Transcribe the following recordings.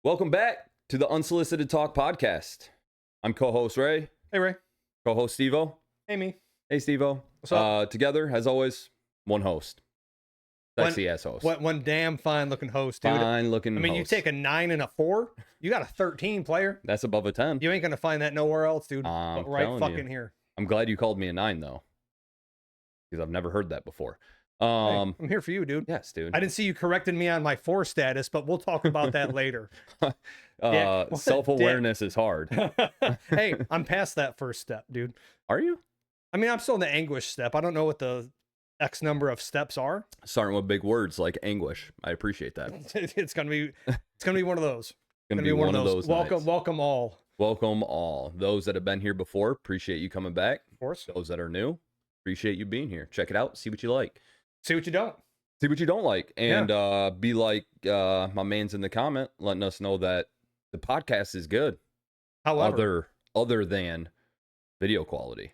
Welcome back to the Unsolicited Talk podcast. I'm co-host Ray, Hey, Ray. co-host Stevo. Hey, me. Hey Stevo. What's up? Together, as always, one host. Sexy ass host. One damn fine looking host, dude. Fine looking I mean, you host. take a 9 and a 4, you got a 13 player. That's above a 10. You ain't gonna find that nowhere else, dude. I'm But right telling fucking you. here. I'm glad you called me a 9 though, because I've never heard that before. Hey, I'm here for you, dude. Yes, dude. I didn't see you correcting me on my 4 status, but we'll talk about that later. What a Self-awareness is hard. Hey, I'm past that first step, dude. Are you? I mean, I'm still in the anguish step. I don't know what the X number of steps are. Starting with big words like anguish. I appreciate that. It's gonna be one of those. Gonna be one of those Welcome, nights. welcome all. Welcome all. Those that have been here before, appreciate you coming back. Of course. Those that are new, appreciate you being here. Check it out. See what you like. See what you don't. See what you don't like. And be like my man's in the comment, letting us know that the podcast is good. However, Other than video quality.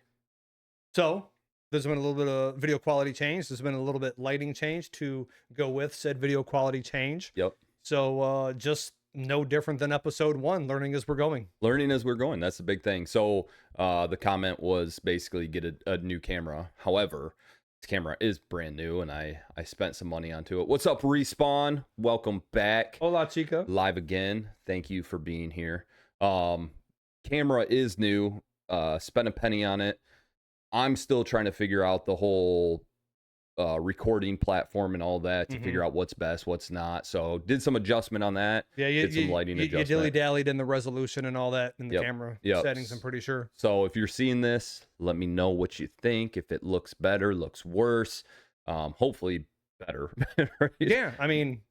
so there's been a little bit of video quality change. There's been a little bit lighting change to go with said video quality change. Yep. So just no different than episode 1, learning as we're going. Learning as we're going. That's the big thing. So the comment was basically get a new camera. However, this camera is brand new and I spent some money onto it. What's up, Respawn? Welcome back. Hola, chica. Live again. Thank you for being here. Camera is new. Spent a penny on it. I'm still trying to figure out the whole recording platform and all that to figure out what's best, what's not. So did some adjustment on that. Yeah, did some lighting you adjustment. dilly-dallied in the resolution and all that in the Yep. camera Yep. settings, I'm pretty sure. So if you're seeing this, let me know what you think. If it looks better, looks worse. Hopefully better. Right? Yeah, I mean,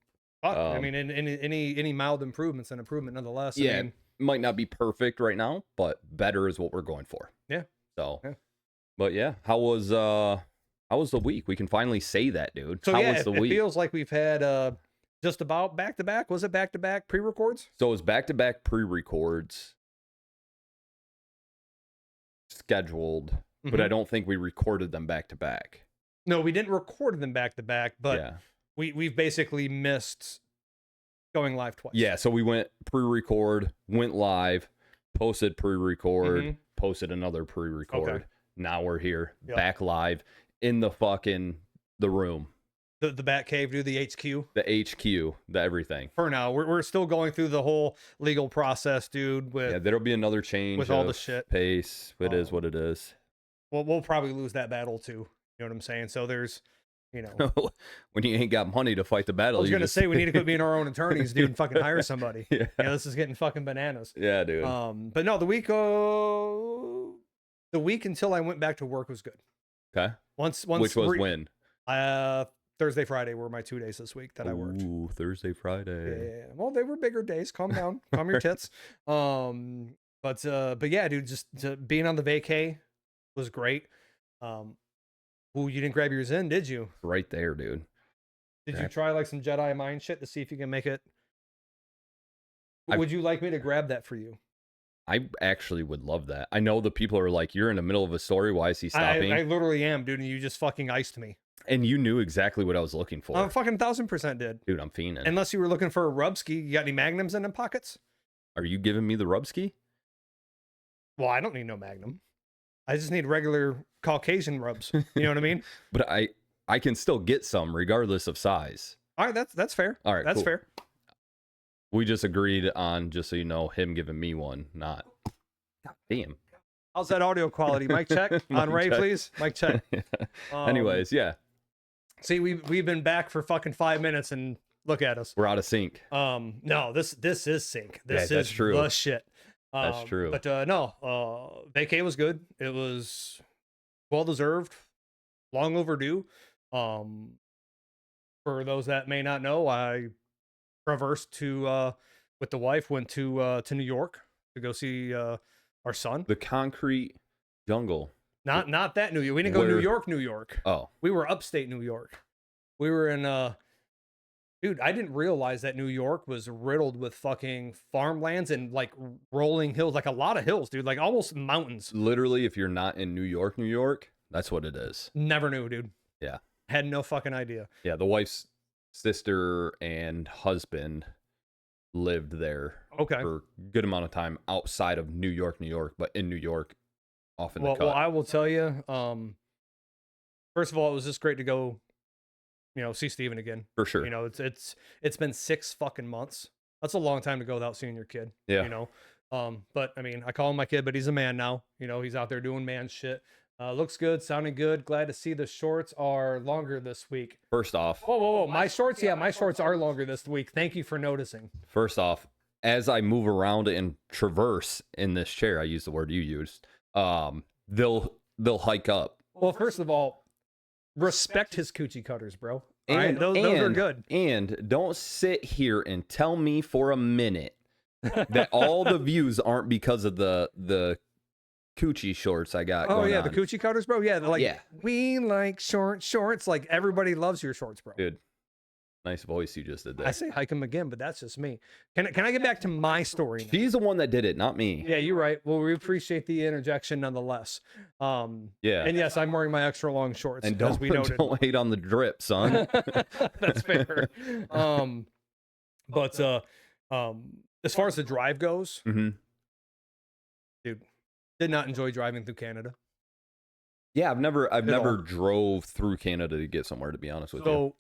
fuck. I Um, mean, any mild improvements, an improvement nonetheless. Yeah. I mean, Might not be perfect right now, but better is what we're going for. Yeah. So, Yeah. But yeah, how was the week? We can finally say that, dude. so How yeah, was the it week? feels like we've had just about back-to-back. Was it back-to-back pre-records? So it was back-to-back pre-records scheduled, but I don't think we recorded them back-to-back. No, we didn't record them back-to-back, but yeah. we've basically missed going live twice. Yeah, so we went pre-record, went live, posted pre-record, posted another pre-record. Okay. Now we're here, Yep. back live in the room, The Bat Cave, do the HQ. the HQ, the everything. For now, we're still going through the whole legal process, dude. With Yeah, there'll be another change with all the of shit. pace. It is what it is. we'll probably lose that battle too. You know what I'm saying? So there's, When you ain't got money to fight the battle, I was you gonna just- say we need to quit being our own attorneys, dude, and fucking hire somebody. Yeah. Yeah, this is getting fucking bananas. Yeah, dude. But no, the week until I went back to work was good. Okay. Once Which was when? Thursday, Friday were my 2 days this week that I worked. Ooh, Thursday, Friday. Yeah. Well, they were bigger days. Calm down. Calm your tits. But yeah, dude, just being on the vacay was great. Ooh, you didn't grab yours in, did you? Right there, dude. Did Yeah. you try like some Jedi mind shit to see if you can make it? I've- Would you like me to grab that for you? I actually would love that. I know the people are like, you're in the middle of a story. Why is he stopping? I literally am, dude, and you just fucking iced me. And you knew exactly what I was looking for. I fucking 1000% did. Dude, I'm fiending. Unless you were looking for a Rubski. You got any magnums in them pockets? Are you giving me the Rubski? Well, I don't need no magnum. I just need regular Caucasian rubs. You know what I mean? But I can still get some regardless of size. All right, that's fair. All right, that's cool. fair. We just agreed on, just so you know, him giving me one, not. God damn. How's that audio quality? Mic check on Mic Ray, check. please. Mic check. Anyways, yeah, See, we've been back for fucking 5 minutes and look at us. we're out of sync. No, this is sync. This Yeah, that's is true. the shit. That's true. But no, vacay was good. It was well deserved, long overdue. For those that may not know, I traversed to with the wife, went to New York to go see our son. The concrete jungle. Not that New York. We didn't go New York, New York. Oh, We were upstate New York. We were in dude, I didn't realize that New York was riddled with fucking farmlands and like rolling hills, like a lot of hills, dude, like almost mountains. literally, if you're not in New York, that's what it is. Never knew, dude. Yeah. Had no fucking idea. Yeah, the wife's sister and husband lived there Okay. for a good amount of time outside of New York, but in New York, off in the Well, cut. I will tell you. First of all, it was just great to go, see Steven again. For sure. It's been 6 fucking months. That's a long time to go without seeing your kid. Yeah. You know. But I mean, I call him my kid, but he's a man now. He's out there doing man shit. Looks good, sounding good. Glad to see the shorts are longer this week. First off, Whoa. My shorts are longer this week. Thank you for noticing. as I move around and traverse in this chair, I use the word you used. They'll hike up. Well, first of all, respect his coochie cutters, bro. All right, those are good. And don't sit here and tell me for a minute that all the views aren't because of the coochie shorts I got. Oh going yeah, on. the coochie cutters, bro. Yeah, they're like, Yeah. we like short shorts. Like everybody loves your shorts, bro. Dude, nice voice you just did there. I say hike them again, but that's just me. Can I get back to my story now? She's the one that did it, not me. Yeah, you're right. Well, we appreciate the interjection nonetheless. Yeah. And yes, I'm wearing my extra long shorts, And as we noted. don't hate on the drip, son. That's fair. But as far as the drive goes, Mm-hmm. dude, did not enjoy driving through Canada. Yeah, I've never all. drove through Canada to get somewhere, to be honest with you. So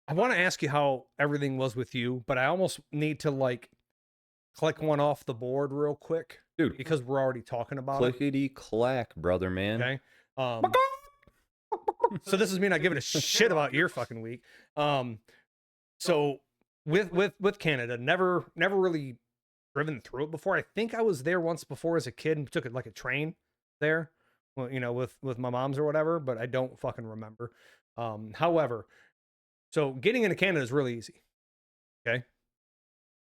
I want to ask you how everything was with you, but I almost need to like click one off the board real quick, Dude, because we're already talking about it. clickety clack, brother, man. Okay. So this is me not giving a shit about your fucking week. So with Canada, never really driven through it before. I think I was there once before as a kid and took it like a train there, well, with my mom's or whatever, but I don't fucking remember. However, so getting into Canada is really easy. Okay.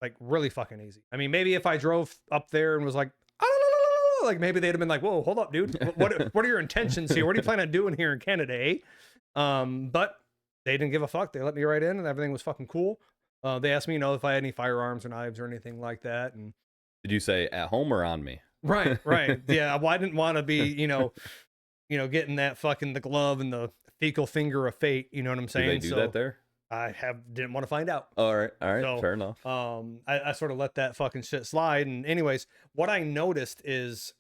Like really fucking easy. I mean, maybe if I drove up there and was like, "Ah," like maybe they'd have been like, whoa, hold up, dude. What are your intentions here? What are you planning on doing here in Canada, eh? But they didn't give a fuck. They let me right in and everything was fucking cool. They asked me, if I had any firearms or knives or anything like that. And Did you say at home or on me? right. Yeah. Well, I didn't want to be, getting that fucking the glove and the fecal finger of fate. You know what I'm Do saying? they do that there? I didn't want to find out. All right, So, fair enough. I sort of let that fucking shit slide. And anyways, what I noticed is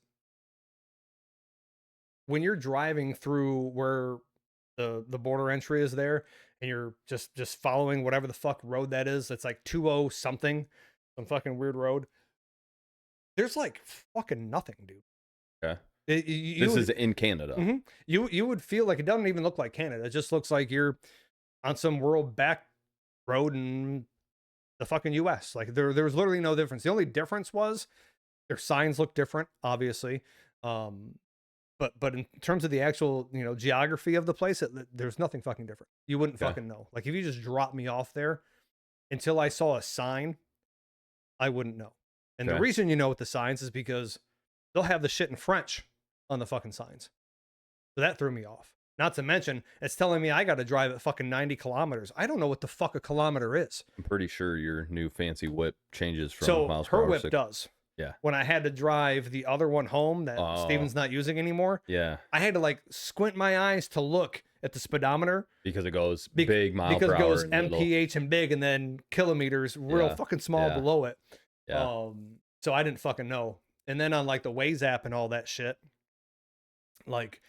when you're driving through where the border entry is there, and you're just following whatever the fuck road that is, it's like 20 something, some fucking weird road. There's like fucking nothing, dude. Okay. This is in Canada. Mhm. You would feel like it doesn't even look like Canada. It just looks like you're on some rural back road in the fucking US. Like there was literally no difference. The only difference was their signs look different, obviously. But in terms of the actual, geography of the place, there's nothing fucking different. You wouldn't fucking know. Like if you just dropped me off there until I saw a sign, I wouldn't know. And the Okay. reason you know with the signs is because they'll have the shit in French on the fucking signs. So that threw me off. Not to mention, it's telling me I got to drive at fucking 90 kilometers. I don't know what the fuck a kilometer is. I'm pretty sure your new fancy whip changes from So miles per her hour. whip does. Yeah. When I had to drive the other one home that Oh. Steven's not using anymore, Yeah, I had to like squint my eyes to look at the speedometer because it goes Bec- big mile because per it hour. goes and little. MPH and big and then kilometers real Yeah, fucking small yeah. below it. Yeah. So I didn't fucking know. And then on like the Waze app and all that shit, like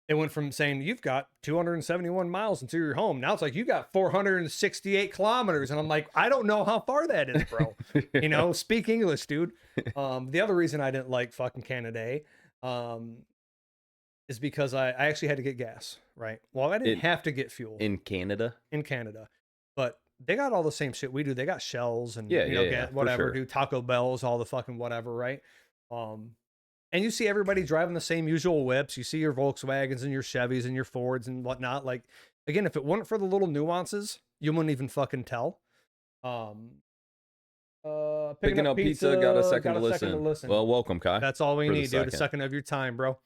it went from saying you've got 271 miles until your home. Now it's like you got 468 kilometers. And I'm like, I don't know how far that is, bro. Speak English, dude. The other reason I didn't like fucking Canada is because I actually had to get gas, right? Well, I didn't have to get fuel in Canada. in Canada, but they got all the same shit we do. They got Shells and Yeah, for whatever, sure. do Taco Bells, all the fucking whatever, right? And you see everybody driving the same usual whips. You see your Volkswagens and your Chevys and your Fords and whatnot. Like, again, if it weren't for the little nuances, you wouldn't even fucking tell. Picking up pizza, got a second to listen. Well, welcome, Kai. That's all we for the need, dude. A second. second of your time, bro.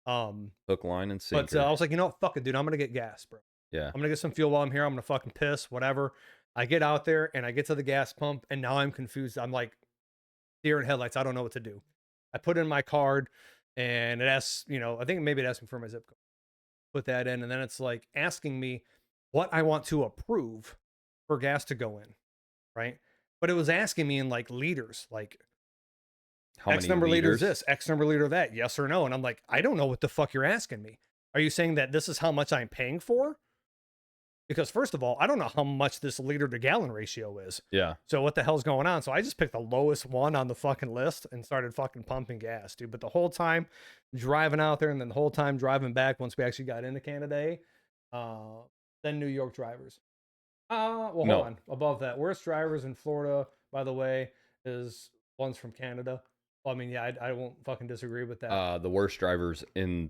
Hook, line, and sinker. But I was like, you know what? Fuck it, dude. I'm gonna get gas, bro. Yeah. I'm gonna get some fuel while I'm here. I'm gonna fucking piss, whatever. I get out there and I get to the gas pump, and now I'm confused. I'm like deer in headlights. I don't know what to do. I put in my card, and it asks, I think maybe it asked me for my zip code. Put that in, and then it's like asking me what I want to approve for gas to go in. right? But it was asking me in like liters, like How X many number liters liters? this, X number liter that, yes or no. And I'm like, I don't know what the fuck you're asking me. Are you saying that this is how much I'm paying for? Because first of all, I don't know how much this liter to gallon ratio is. Yeah. So what the hell's going on? So I just picked the lowest one on the fucking list and started fucking pumping gas, dude. But the whole time driving out there and then the whole time driving back once we actually got into Canada, then New York drivers. Well, No. hold on. Above that, worst drivers in Florida, by the way, is ones from Canada. Well, I mean, yeah, I won't fucking disagree with that. The worst drivers in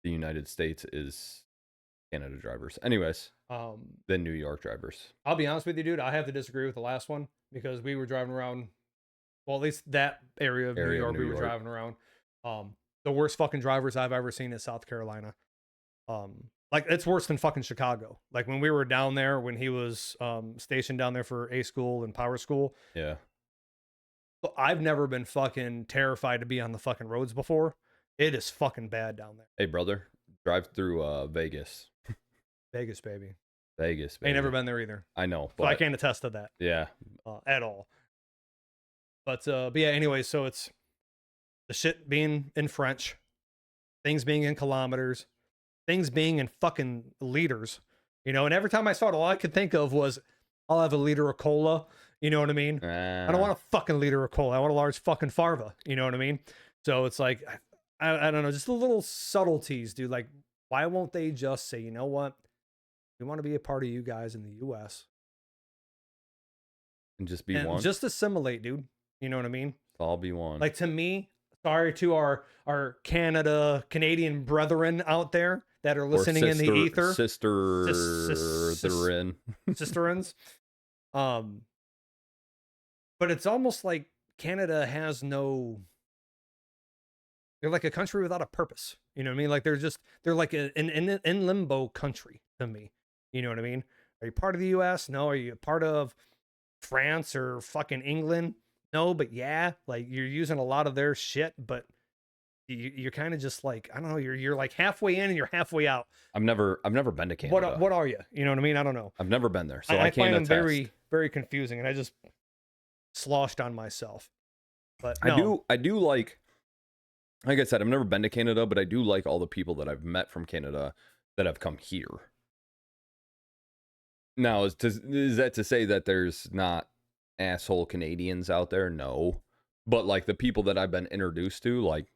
the United States is Canada drivers. Anyways, then New York drivers. I'll be honest with you, dude. I have to disagree with the last one because we were driving around. Well, at least that area of New York, we were driving around. The worst fucking drivers I've ever seen is South Carolina. Like it's worse than fucking Chicago. Like when we were down there, when he was stationed down there for A school and power school. Yeah. But I've never been fucking terrified to be on the fucking roads before. It is fucking bad down there. Hey, brother, drive through Vegas. Vegas, baby. Vegas, baby. Ain't never been there either. I know, but so I can't attest to that. Yeah. At all. But yeah, anyway, so it's the shit being in French, things being in kilometers, things being in fucking liters, you know, and every time I saw it, all I could think of was, I'll have a liter of cola, you know what I mean? I don't want a fucking liter of cola. I want a large fucking Farva, you know what I mean? So it's like, I don't know, just the little subtleties, dude. Like, why won't they just say, you know what? We want to be a part of you guys in the U.S. And just be one? Just assimilate, dude. You know what I mean? I'll be one. Like, to me, sorry to our Canadian brethren out there that are listening in the ether. Sisterins. But it's almost like Canada has no... They're like a country without a purpose. You know what I mean? Like they're like an in limbo country to me. You know what I mean? Are you part of the U.S.? No. Are you part of France or fucking England? No, but yeah, like you're using a lot of their shit, but you're kind of just like, I don't know, you're like halfway in and you're halfway out. I've never been to Canada. What are you? You know what I mean? I don't know. I've never been there, so I can't find them attest. very, very confusing, and I just sloshed on myself. But no. I do like I said, I've never been to Canada, but I do like all the people that I've met from Canada that have come here. Now, is that to say that there's not asshole Canadians out there? No. But like the people that I've been introduced to, like,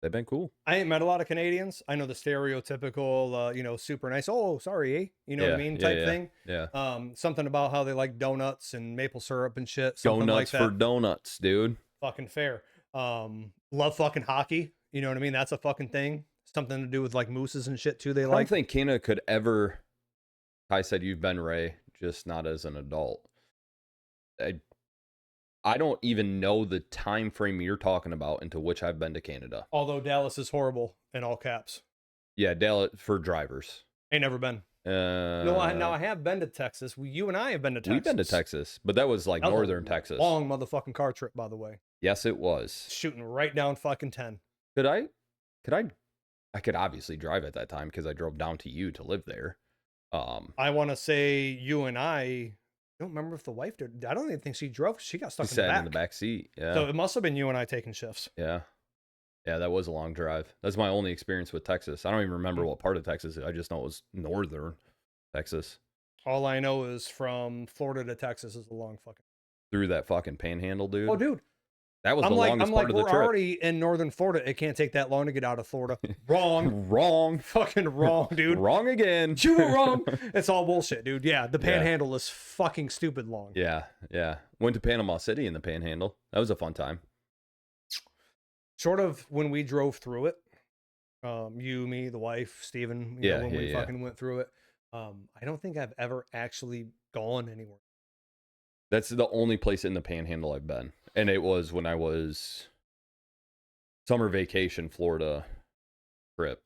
they've been cool. I ain't met a lot of Canadians. I know the stereotypical, you know, super nice, oh, sorry, eh? You know what I mean? Type thing. Yeah. Something about how they like donuts and maple syrup and shit. Something donuts like that. for donuts, dude. Fucking fair. Love fucking hockey. You know what I mean? That's a fucking thing. Something to do with like mooses and shit too. I don't think Canada could ever... I said you've been, Ray, just not as an adult. I don't even know the time frame you're talking about into which I've been to Canada. Although Dallas is horrible in all caps. Yeah, Dallas for drivers. Ain't never been. No, I have been to Texas. You and I have been to Texas. We've been to Texas, but that was like northern Texas. Long motherfucking car trip, by the way. Yes, it was. Shooting right down fucking 10. Could I obviously drive at that time because I drove down to you to live there. I want to say you and I don't remember if the wife did. I don't even think she drove. She got stuck in the back seat. Yeah. So it must have been you and I taking shifts. Yeah. Yeah, that was a long drive. That's my only experience with Texas. I don't even remember what part of Texas. I just know it was northern Texas. All I know is from Florida to Texas is a long fucking... Through that fucking panhandle, dude. Oh, dude. That was the longest part of the trip. We're already in northern Florida. It can't take that long to get out of Florida. Wrong. Wrong. Fucking wrong, dude. Wrong again. You were wrong. It's all bullshit, dude. Yeah, the panhandle is fucking stupid long. Yeah, yeah. Went to Panama City in the panhandle. That was a fun time. Sort of when we drove through it. You, me, the wife, Steven, when we fucking went through it. I don't think I've ever actually gone anywhere. That's the only place in the panhandle I've been. And it was when I was summer vacation Florida trip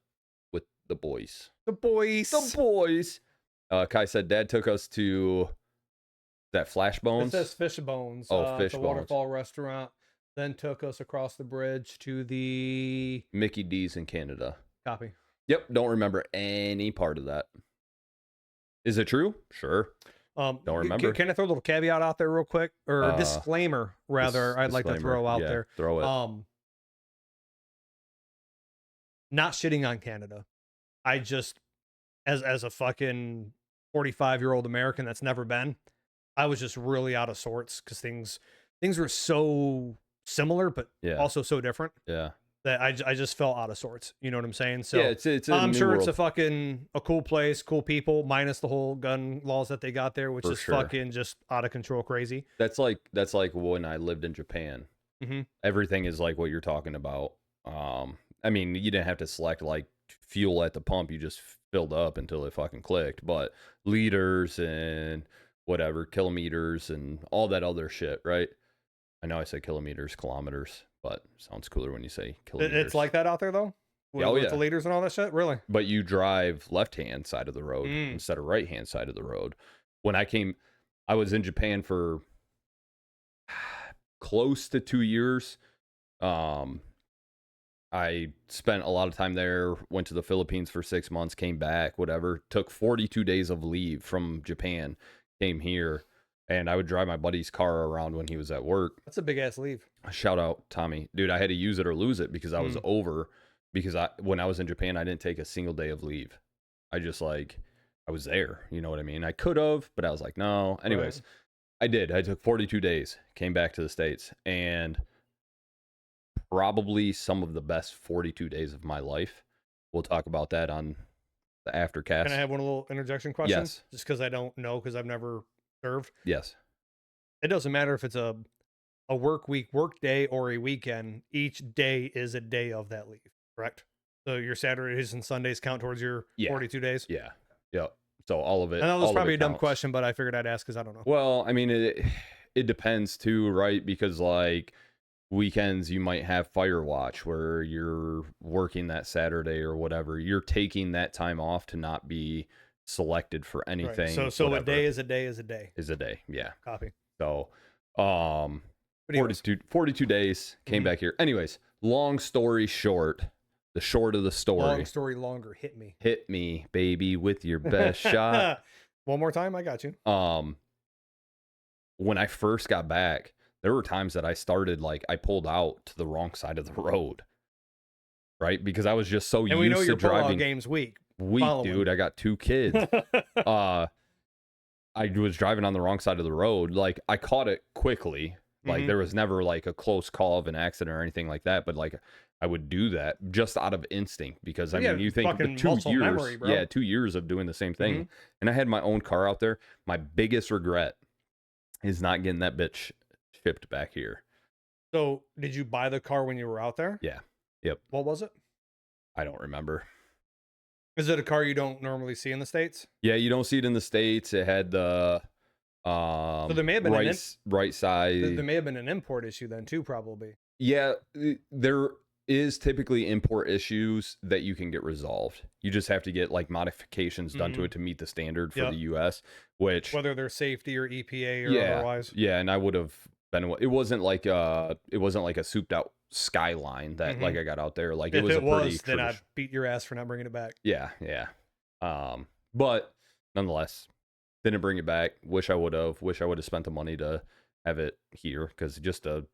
with the boys. The boys. Kai said Dad took us to that Flashbones. It says Fishbones. Oh, Fishbones. The waterfall restaurant. Then took us across the bridge to the Mickey D's in Canada. Copy. Yep. Don't remember any part of that. Is it true? Sure. Don't remember. Can I throw a little caveat out there real quick, or a disclaimer rather? I'd like to Disclaimer. throw out Yeah, there. throw it. Not shitting on Canada. I just, as a fucking 45-year-old American that's never been, I was just really out of sorts because things were so similar, but Yeah. also so different Yeah. that I just felt out of sorts. You know what I'm saying? So Yeah, it's a I'm new sure world. it's a fucking a cool place, cool people, minus the whole gun laws that they got there, which For is sure. fucking just out of control crazy. That's like when I lived in Japan. Mhm. Everything is like what you're talking about. I mean, you didn't have to select like fuel at the pump. You just filled up until it fucking clicked. But liters and whatever, kilometers and all that other shit, right? I know I said kilometers, kilometers, but sounds cooler when you say kilometers. It's like that out there though, with, Oh, with yeah. the leaders and all that shit. Really? But you drive left-hand side of the road instead of right-hand side of the road. When I was in Japan for close to 2 years. I spent a lot of time there, went to the Philippines for 6 months, came back, whatever. Took 42 days of leave from Japan, came here, and I would drive my buddy's car around when he was at work. That's a big ass leave. Shout out Tommy. Dude, I had to use it or lose it because I was over, because when I was in Japan, I didn't take a single day of leave. I just I was there, you know what I mean? I could have, but I was like, no. Anyways, Right. I did. I took 42 days, came back to the States, and probably some of the best 42 days of my life. We'll talk about that on the aftercast. Can I have one little interjection question? Yes. Just because I don't know, because I've never served. Yes. It doesn't matter if it's a work day, or a weekend. Each day is a day of that leave, correct? So your Saturdays and Sundays count towards your 42 days? Yeah. Yep. So all of it. I know this all is of probably it a dumb counts. question, but I figured I'd ask because I don't know. Well, I mean, it depends too, right? Because like weekends, you might have fire watch where you're working that Saturday or whatever. You're taking that time off to not be selected for anything. Right. So whatever. a day is a day is a day. Is a day. Yeah. Copy. So, But anyways, 42 days, came back here. Anyways, long story short, the short of the story. long story longer. Hit me. Hit me, baby, with your best shot. One more time. I got you. When I first got back, there were times that I started I pulled out to the wrong side of the road. Right? Because I was just so And we know used your to driving. game's weak. Dude, I got 2 kids. I was driving on the wrong side of the road. I caught it quickly. There was never a close call of an accident or anything like that, but I would do that just out of instinct because I mean, you think the 2 years, memory, bro. 2 years of doing the same thing. And I had my own car out there. My biggest regret is not getting that bitch shipped back here. So did you buy the car when you were out there? Yeah. Yep. What was it? I don't remember. Is it a car you don't normally see in the States? Yeah, you don't see it in the States. It had the so there may have been right side. There may have been an import issue then too, probably. Yeah, there is typically import issues that you can get resolved. You just have to get modifications done to it to meet the standard for the US, which whether they're safety or EPA or otherwise. Yeah, and I would have been. It wasn't like a souped out Skyline that I got out there. It If was it a pretty. then I'd beat your ass for not bringing it back. Yeah. But nonetheless, didn't bring it back. Wish I would have. Wish I would have spent the money to have it here because just a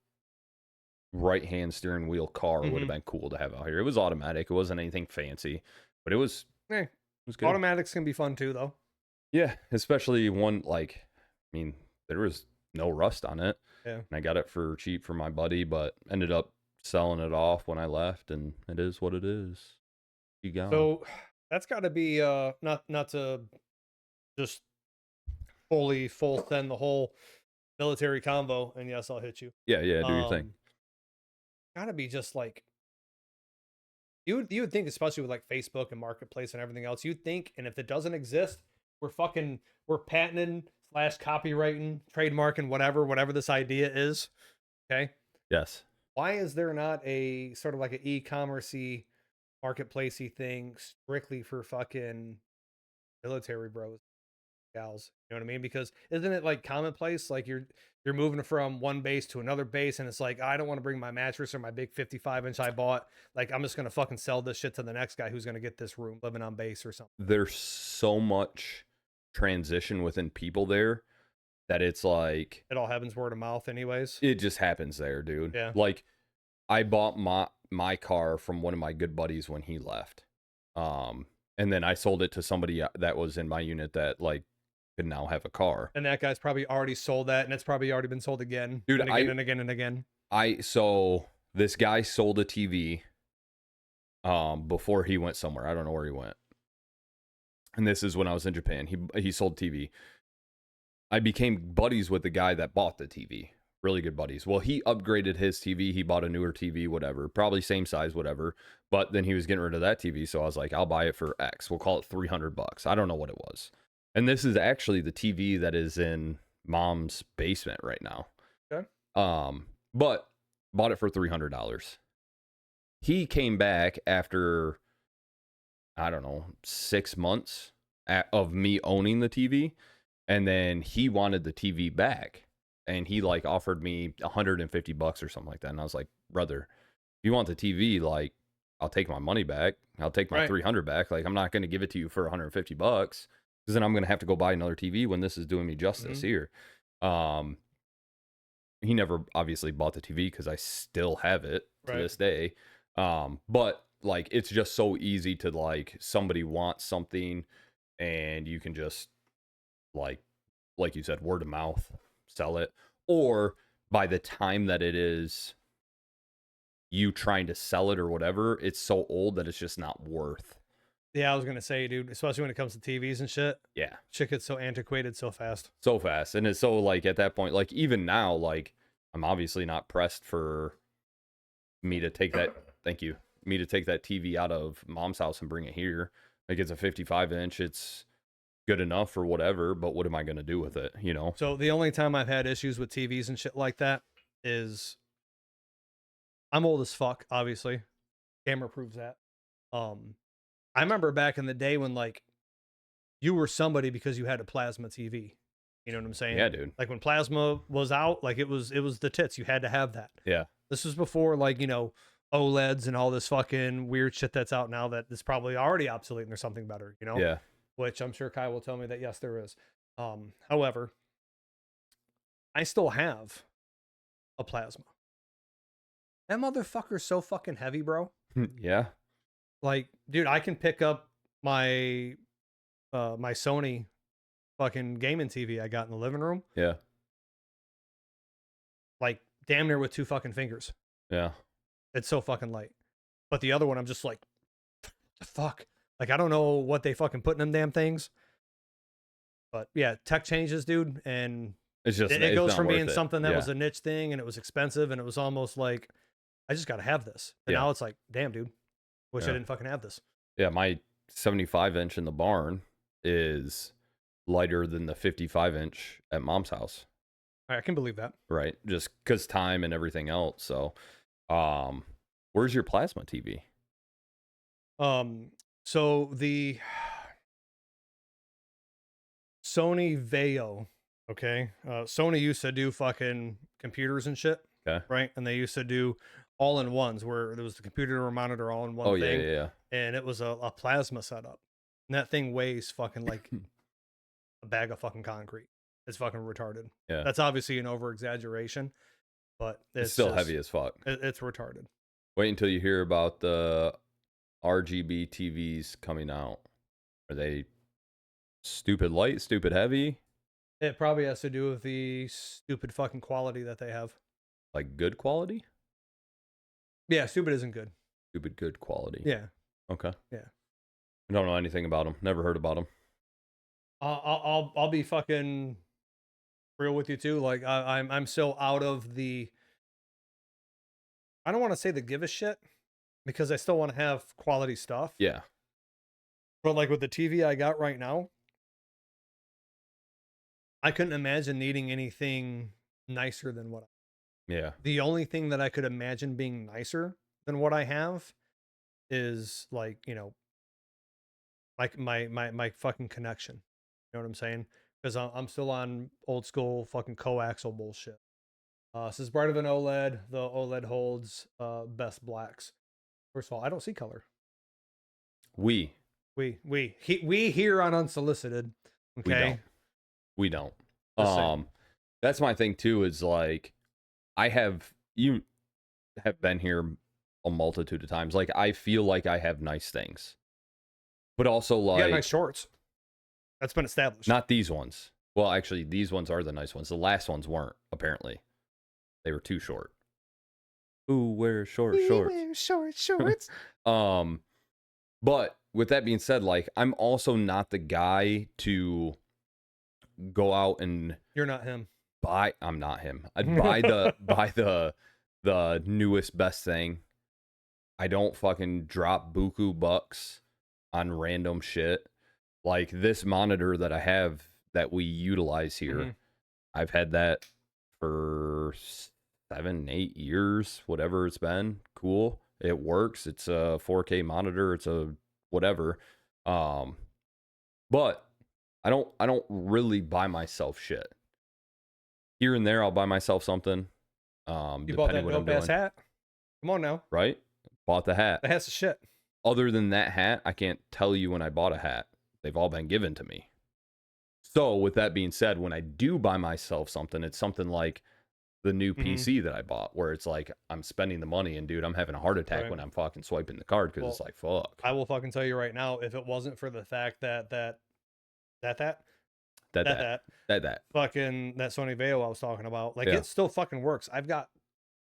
right-hand steering wheel car would have been cool to have out here. It was automatic. It wasn't anything fancy, but it was. It was good. Automatics can be fun too, though. Yeah, especially one there was no rust on it. Yeah, and I got it for cheap for my buddy, but ended up selling it off when I left, and it is what it is. You got so that's got to be not to just full send the whole military convo, and yes, I'll hit you. Yeah, do your thing. Gotta be just you would think, especially with Facebook and Marketplace and everything else, you'd think, and if it doesn't exist, we're patenting / copywriting, trademarking, whatever this idea is. Okay. Yes. Why is there not a sort of an e-commerce-y, marketplace-y thing strictly for fucking military bros, gals? You know what I mean? Because isn't it commonplace? You're moving from one base to another base, and it's I don't want to bring my mattress or my big 55-inch I bought. I'm just gonna fucking sell this shit to the next guy who's gonna get this room living on base or something. There's so much transition within people there that it's like It all happens word of mouth, anyways. it just happens there, dude. Yeah. Like I bought my car from one of my good buddies when he left. And then I sold it to somebody that was in my unit that like could now have a car. And that guy's probably already sold that, and it's probably already been sold again, Dude, and again and again and again. So this guy sold a TV before he went somewhere. I don't know where he went. And this is when I was in Japan. He sold TV. I became buddies with the guy that bought the TV. Really good buddies. Well, he upgraded his TV. He bought a newer TV, whatever. Probably same size, whatever. But then he was getting rid of that TV, so I was like, I'll buy it for X. We'll call it $300. I don't know what it was. And this is actually the TV that is in Mom's basement right now. Okay. But bought it for $300. He came back after, I don't know, 6 months of me owning the TV, and then he wanted the TV back. And he like offered me $150 or something like that. And I was like, brother, if you want the TV, like, I'll take my money back. I'll take my 300 back. Like, I'm not going to give it to you for $150 because then I'm going to have to go buy another TV when this is doing me justice here. He never obviously bought the TV because I still have it to this day. But like, it's just so easy to like somebody wants something and you can just like you said, word of mouth, sell it. Or by the time that it is you trying to sell it or whatever, it's so old that it's just not worth. Yeah, I was gonna say, dude, especially when it comes to TVs and shit. Yeah, shit gets so antiquated so fast. And it's so like at that point, like even now, like I'm obviously not pressed for me to take that. Thank you. Me to take that TV out of Mom's house and bring it here. Like it's a 55-inch. It's good enough for whatever, but what am I going to do with it, you know? So the only time I've had issues with TVs and shit like that is I'm old as fuck, obviously. Camera proves that. I remember back in the day when like you were somebody because you had a plasma TV. You know what I'm saying? Yeah, dude. Like when plasma was out, like it was the tits. You had to have that. Yeah. This was before like, you know, OLEDs and all this fucking weird shit that's out now that is probably already obsolete and there's something better, you know? Yeah. Which I'm sure Kai will tell me that yes, there is. However, I still have a plasma. That motherfucker's so fucking heavy, bro. Yeah. Like, dude, I can pick up my my Sony fucking gaming TV I got in the living room. Yeah. Like damn near with 2 fucking fingers. Yeah. It's so fucking light. But the other one, I'm just like, the fuck? Like, I don't know what they fucking put in them damn things. But yeah, tech changes, dude. And it's just, it goes from being something that was a niche thing and it was expensive and it was almost like, I just got to have this. And now it's like, damn, dude, wish I didn't fucking have this. Yeah, my 75-inch in the barn is lighter than the 55-inch at Mom's house. I can believe that. Right. Just because time and everything else. So, where's your plasma TV? So the Sony Vaio, okay? Sony used to do fucking computers and shit. Okay. Right? And they used to do all-in-ones where there was the computer or monitor all in one thing. Yeah. And it was a plasma setup. And that thing weighs fucking like a bag of fucking concrete. It's fucking retarded. Yeah. That's obviously an over-exaggeration, but it's still heavy as fuck. It's retarded. Wait until you hear about the RGB TVs coming out. Are they stupid light, stupid heavy? It probably has to do with the stupid fucking quality that they have. Like good quality? Yeah, stupid isn't good. Stupid good quality. Yeah. Okay. Yeah. I don't know anything about them. Never heard about them. I'll be fucking real with you too. Like I'm so out of the. I don't want to say the give a shit because I still want to have quality stuff. Yeah. But like with the TV I got right now, I couldn't imagine needing anything nicer than what. Yeah. The only thing that I could imagine being nicer than what I have is like, you know, like my fucking connection. You know what I'm saying? Because I'm still on old school fucking coaxial bullshit. This is brighter than OLED. The OLED holds best blacks. First of all, I don't see color. We We here on Unsolicited, We Okay. don't. We don't. Just saying. That's my thing too, is like you have been here a multitude of times. Like I feel like I have nice things. But also You got like nice shorts. That's been established. not these ones. Well, actually these ones are the nice ones. The last ones weren't, apparently. They were too short. Ooh, wear short shorts. Wear short shorts. But with that being said, like I'm also not the guy to go out and You're not him. I'm not him. I'd buy the newest best thing. I don't fucking drop buku bucks on random shit. Like this monitor that I have that we utilize here, Mhm. I've had that for 7-8 years, whatever it's been. Cool. It works. It's a 4K monitor. It's a whatever. But I don't really buy myself shit. Here and there I'll buy myself something. You bought that Depending what I'm dope ass doing. hat. Come on now. Right? Bought the hat. The hat's the shit. Other than that hat, I can't tell you when I bought a hat. They've all been given to me. So with that being said, when I do buy myself something, it's something like the new PC that I bought, where it's like I'm spending the money and dude, I'm having a heart attack Right. when I'm fucking swiping the card because it's like fuck. I will fucking tell you right now, if it wasn't for the fact that That fucking that Sony Vaio I was talking about, like Yeah. it still fucking works. I've got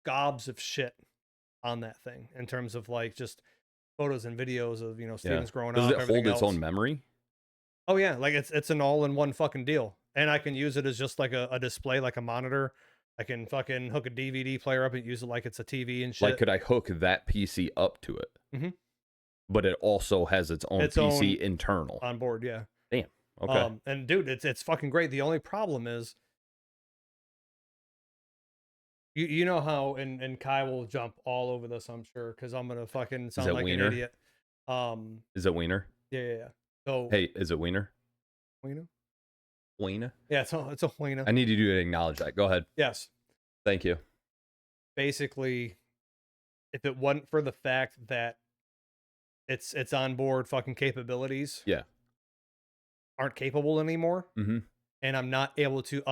gobs of shit on that thing in terms of like just photos and videos of students growing Does up. it hold everything its else. own memory? Oh yeah, like it's an all-in-one fucking deal, and I can use it as just like a display, like a monitor. I can fucking hook a DVD player up and use it like it's a TV and shit. Like, could I hook that PC up to it? Mhm. But it also has its own PC internal. On board, yeah. Damn. Okay. And dude, it's fucking great. The only problem is, you know how, and Kai will jump all over this, I'm sure, because I'm gonna fucking sound it like Wiener? an idiot. Is it Wiener? Yeah. So Hey, is it Wiener? Wiener? Wiener? Yeah, it's a Wiener. I need you to acknowledge that. Go ahead. Yes. Thank you. Basically, if it wasn't for the fact that its onboard fucking capabilities Yeah. aren't capable anymore, Mm-hmm. and I'm not able to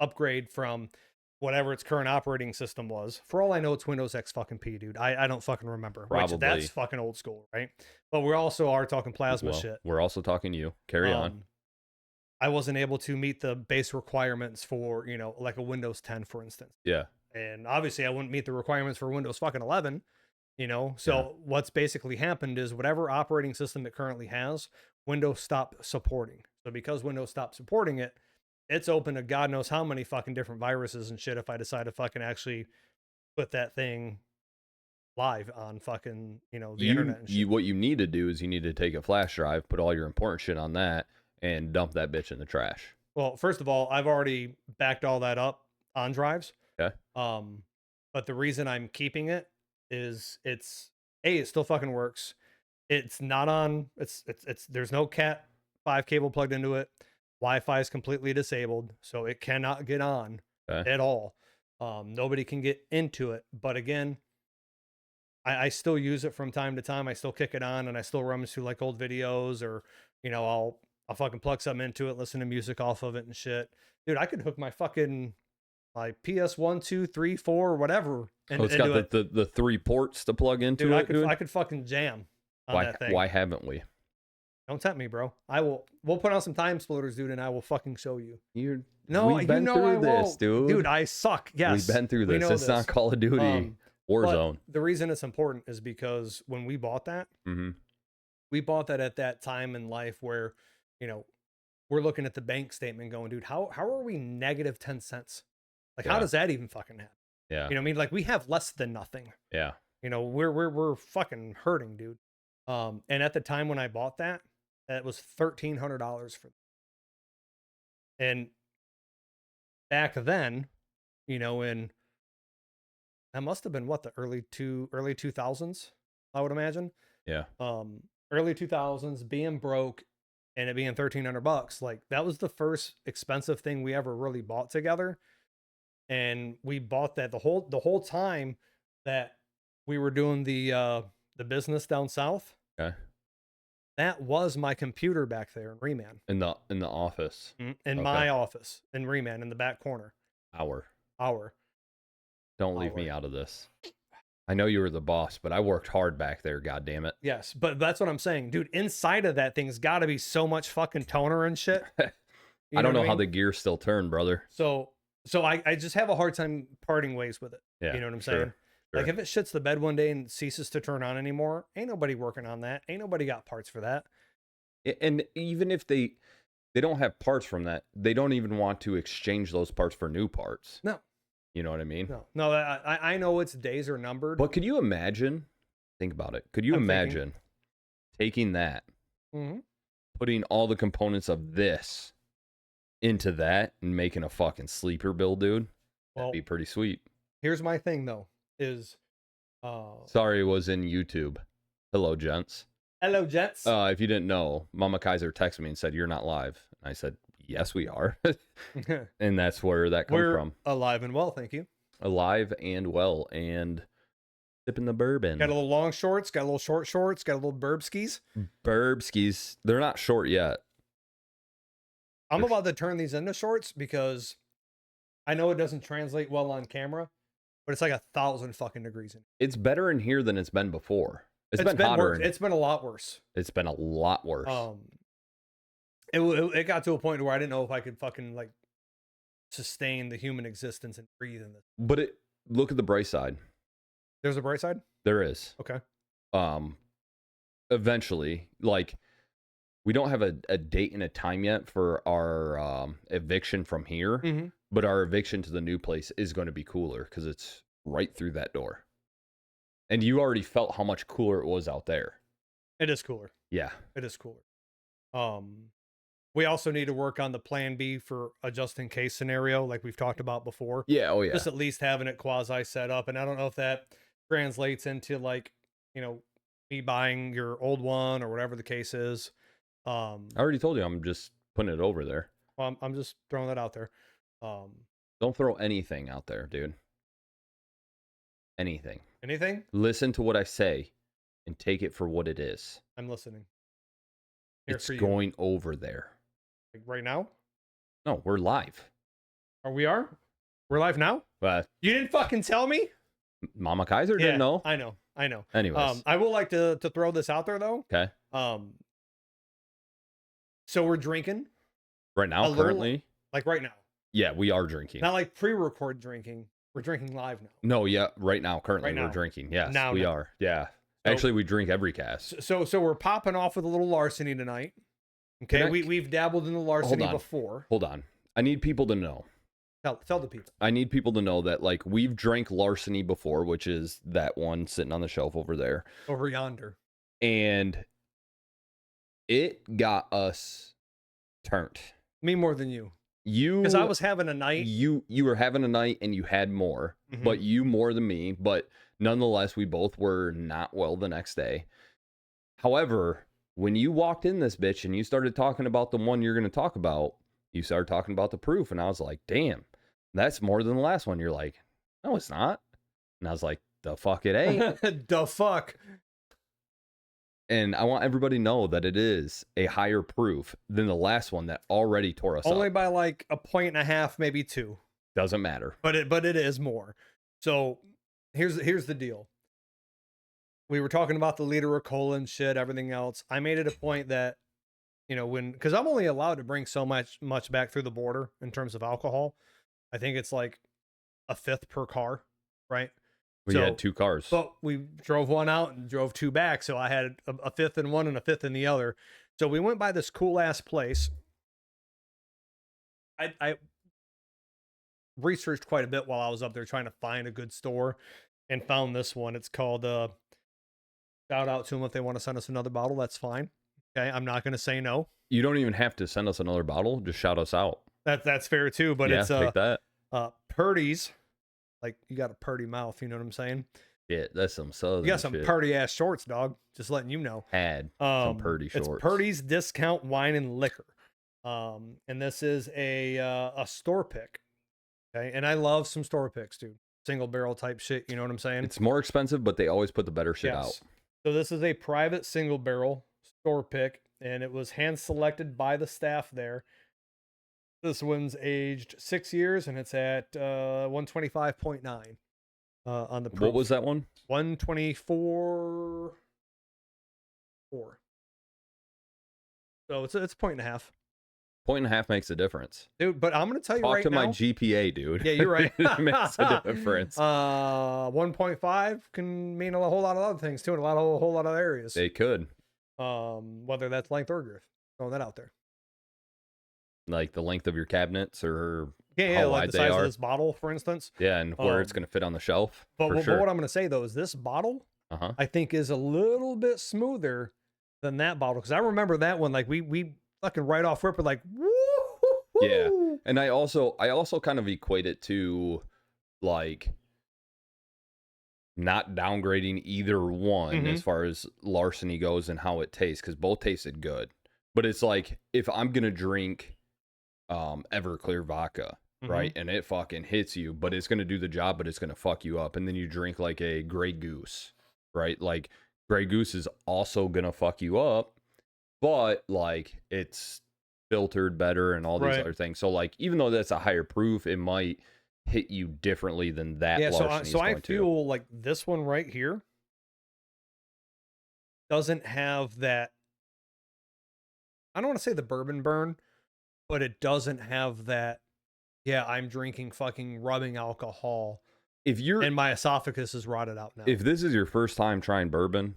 upgrade from whatever its current operating system was. For all I know, it's Windows X fucking P, dude. I don't fucking remember. Which Probably. that's fucking old school, right? But we also are talking plasma Well, shit. we're also talking you. Carry on. I wasn't able to meet the base requirements for, like a Windows 10, for instance. Yeah. And obviously I wouldn't meet the requirements for Windows fucking 11, So what's basically happened is whatever operating system it currently has, Windows stopped supporting. So because Windows stopped supporting it, it's open to God knows how many fucking different viruses and shit if I decide to fucking actually put that thing live on fucking, the internet and shit. What you need to do is you need to take a flash drive, put all your important shit on that, and dump that bitch in the trash. Well, first of all, I've already backed all that up on drives. Okay. But the reason I'm keeping it is it still fucking works. It's not on. It's there's no Cat 5 cable plugged into it. Wi-Fi is completely disabled, so it cannot get on at all. Nobody can get into it. But again, I still use it from time to time. I still kick it on, and I still rummage through like old videos, or I'll fucking plug something into it, listen to music off of it and shit. Dude, I could hook my fucking like PS1, 2, 3, 4, whatever. And it's got the 3 ports to plug into dude, it. I could fucking jam on that thing. Why haven't we? Don't tempt me, bro. We'll put on some time splitters, dude, and I will fucking show you. We've been through this, dude. Dude, I suck. Yes. We've been through this. It's not Call of Duty. Warzone. The reason it's important is because when we bought that, we bought that at that time in life where, we're looking at the bank statement going, dude, how are we negative 10 cents? Like, how does that even fucking happen? Yeah. You know what I mean? Like, we have less than nothing. Yeah. We're fucking hurting, dude. And at the time when I bought that was $1,300 for. And back then, in that must have been what, the early 2000s, I would imagine. Yeah. Early 2000s, being broke and it being $1,300, like that was the first expensive thing we ever really bought together. And we bought that the whole time that we were doing the business down south. Okay. That was my computer back there in Reman. In the office. In Okay. my office in Reman in the back corner. Our. Our. Don't leave me out of this. I know you were the boss, but I worked hard back there, god damn it. Yes, but that's what I'm saying. Dude, inside of that thing's got to be so much fucking toner and shit. I don't know what how mean? the gears still turn, brother. So I just have a hard time parting ways with it. Yeah. You know what I'm sure, saying? sure. Like if it shits the bed one day and ceases to turn on anymore, ain't nobody working on that. Ain't nobody got parts for that. And even if they don't have parts from that, they don't even want to exchange those parts for new parts. No. You know what I mean? No, I know its days are numbered. But could you imagine? Think about it. Could you I'm imagine taking that, Mhm. putting all the components of this into that, and making a fucking sleeper build, dude? Well, That'd be pretty sweet. here's my thing though, is Sorry, it was in YouTube. Hello, gents. hello, gents. If you didn't know, Mama Kaiser texted me and said, "You're not live." And I said, "Yes, we are." And that's where that comes We're from. alive and well, thank you. Alive and well, and sipping the bourbon. Got a little long shorts, got a little short shorts, got a little burb skis. Burbskis. They're not short yet. I'm about to turn these into shorts because I know it doesn't translate well on camera, but it's like 1,000 fucking degrees in. It's better in here than it's been before. It's been hotter. Worse. It's been a lot worse. It's been a lot worse. It got to a point where I didn't know if I could fucking like sustain the human existence and breathe in this. But look at the bright side. There's a bright side? There is. Okay. Eventually, like, we don't have a date and a time yet for our eviction from here, Mhm. but our eviction to the new place is going to be cooler because it's right through that door. And you already felt how much cooler it was out there. It is cooler. Yeah. It is cooler. We also need to work on the plan B for a just in case scenario, like we've talked about before. Yeah. Oh, yeah. Just at least having it quasi set up. And I don't know if that translates into like, me buying your old one or whatever the case is. I already told you I'm just putting it over there. Well, I'm just throwing that out there. Don't throw anything out there, dude. Anything. Anything? Listen to what I say and take it for what it is. I'm listening. Here It's for you. going over there. Like right now? No, we're live. We're live now? But You didn't fucking tell me? Mama Kaiser didn't know. I know. Anyways. I will like to throw this out there though. Okay. So we're drinking Right now, currently? like right now. Yeah, we are drinking. Not like pre-record drinking. We're drinking live now. No, yeah, right now, currently, Right we're now. drinking. Yes, Now. we are. Yeah. So- Actually, we drink every cast. So we're popping off with a little larceny tonight. Okay, Can I- we've dabbled in the larceny on. before. Hold on. I need people to know. Tell the people. I need people to know that, like, we've drank larceny before, which is that one sitting on the shelf over there. Over yonder. And it got us turned. Me more than you. You, Because I was having a night. you were having a night and you had more, Mhm. but you more than me. But nonetheless, we both were not well the next day. However, when you walked in this bitch and you started talking about the one you're going to talk about, you started talking about the proof, and I was like, damn, that's more than the last one. You're like, no, it's not. And I was like, the fuck it ain't. The fuck. And I want everybody to know that it is a higher proof than the last one that already tore us Only up. by like 1.5, maybe 2. Doesn't matter. But it is more. So here's the deal. We were talking about the liter of cola and shit, everything else. I made it a point that, because I'm only allowed to bring so much back through the border in terms of alcohol. I think it's like a fifth per car, right? We had 2 cars. But we drove one out and drove 2 back. So I had a fifth in one and a fifth in the other. So we went by this cool ass place. I researched quite a bit while I was up there trying to find a good store and found this one. It's called, shout out to them if they want to send us another bottle. That's fine. Okay. I'm not going to say no. You don't even have to send us another bottle. Just shout us out. That's fair too. But yeah, it's, take that. Purdy's. Like you got a purdy mouth. You know what I'm saying? Yeah, that's some southern You got some shit. purdy ass shorts, dog. Just letting you know. Had some purdy shorts. It's Purdy's Discount Wine and Liquor. And this is a store pick. Okay. And I love some store picks, dude. Single barrel type shit. You know what I'm saying? It's more expensive, but they always put the better shit out. So this is a private single barrel store pick, and it was hand selected by the staff there. This one's aged 6 years, and it's at 125.9 on the proof. What was that one? 124.4. So it's a point and a half. Point and a half makes a difference. Dude, but I'm going to tell you Talk right to now. my GPA, dude. Yeah, you're right. It makes a difference. 1.5 can mean a whole lot of other things too, in a whole lot of areas. They could. Whether that's length or girth. Throwing that out there. Like the length of your cabinets or Yeah, how like wide the they size are. of this bottle, for instance. Yeah, and where it's going to fit on the shelf. But, for but sure. what I'm going to say though is this bottle, Uh-huh. I think, is a little bit smoother than that bottle, because I remember that one, like we fucking right off rip, we're like, woo. Yeah. And I also kind of equate it to like not downgrading either one as far as Larceny goes and how it tastes, because both tasted good. But it's like, if I'm gonna drink Everclear vodka, right, and it fucking hits you, but it's gonna do the job, but it's gonna fuck you up, and then you drink like a Grey Goose, right? Like Grey Goose is also gonna fuck you up, but like it's filtered better and all these Right. other things. So like, even though that's a higher proof, it might hit you differently than that. Yeah, Larceny's so I going to. feel like this one right here doesn't have that. I don't want to say the bourbon burn, but it doesn't have that. Yeah, I'm drinking fucking rubbing alcohol, If you're and my esophagus is rotted out now. if this is your first time trying bourbon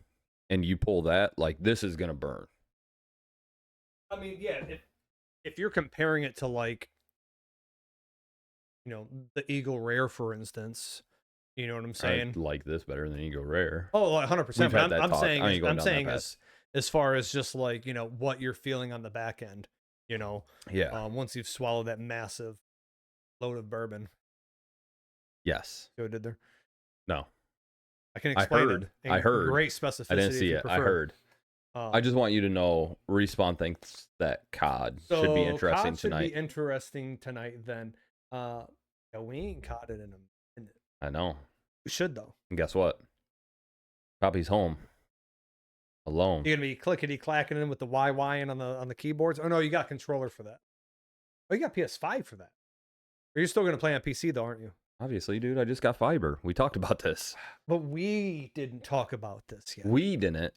and you pull that, like, this is gonna burn. I mean, yeah, if you're comparing it to, like, you know, the Eagle Rare, for instance, you know what I'm saying? I like this better than Eagle Rare. Oh, 100%. We've But had that I'm talk. saying, I ain't going I'm down that saying path. as far as just like, you know, what you're feeling on the back end, you know, Yeah. once you've swallowed that massive load of bourbon. Yes. See what I did there? No. I can I explain heard. it in I heard. great specificity. I didn't if see you it. I prefer. heard. I just want you to know, Respawn thinks that COD should be interesting COD should tonight. be interesting tonight then. Yeah, we ain't caught it in a minute. I know. We should though. And guess what? Poppy's home. Alone. You're gonna be clickety clacking in with the YYing on the keyboards. Oh no, you got controller for that. Oh, you got PS5 for that. Or you're still gonna play on PC though, aren't you? Obviously, dude, I just got fiber. We talked about this. But we didn't talk about this yet. We didn't.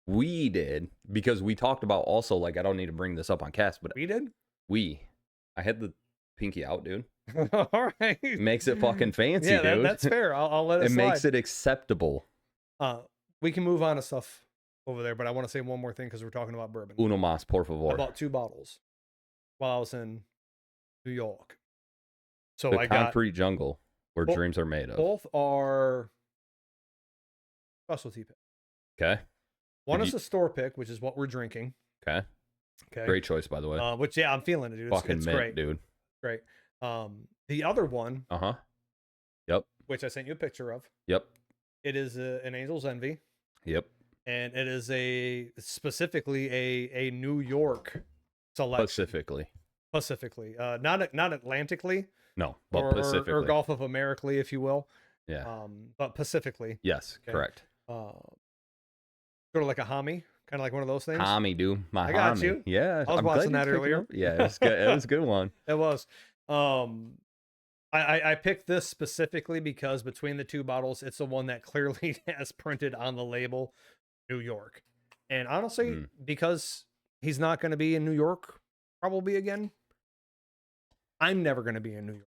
We did, because we talked about also, like, I don't need to bring this up on cast, but We did? I had the pinky out, dude. All right. Makes it fucking fancy, yeah, dude. that's fair. I'll let it It slide. makes it acceptable. We can move on to stuff over there, but I want to say one more thing because we're talking about bourbon. Uno más, por I favor. bought 2 bottles while I was in New York. So The I got concrete jungle where Bo- dreams are made of. both are specialty pick. Okay. One Did is you- a store pick, which is what we're drinking. Okay. Okay. Great choice, by the way. Which, yeah, I'm feeling it, dude. It's, Fucking it's mint, great. dude. Great. The other one, Uh-huh. Yep. which I sent you a picture of, Yep. it is an Angel's Envy, Yep. and it is specifically a New York selection. Pacifically. Not Atlantically, No, but or Pacifically. Gulf of Americally, if you will. Yeah. But Pacifically. Yes, Okay. correct. Sort of like a homie, kind of like one of those things. Homie, dude. My I got homie. you. Yeah. I was I'm glad watching you that picked it earlier. up. Yeah, it was good. It was a good one. It was. I picked this specifically because between the 2 bottles, it's the one that clearly has printed on the label New York. And honestly, because he's not going to be in New York probably again, I'm never going to be in New York.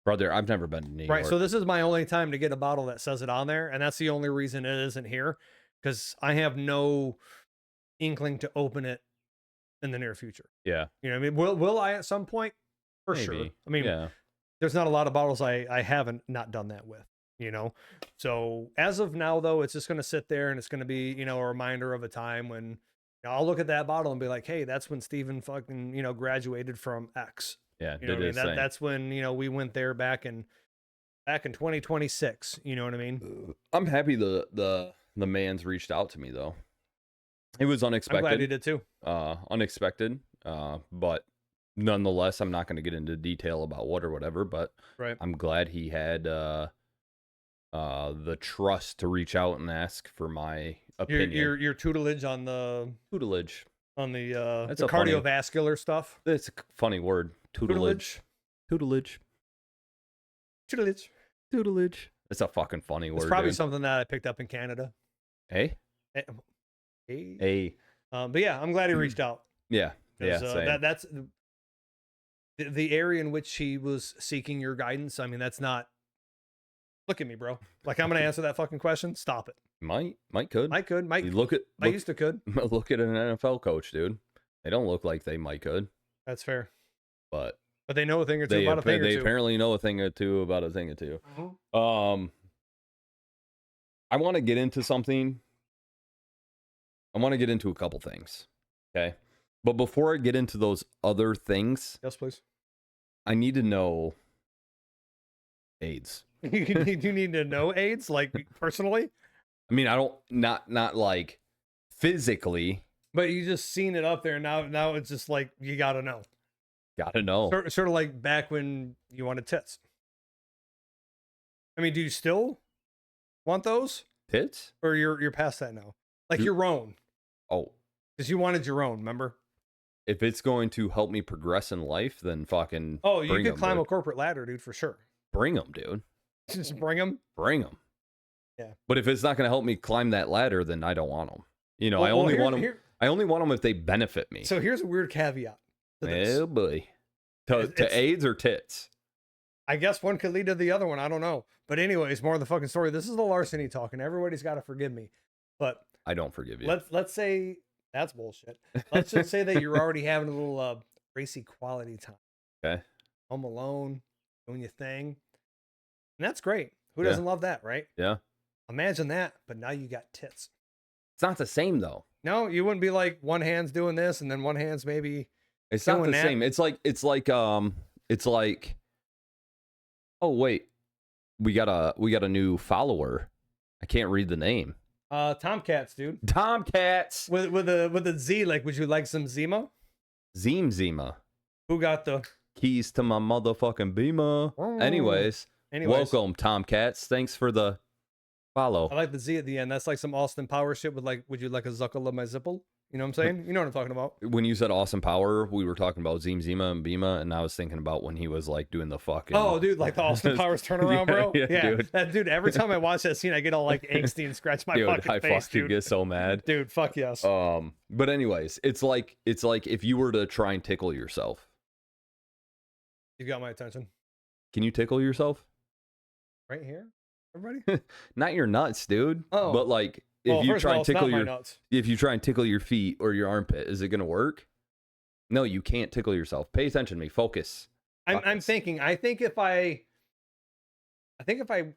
Brother, I've never been to New Right. York. So this is my only time to get a bottle that says it on there. And that's the only reason it isn't here, because I have no inkling to open it in the near future. Yeah. You know what I mean? Will I at some point? For sure. Maybe. I mean, yeah. there's not a lot of bottles I haven't not done that with, you know? So as of now, though, it's just going to sit there and it's going to be, you know, a reminder of a time when, you know, I'll look at that bottle and be like, hey, that's when Steven fucking, you know, graduated from X. Yeah. You know did what I his mean? thing. That's when, you know, we went there back in 2026. You know what I mean? I'm happy the man's reached out to me, though. It was I'm glad he unexpected. did too. Unexpected. But nonetheless, I'm not going to get into detail about what or whatever, but Right. I'm glad he had the trust to reach out and ask for my opinion. Your tutelage on the Tutelage. That's the a funny- cardiovascular stuff. That's a funny word. Tutelage. Tutelage. Tutelage. Tutelage. It's a fucking funny word. It's probably dude. something that I picked up in Canada. Hey? Hey. Hey. But yeah, I'm glad he reached out. Yeah. Yeah. 'Cause, Same. that's the area in which he was seeking your guidance. I mean, that's not. Look at me, bro. Like I'm gonna answer that fucking question. Stop it. Might could. I could. You look at I used to could. look at an NFL coach, dude. They don't look like they might could, That's fair. but But they know a thing or two they about a thing or they two. apparently know a thing or two about a thing or two. Mhm. I want to get into something. I want to get into a couple things. Okay. But before I get into those other things, Yes, please. I need to know AIDS. You need to know AIDS, like personally, I mean, I don't not like physically. but you just seen it up there. Now it's just like you gotta know. Gotta know. Sort of like back when you wanted tits. I mean, do you still want those, Tits? or you're past that now? Like Do- your own, Oh, because you wanted your own. Remember? if it's going to help me progress in life, then fucking Oh, you bring could 'em, climb a dude. corporate ladder, dude, for sure. Bring them, dude. Just bring them. Bring them. Yeah. But if it's not going to help me climb that ladder, then I don't want them. You know, Well, I only here- want them. here- I only want them if they benefit me. So here's a weird caveat to this. Oh boy. To It's- AIDS or tits? I guess one could lead to the other one. I don't know. But anyways, more of the fucking story. This is the larceny talking. Everybody's got to forgive me. But I don't forgive you. let's say that's bullshit. Let's just say that you're already having a little racy quality time. Okay. Home alone, doing your thing. And that's great. Who Yeah. doesn't love that, right? Yeah. Imagine that, but now you got tits. It's not the same though. No, you wouldn't be like one hand's doing this and then one hand's maybe It's not doing the that. same. It's like oh wait. We got a new follower. I can't read the name. Tomcats, dude. Tomcats. With a Z, like would you like some Zima? Zima. Who got the Keys to my motherfucking Beamer. Anyways, welcome Tomcats. Thanks for the follow. I like the Z at the end. That's like some Austin Power shit with like, would you like a zuckle of my zipple? You know what I'm saying? You know what I'm talking about. When you said Austin Power, we were talking about Zima and Bima, and I was thinking about when he was like doing the fucking. Oh, dude, like the Austin Powers turnaround, bro. Yeah, Dude. dude. Dude, every time I watch that scene, I get all like angsty and scratch my dude, fucking I face, fucking dude. get so mad. Dude, fuck yes. But anyways, it's like if you were to try and tickle yourself. You got my attention. Can you tickle yourself? Right here, everybody. Not your nuts, dude. Oh. But like if Well, you first try of all, and it's not tickle my your nuts. if you try and tickle your feet or your armpit, is it gonna work? No, you can't tickle yourself. Pay attention to me. Focus. I'm Focus. thinking. I think if I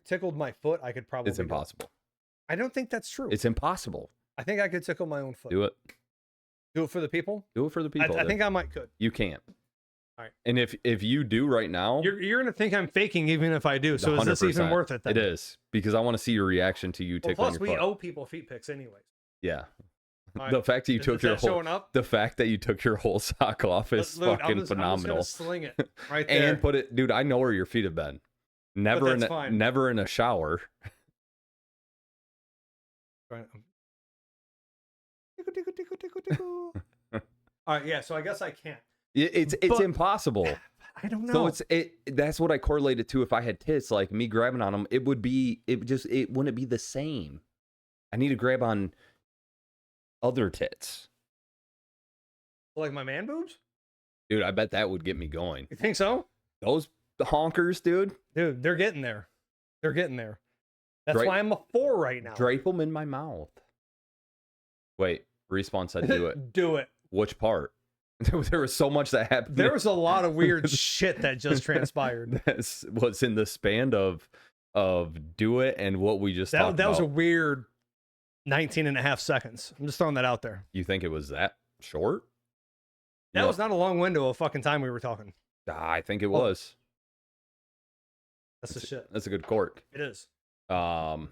tickled my foot, I could probably. It's do it. impossible. I don't think that's true. It's impossible. I think I could tickle my own foot. Do it. Do it for the people. Do it for the people. I then. think I might could. You can't. All right. And if you do right now, You're gonna think I'm faking even if I do. So is this even 100%. worth it? Then? It is because I want to see your reaction to you Well, tickling plus, your we foot. owe people feet pics anyways. Yeah. All right. The fact that you Is took that your whole showing up? the fact that you took your whole sock off is Look, fucking I'm just phenomenal. gonna sling it right there. And put it, dude. I know where your feet have been. Never in that's fine. never in a shower. Right. Tickle, tickle, tickle, tickle, tickle. All right, yeah. So I guess I can't. It's But- impossible. I don't So know. that's what I correlated to. If I had tits, like me grabbing on them, it wouldn't be the same. I need to grab on other tits, Like my man boobs. dude. I bet that would get me going. You think so? Those honkers, dude. Dude, they're getting there. They're getting there. That's Dra- why I'm a 4 right now. Drape them in my mouth. Wait, Respawn said do it. Do it. Which part? There was so much that happened. There was a lot of weird shit that just transpired. That's what's in the span of do it and what we just talked That was a about. weird 19 and a half seconds. I'm just throwing that out there. You think it was that short? That No. was not a long window of fucking time we were talking. I think it Oh. was. That's the shit. That's a good cork. It is. But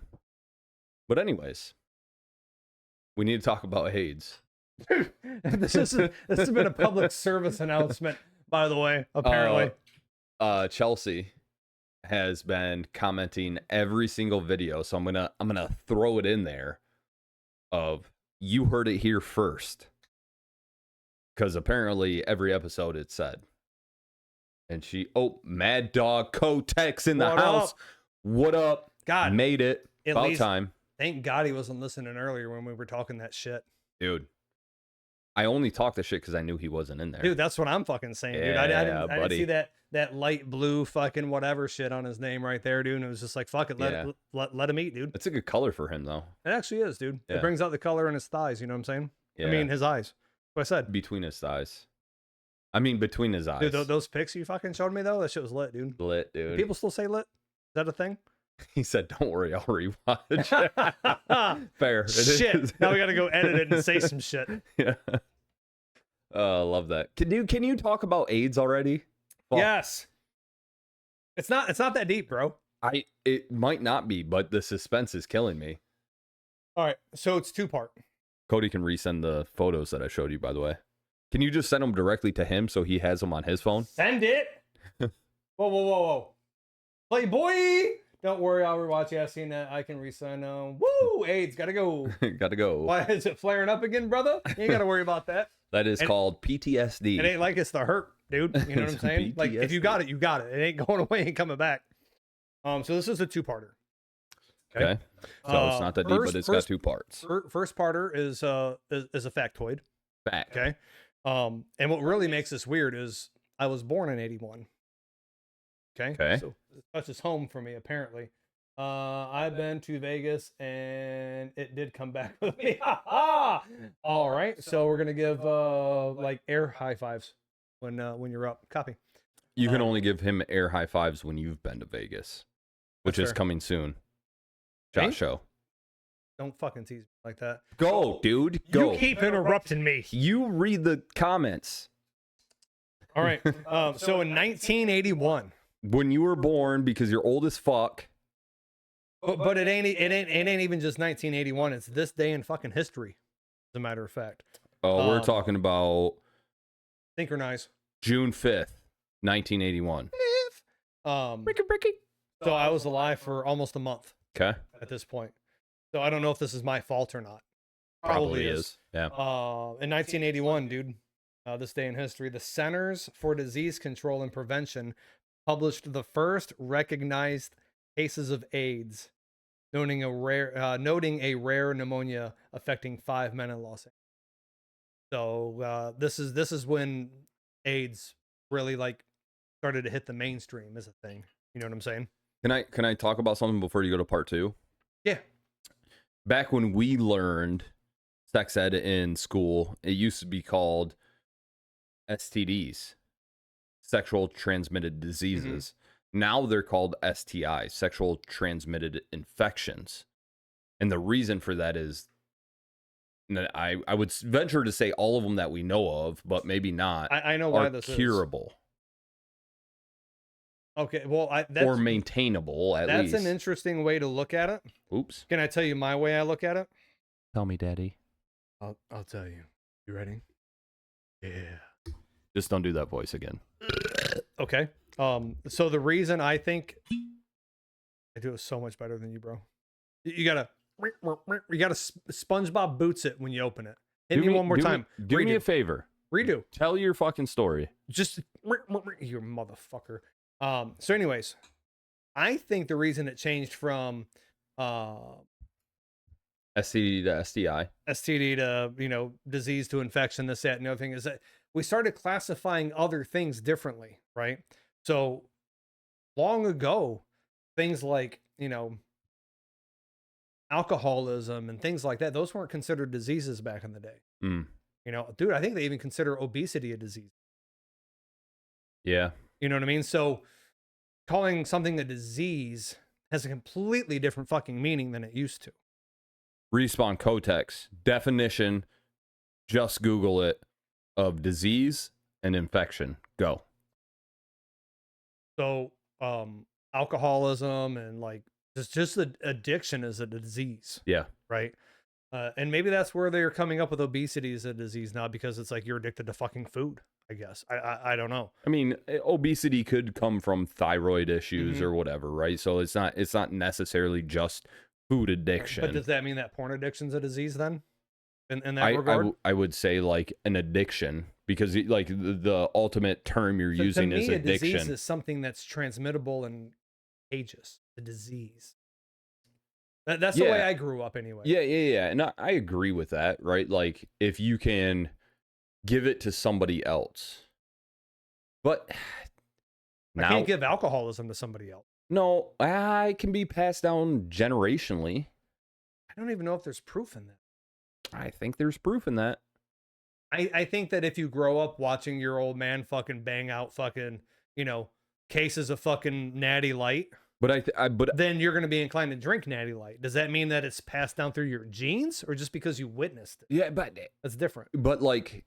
anyways, we need to talk about AIDS. this has been a public service announcement, by the way. Apparently, Chelsea has been commenting every single video, so I'm gonna throw it in there. Of you heard it here first, because apparently every episode it said. And Mad Dog Kotex in the What house. up? What up? God, Made it. at About least- time, thank God he wasn't listening earlier when we were talking that shit. dude. I only talked the shit because I knew he wasn't in there. Dude, that's what I'm fucking saying, dude. I Yeah, didn't buddy. see that light blue fucking whatever shit on his name right there, dude. And it was just like, fuck it, Yeah. let him eat, dude. That's a good color for him, though. It actually is, dude. Yeah. It brings out the color in his thighs, you know what I'm saying? Yeah. I mean, his eyes. What I said. Between his thighs. I mean, between his eyes. Dude, those pics you fucking showed me, though, that shit was lit, dude. Lit, dude. People still say lit? Is that a thing? He said, "Don't worry, I'll rewatch." Fair. It Shit. is. Now we got to go edit it and say some shit. Yeah. Love that. Can you talk about AIDS already? Fuck. Yes. It's not that deep, bro. It might not be, but the suspense is killing me. All right. So it's 2-part. Cody can resend the photos that I showed you, by the way. Can you just send them directly to him so he has them on his phone? Send it. Whoa. Playboy. Don't worry, I'll rewatch it. I've seen that. I can resend. Woo! AIDS, gotta go. Gotta go. Why is it flaring up again, brother? You ain't gotta worry about that. That is And- called PTSD. It ain't like it's the hurt, dude. You know what I'm It's saying? Like if you PTSD. got it, you got it. It ain't going away and coming back. So this is a 2-parter. Okay. So it's not that deep, but it's got 2 parts. First parter is a factoid. Fact. Okay. And what really makes this weird is I was born in 81. Okay. So it touches home for me, apparently. I've been to Vegas and it did come back with me. All right. So we're gonna give like air high fives when you're up. Copy. You can only give him air high fives when you've been to Vegas, which That's is fair. coming soon. Me? Josh show. Don't fucking tease me like that. Go, dude. Go. You keep interrupting me. You read the comments. All right. So in 1981. When you were born, because you're old as fuck. But it ain't even just 1981. It's this day in fucking history, as a matter of fact. Oh, we're Um, talking about Synchronize. June 5th, 1981. So I was alive for almost a month Okay. at this point. So I don't know if this is my fault or not. Probably is. Yeah. In 1981, dude, this day in history, the Centers for Disease Control and Prevention published the first recognized cases of AIDS, noting a rare pneumonia affecting 5 men in Los Angeles. So this is when AIDS really like started to hit the mainstream as a thing. You know what I'm saying? Can I talk about something before you go to part 2? Yeah. Back when we learned sex ed in school, it used to be called STDs, sexual transmitted diseases. Now they're called STIs, sexual transmitted infections. And the reason for that is, I would venture to say all of them that we know of, but maybe not, I know why are this is. curable Okay, well, or maintainable at least. that's an interesting way to look at it. Oops. Can I tell you my way I look at it? Tell me, Daddy. I'll tell you. You ready? Yeah. Just don't do that voice again. Okay. So the reason I think I do it so much better than you, bro. You gotta SpongeBob boots it when you open it. Hit me one more time. Do me Redo. a favor. Redo. Tell your fucking story. Just you motherfucker. So anyways, I think the reason it changed from STD to STI. STD to, disease to infection, this, that, and the other thing is that we started classifying other things differently, right? So long ago, things like, alcoholism and things like that, those weren't considered diseases back in the day. Mm. Dude, I think they even consider obesity a disease. Yeah. You know what I mean? So calling something a disease has a completely different fucking meaning than it used to. Respawn Kotex. Definition. Just Google it. Of disease and infection. Go. So, alcoholism and like just the addiction is a disease, Yeah. right? And maybe that's where they're coming up with obesity as a disease now, because it's like you're addicted to fucking food. I guess I don't know. I mean, obesity could come from thyroid issues Mhm. or whatever, right? So it's not necessarily just food But addiction. does that mean that porn addiction's a disease then? In that regard? I would say like an addiction because like the ultimate term you're So to using is me, a disease addiction. is something that's transmittable and contagious. A disease. That's the way Yeah, I grew up anyway. yeah, and I agree with that, right? Like if you can give it to somebody else, but I now can't give alcoholism to somebody else. no, I can be passed down generationally. I don't even know if there's proof in that. I think there's proof in that. I think that if you grow up watching your old man fucking bang out fucking, cases of fucking Natty Light, But but then you're going to be inclined to drink Natty Light. Does that mean that it's passed down through your genes or just because you witnessed it? yeah, That's different. but like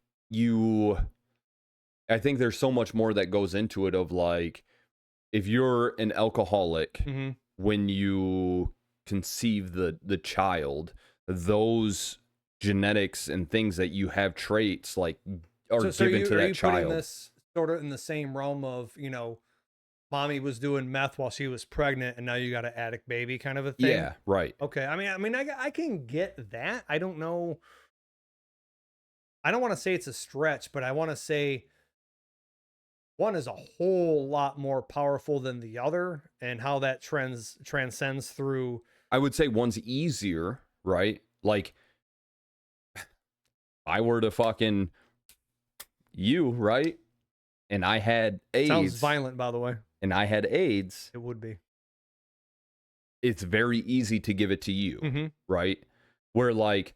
I think there's so much more that goes into it of like if you're an alcoholic Mhm. when you conceive the child, those genetics and things that you have traits like are So given to are that you putting child. this sort of in the same realm of, mommy was doing meth while she was pregnant and now you got an addict baby kind of a thing? Yeah, right. Okay. I can get that. I don't know. I don't want to say it's a stretch, but I want to say one is a whole lot more powerful than the other and how that transcends through. I would say one's easier, right? Like I were to fucking you, right? And I had Sounds AIDS violent, by the way. and I had AIDS, It would be. it's very easy to give it to you, Mm-hmm. right? Where like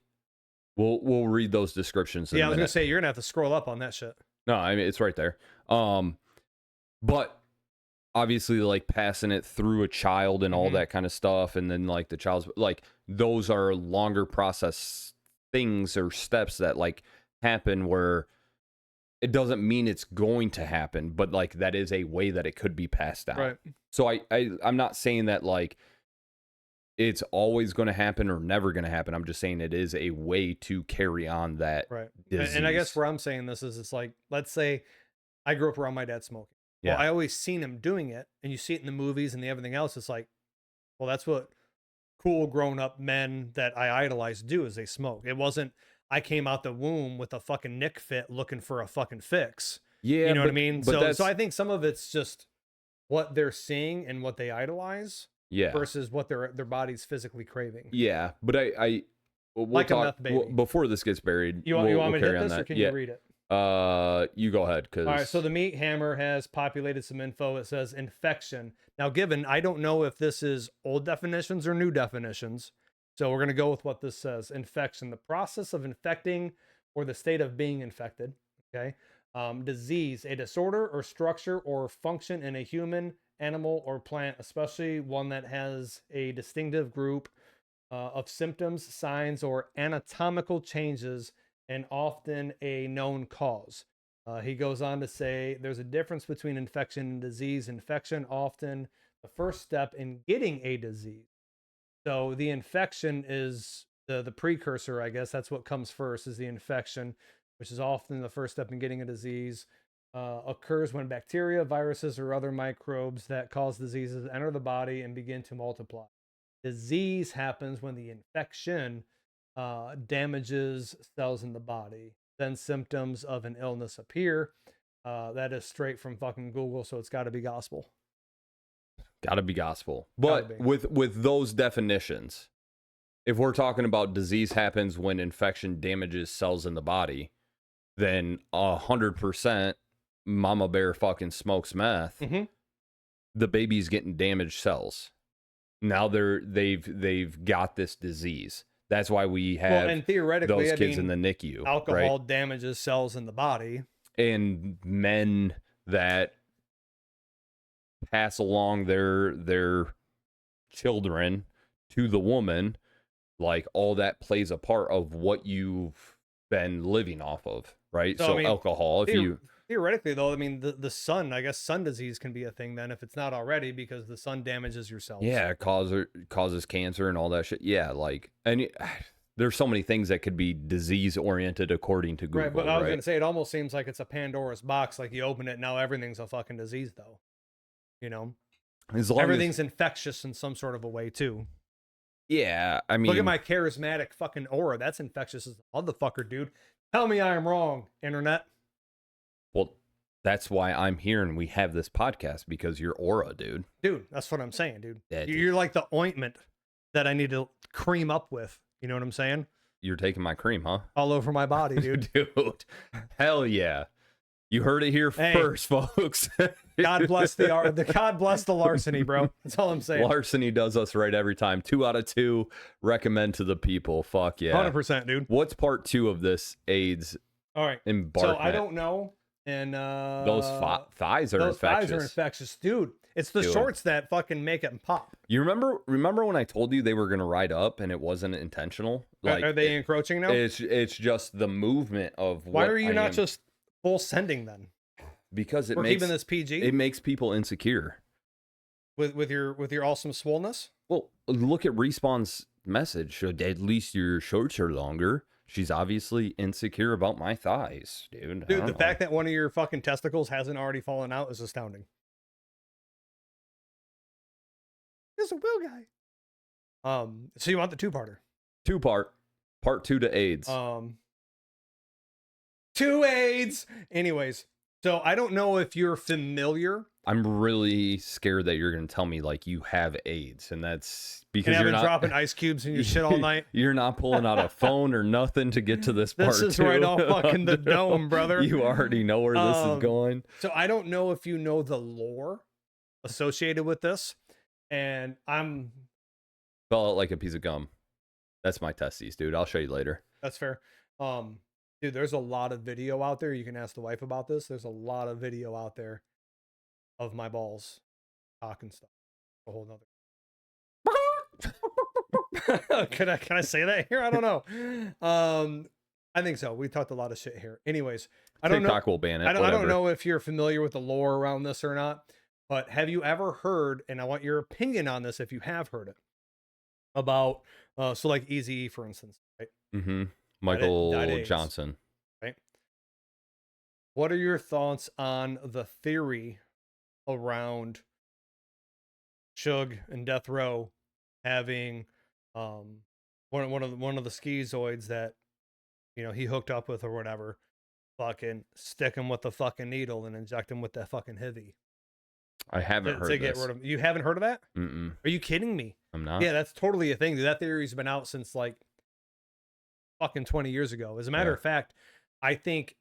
we'll read those descriptions in Yeah, a I was gonna minute. say you're gonna have to scroll up on that shit. No, I mean it's right there. But obviously like passing it through a child and all Mhm. that kind of stuff, and then like the child's like those are longer process things or steps that like happen where it doesn't mean it's going to happen, but like that is a way that it could be passed down. Right. So I'm not saying that like it's always going to happen or never going to happen. I'm just saying it is a way to carry on that Right. disease. And I guess where I'm saying this is it's like, let's say I grew up around my dad smoking. Well, Yeah. I always seen him doing it, and you see it in the movies and everything else. It's like, well, that's what cool grown up men that I idolize do is they smoke. It wasn't I came out the womb with a fucking Nick fit looking for a fucking fix. Yeah, You know what I but mean? but that's So I think some of it's just what they're seeing and what they idolize yeah. versus what their body's physically craving. Yeah, but we'll Like a talk meth baby. before this gets buried. You want we'll me to carry hit on this or that. can Yeah. you read it? You go ahead because All right, so the Meat Hammer has populated some info. It says infection. Now, given I don't know if this is old definitions or new definitions, so we're going to go with what this says. Infection, the process of infecting or the state of being infected. Okay. Disease, a disorder or structure or function in a human, animal, or plant, especially one that has a distinctive group of symptoms, signs, or anatomical changes, and often a known cause. He goes on to say there's a difference between infection and disease. Infection often the first step in getting a disease. So the infection is the precursor, I guess. That's what comes first is the infection, which is often the first step in getting a disease. Occurs when bacteria, viruses, or other microbes that cause diseases enter the body and begin to multiply. Disease happens when the infection damages cells in the body. Then symptoms of an illness appear. That is straight from fucking Google, so it's got to be gospel. gotta be gospel. Gotta But be. with those definitions, if we're talking about disease happens when infection damages cells in the body, then 100% Mama Bear fucking smokes meth. Mm-hmm. The baby's getting damaged cells. Now they've got this disease. That's why we have And theoretically, those kids in the NICU. alcohol right? damages cells in the body. And men that pass along their children to the woman, like all that plays a part of what you've been living off of, right? So, So I mean, alcohol, if you Theoretically, though, I mean, the sun, I guess sun disease can be a thing then if it's not already because the sun damages your cells. it causes cancer and all that shit. Yeah, like and there's so many things that could be disease oriented according to Google. Right, but I was right? gonna say it almost seems like it's a Pandora's box. Like you open it, now everything's a fucking disease, though. You know, As long everything's infectious in some sort of a way too. yeah, I mean, Look at my charismatic fucking aura. That's infectious as a motherfucker, dude. Tell me I am wrong, internet. well, that's why I'm here and we have this podcast because your aura, dude. Dude, that's what I'm saying, dude. Yeah, dude. You're like the ointment that I need to cream up with. You know what I'm saying? You're taking my cream, huh? All over my body, dude. Dude, hell yeah. You heard it here Hey. first, folks. God bless God bless the larceny, bro. That's all I'm saying. Larceny does us right every time. 2 out of 2 recommend to the people. Fuck yeah. 100%, dude. What's part 2 of this AIDS All right. embarkment? So I don't know. And Those thighs are those infectious. thighs are infectious, dude. It's the Dude. shorts that fucking make it pop. You remember when I told you they were gonna ride up and it wasn't intentional? Are they encroaching now? It's just the movement of Why what are you I not am- just full sending then? because it We're makes keeping this PG it makes people insecure. with your awesome swollenness. Well, look at Respawn's message. Should at least your shorts are longer. She's obviously insecure about my thighs, dude. Dude, the fact that one of your fucking testicles hasn't already fallen out is astounding. This is a Will guy. So you want the two-parter? 2-part, part 2 to AIDS. Two AIDS. Anyways, so I don't know if you're familiar. I'm really scared that you're gonna tell me like you have AIDS, and that's because And you're I've been not dropping ice cubes in your shit all night. You're not pulling out a phone or nothing to get to this part. This is two. right off fucking the dome, brother. You already know where this is going. So I don't know if you know the lore associated with this, and I'm Fell out like a piece of gum. That's my testes, dude. I'll show you later. that's fair. Dude, there's a lot of video out there. You can ask the wife about this. There's a lot of video out there of my balls, cock and stuff. A whole nother. Can I say that here? I don't know. I think so. We talked a lot of shit here. Anyways, I don't know. TikTok will ban it. I don't whatever. know if you're familiar with the lore around this or not, but have you ever heard, and I want your opinion on this if you have heard it, about, so like Eazy-E, for instance, right? Mm-hmm. Michael died AIDS. Johnson. Right? What are your thoughts on the theory around Suge and Death Row having one of the schizoids that, you know, he hooked up with or whatever, fucking stick him with the fucking needle and inject him with that fucking heavy I haven't heard to get this. rid of. You haven't heard of that? Mm-mm. Are you kidding me? I'm not. Yeah, that's totally a thing, dude. That theory's been out since like fucking 20 years ago. As a matter Yeah. of fact, I think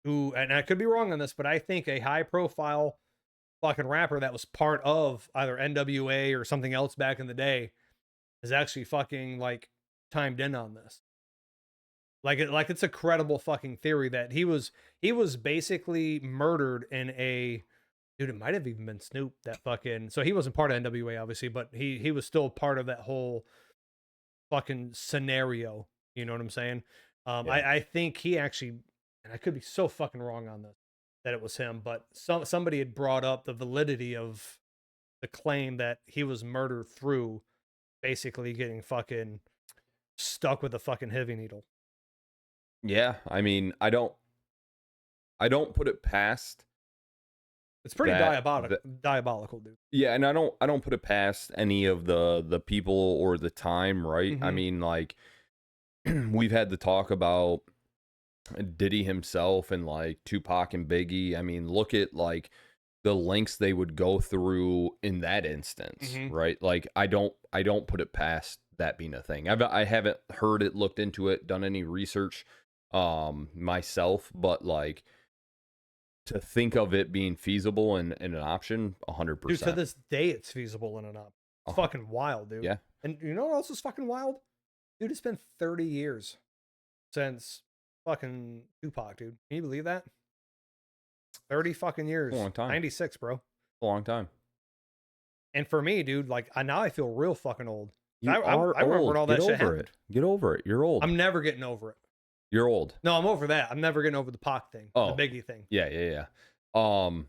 and I could be wrong on this, but I think a high profile fucking rapper that was part of either NWA or something else back in the day is actually fucking like timed in on this. Like it's a credible fucking theory that he was basically murdered in a, dude, it might have even been Snoop that fucking, so he wasn't part of NWA obviously, but he was still part of that whole fucking scenario. You know what I'm saying? Yeah. I think he actually, and I could be so fucking wrong on this, that it was him, but somebody had brought up the validity of the claim that he was murdered through basically getting fucking stuck with a fucking heavy needle. Yeah, I mean, I don't put it past. It's pretty That- diabolical, dude. Yeah, and I don't put it past any of the people or the time, right? I Mhm. mean, like we've had the talk about Diddy himself and like Tupac and Biggie. I mean, look at like the lengths they would go through in that instance, Mhm. right? Like I don't put it past that being a thing. I haven't heard it, looked into it, done any research myself, but like to think of it being feasible and an option, 100%. Dude, to this day, it's feasible in and up. It's Uh-huh. fucking wild, dude. Yeah. And you know what else is fucking wild? Dude, it's been 30 years since fucking Tupac, dude. Can you believe that? 30 fucking years. a long time. 96, bro. a long time. And for me, dude, like now I feel real fucking old. You I are remember old. when all Get that shit over happened. it. Get over it. You're old. I'm never getting over it. You're old. No, I'm over that. I'm never getting over the Pac thing. Oh. The Biggie thing. Yeah. I'm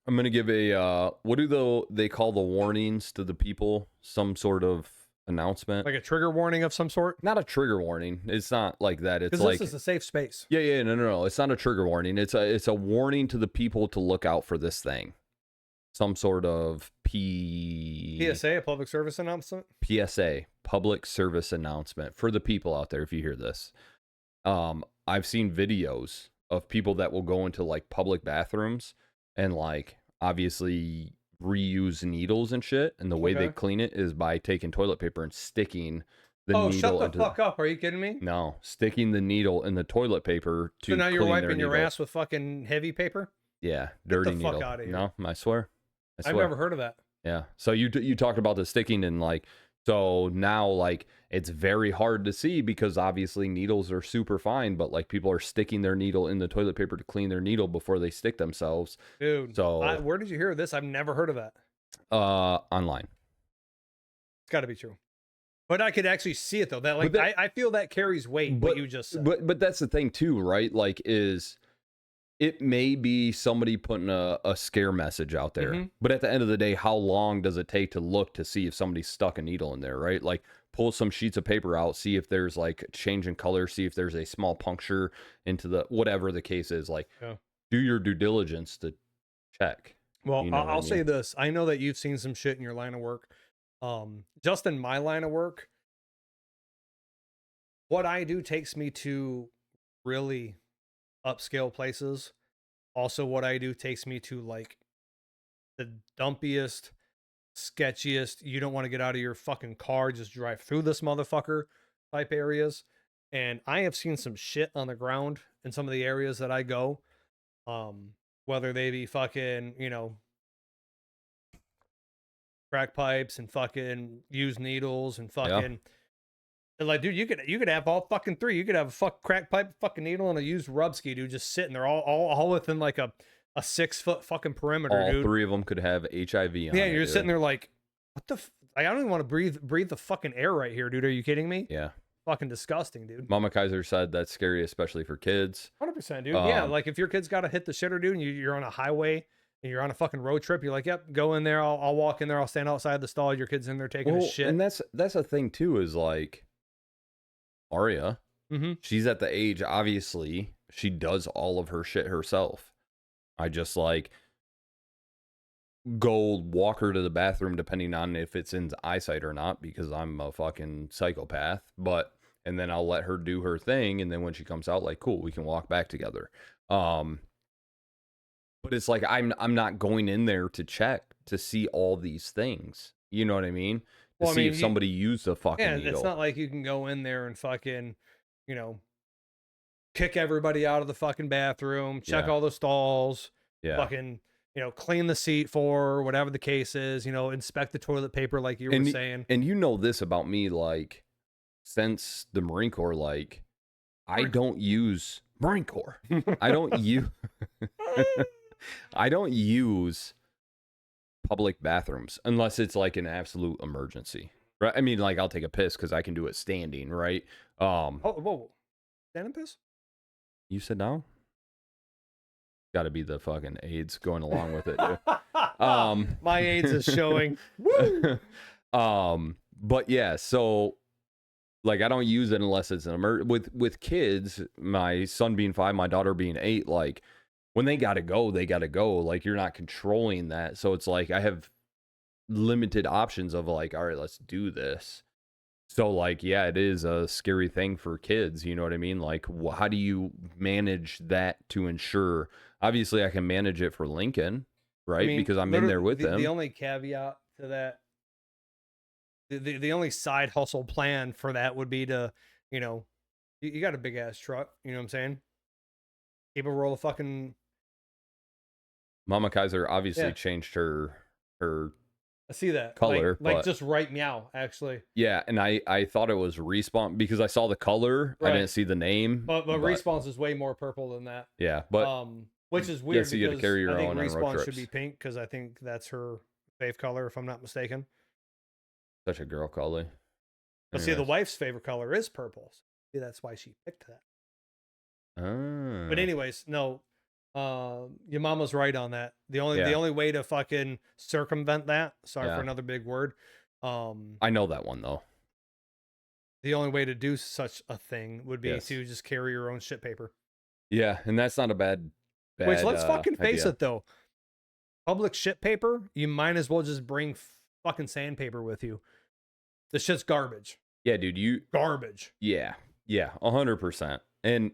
gonna give a what do they call the warnings to the people? Some sort of announcement. Like a trigger warning of some sort? Not a trigger warning. It's not like that. It's Because like this is a safe space. yeah, no. It's not a trigger warning. It's a warning to the people to look out for this thing. Some sort of PSA, a public service announcement? PSA, public service announcement for the people out there if you hear this. I've seen videos of people that will go into like public bathrooms and like obviously reuse needles and shit, and the way they Okay. clean it is by taking toilet paper and sticking the Oh, needle shut the into fuck up. Are you kidding me? no, sticking the needle in the toilet paper to So now you're clean their wiping your needle. ass with fucking heavy paper? Yeah, the dirty fuck needle. outta here. No, I swear. I've never heard of that. Yeah. So you talked about the sticking and like, so now like it's very hard to see because obviously needles are super fine, but like people are sticking their needle in the toilet paper to clean their needle before they stick themselves. Dude, So where did you hear this? I've never heard of that. online. It's got to be true. But I could actually see it though. That like I feel that carries weight. What you just said. But that's the thing too, right? Like is it may be somebody putting a scare message out there, Mhm. but at the end of the day, how long does it take to look to see if somebody stuck a needle in there, right? Like pull some sheets of paper out, see if there's like a change in color, see if there's a small puncture into the whatever the case is. Like, Yeah. do your due diligence to check. Well, You know what I I'll say mean? this. I know that you've seen some shit in your line of work. Just in my line of work, what I do takes me to really upscale places. Also, what I do takes me to like the dumpiest, sketchiest, you don't want to get out of your fucking car, just drive through this motherfucker type areas. And I have seen some shit on the ground in some of the areas that I go. Whether they be fucking, crack pipes and fucking used needles and fucking and like, dude, you could have all fucking three. You could have a crack pipe, fucking needle, and a used rubski, dude, just sitting there all within like a 6 foot fucking perimeter, All dude. three of them could have HIV on Yeah, it, you're dude. sitting there like, what the? Like, I don't even want to breathe the fucking air right here, dude. Are you kidding me? Yeah. Fucking disgusting, dude. Mama Kaiser said that's scary, especially for kids. 100%, dude. Yeah, Um, like if your kid's got to hit the shitter, dude, and you're on a highway and you're on a fucking road trip, you're like, yep, go in there. I'll walk in there. I'll stand outside the stall. Your kid's in there taking a shit. And that's the thing too, is like Aria, Mm-hmm. she's at the age, obviously, she does all of her shit herself. I just like go walk her to the bathroom depending on if it's in eyesight or not, because I'm a fucking psychopath. And then I'll let her do her thing, and then when she comes out, like, cool, we can walk back together. But it's like I'm not going in there to check to see all these things. You know what I mean? To see if somebody used a fucking Yeah, needle. it's not like you can go in there and fucking, kick everybody out of the fucking bathroom, check Yeah. all the stalls, Yeah. fucking, clean the seat for whatever the case is, inspect the toilet paper like you were saying. And you know this about me, like, since the Marine Corps, like, I don't use Marine Corps. I don't use I don't use public bathrooms unless it's like an absolute emergency. Right? I mean, like, I'll take a piss because I can do it standing, right? Oh, whoa. Stand and piss? You sit down? Gotta be the fucking AIDS going along with it, dude. My AIDS is showing. But yeah, so like I don't use it unless it's an with kids, my son being 5, my daughter being 8, like when they gotta go, they gotta go. Like you're not controlling that. So it's like I have limited options of like, all right, let's do this. So like, yeah, it is a scary thing for kids. You know what I mean? Like, how do you manage that to ensure? Obviously, I can manage it for Lincoln, right? I mean, because I'm in there with him. The only caveat to that, the only side hustle plan for that would be to, you got a big ass truck. You know what I'm saying? Keep a roll of fucking. Mama Kaiser obviously Yeah. changed her I see that color, like but- just right meow actually. yeah, and I thought it was Respawn because I saw the color, Right. I didn't see the name. But Respawn's is way more purple than that. Yeah, but Which is weird so you gotta because carry your I think own on road Respawn should trips. be pink because I think that's her fave color if I'm not mistaken. such a girl color. But see, the wife's favorite color is purple. See, that's why she picked that. Ah. But anyways, no, your mama's right on that. The only way to fucking circumvent that. Sorry Yeah. for another big word. I know that one though. The only way to do such a thing would be Yes. to just carry your own shit paper. Yeah, and that's not a bad Which, let's fucking face idea. it though, public shit paper, you might as well just bring fucking sandpaper with you. This shit's garbage. Yeah, dude, Garbage. yeah, 100%. And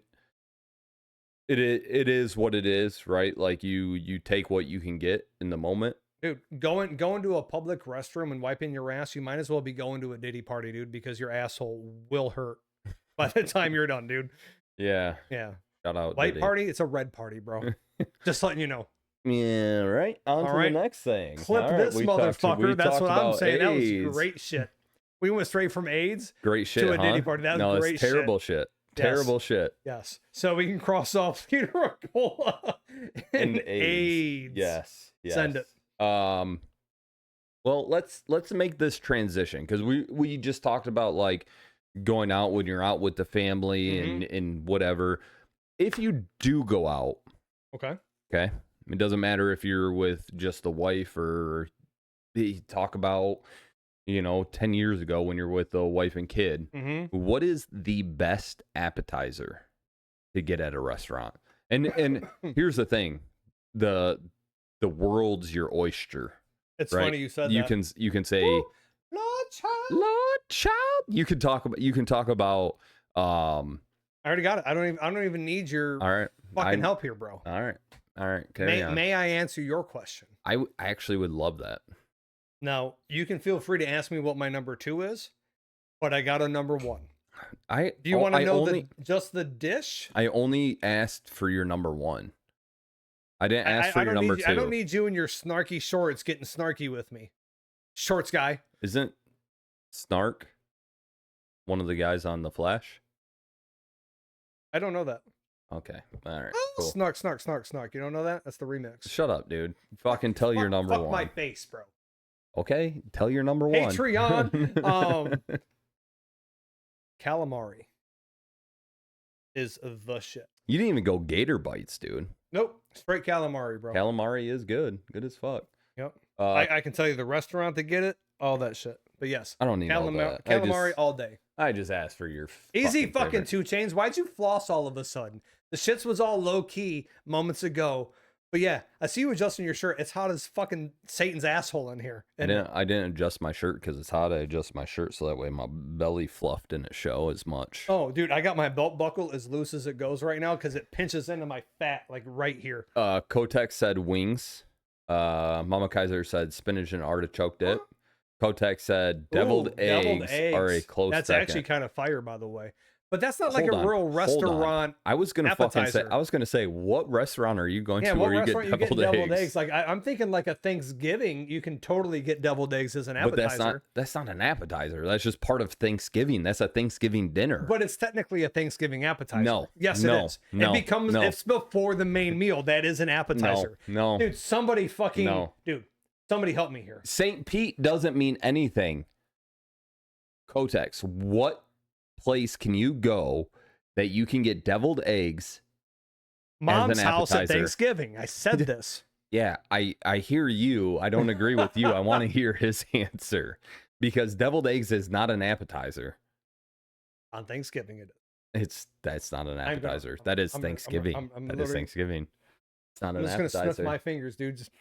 it is what it is, right? Like you take what you can get in the moment. Dude, going to a public restroom and wiping your ass, you might as well be going to a Diddy party, dude, because your asshole will hurt by the time you're done, dude. Yeah, Yeah. shout out White Diddy. party, it's a red party, bro. Just letting you know. Yeah, right. On All to right. the next thing. Clip All right, this we motherfucker. That's talked what I'm about saying. That AIDS. was great shit. We went straight from AIDS Great shit, to a Diddy huh? party. That was No, great it's terrible shit. Yes. Terrible shit. Yes. So we can cross off Peter Racola and AIDS. Yes. Yes. Send it. Well, let's make this transition because we just talked about like going out when you're out with the family and whatever. If you do go out, Okay. it doesn't matter if you're with just the wife or they talk about 10 years ago when you're with the wife and kid. Mm-hmm. What is the best appetizer to get at a restaurant? And here's the thing, the world's your oyster. It's right? funny you said you that. You can say, Ooh, Lord child. You can talk about. I already got it. I don't even need your All right. fucking help here, bro. All right. Carry on. May I answer your question? I actually would love that. Now, you can feel free to ask me what my number 2 is, but I got a number 1. Do you want to know just the dish? I only asked for your number 1. I didn't ask for your number 2. I don't need you and your snarky shorts getting snarky with me. Shorts guy. Isn't Snark one of the guys on The Flash? I don't know that. Okay. All right. Oh, Cool. Snark. You don't know that? That's the remix. Shut up, dude. Fucking tell your number 1. Fuck my face, bro. Okay, tell your number 1. Patreon. Calamari is the shit. You didn't even go Gator Bites, dude. Nope. Straight calamari, bro. Calamari is good. Good as fuck. Yep. I I can tell you the restaurant to get it, all that shit. But yes, don't need all that. calamari all day. I just asked for your Easy fucking favorite. 2 Chainz. Why'd you floss all of a sudden? The shits was all low key moments ago. But yeah, I see you adjusting your shirt. It's hot as fucking Satan's asshole in here. I didn't adjust my shirt because it's hot. I adjust my shirt so that way my belly fluff didn't show as much. Oh, dude, I got my belt buckle as loose as it goes right now because it pinches into my fat, like right here. Kotek said wings. Mama Kaiser said spinach and artichoke dip. Kotek said deviled eggs are a close That's second. actually kind of fire, by the way. But that's not like Hold a on, real hold on. restaurant. I was gonna appetizer. say, what restaurant are you going Yeah, to what where you get restaurant you get deviled deviled eggs? eggs? Like I'm thinking like a Thanksgiving, you can totally get deviled eggs as an But appetizer. that's not an appetizer. That's just part of Thanksgiving. That's a Thanksgiving dinner. But it's technically a Thanksgiving appetizer. No. Yes, No. it is. No. It becomes No. it's before the main meal. That is an appetizer. No. Dude, somebody fucking No. dude, somebody help me here. St. Pete doesn't mean anything. Kotex, what place can you go that you can get deviled eggs? Mom's an house at appetizer? Thanksgiving. I said this. Yeah, I hear you. I don't agree with you. I want to hear his answer because deviled eggs is not an appetizer. On Thanksgiving it is. That's not an I'm gonna- appetizer. That is I'm- Thanksgiving. I'm That is literally- Thanksgiving. It's not I'm an just gonna appetizer. sniff my fingers, dude. Just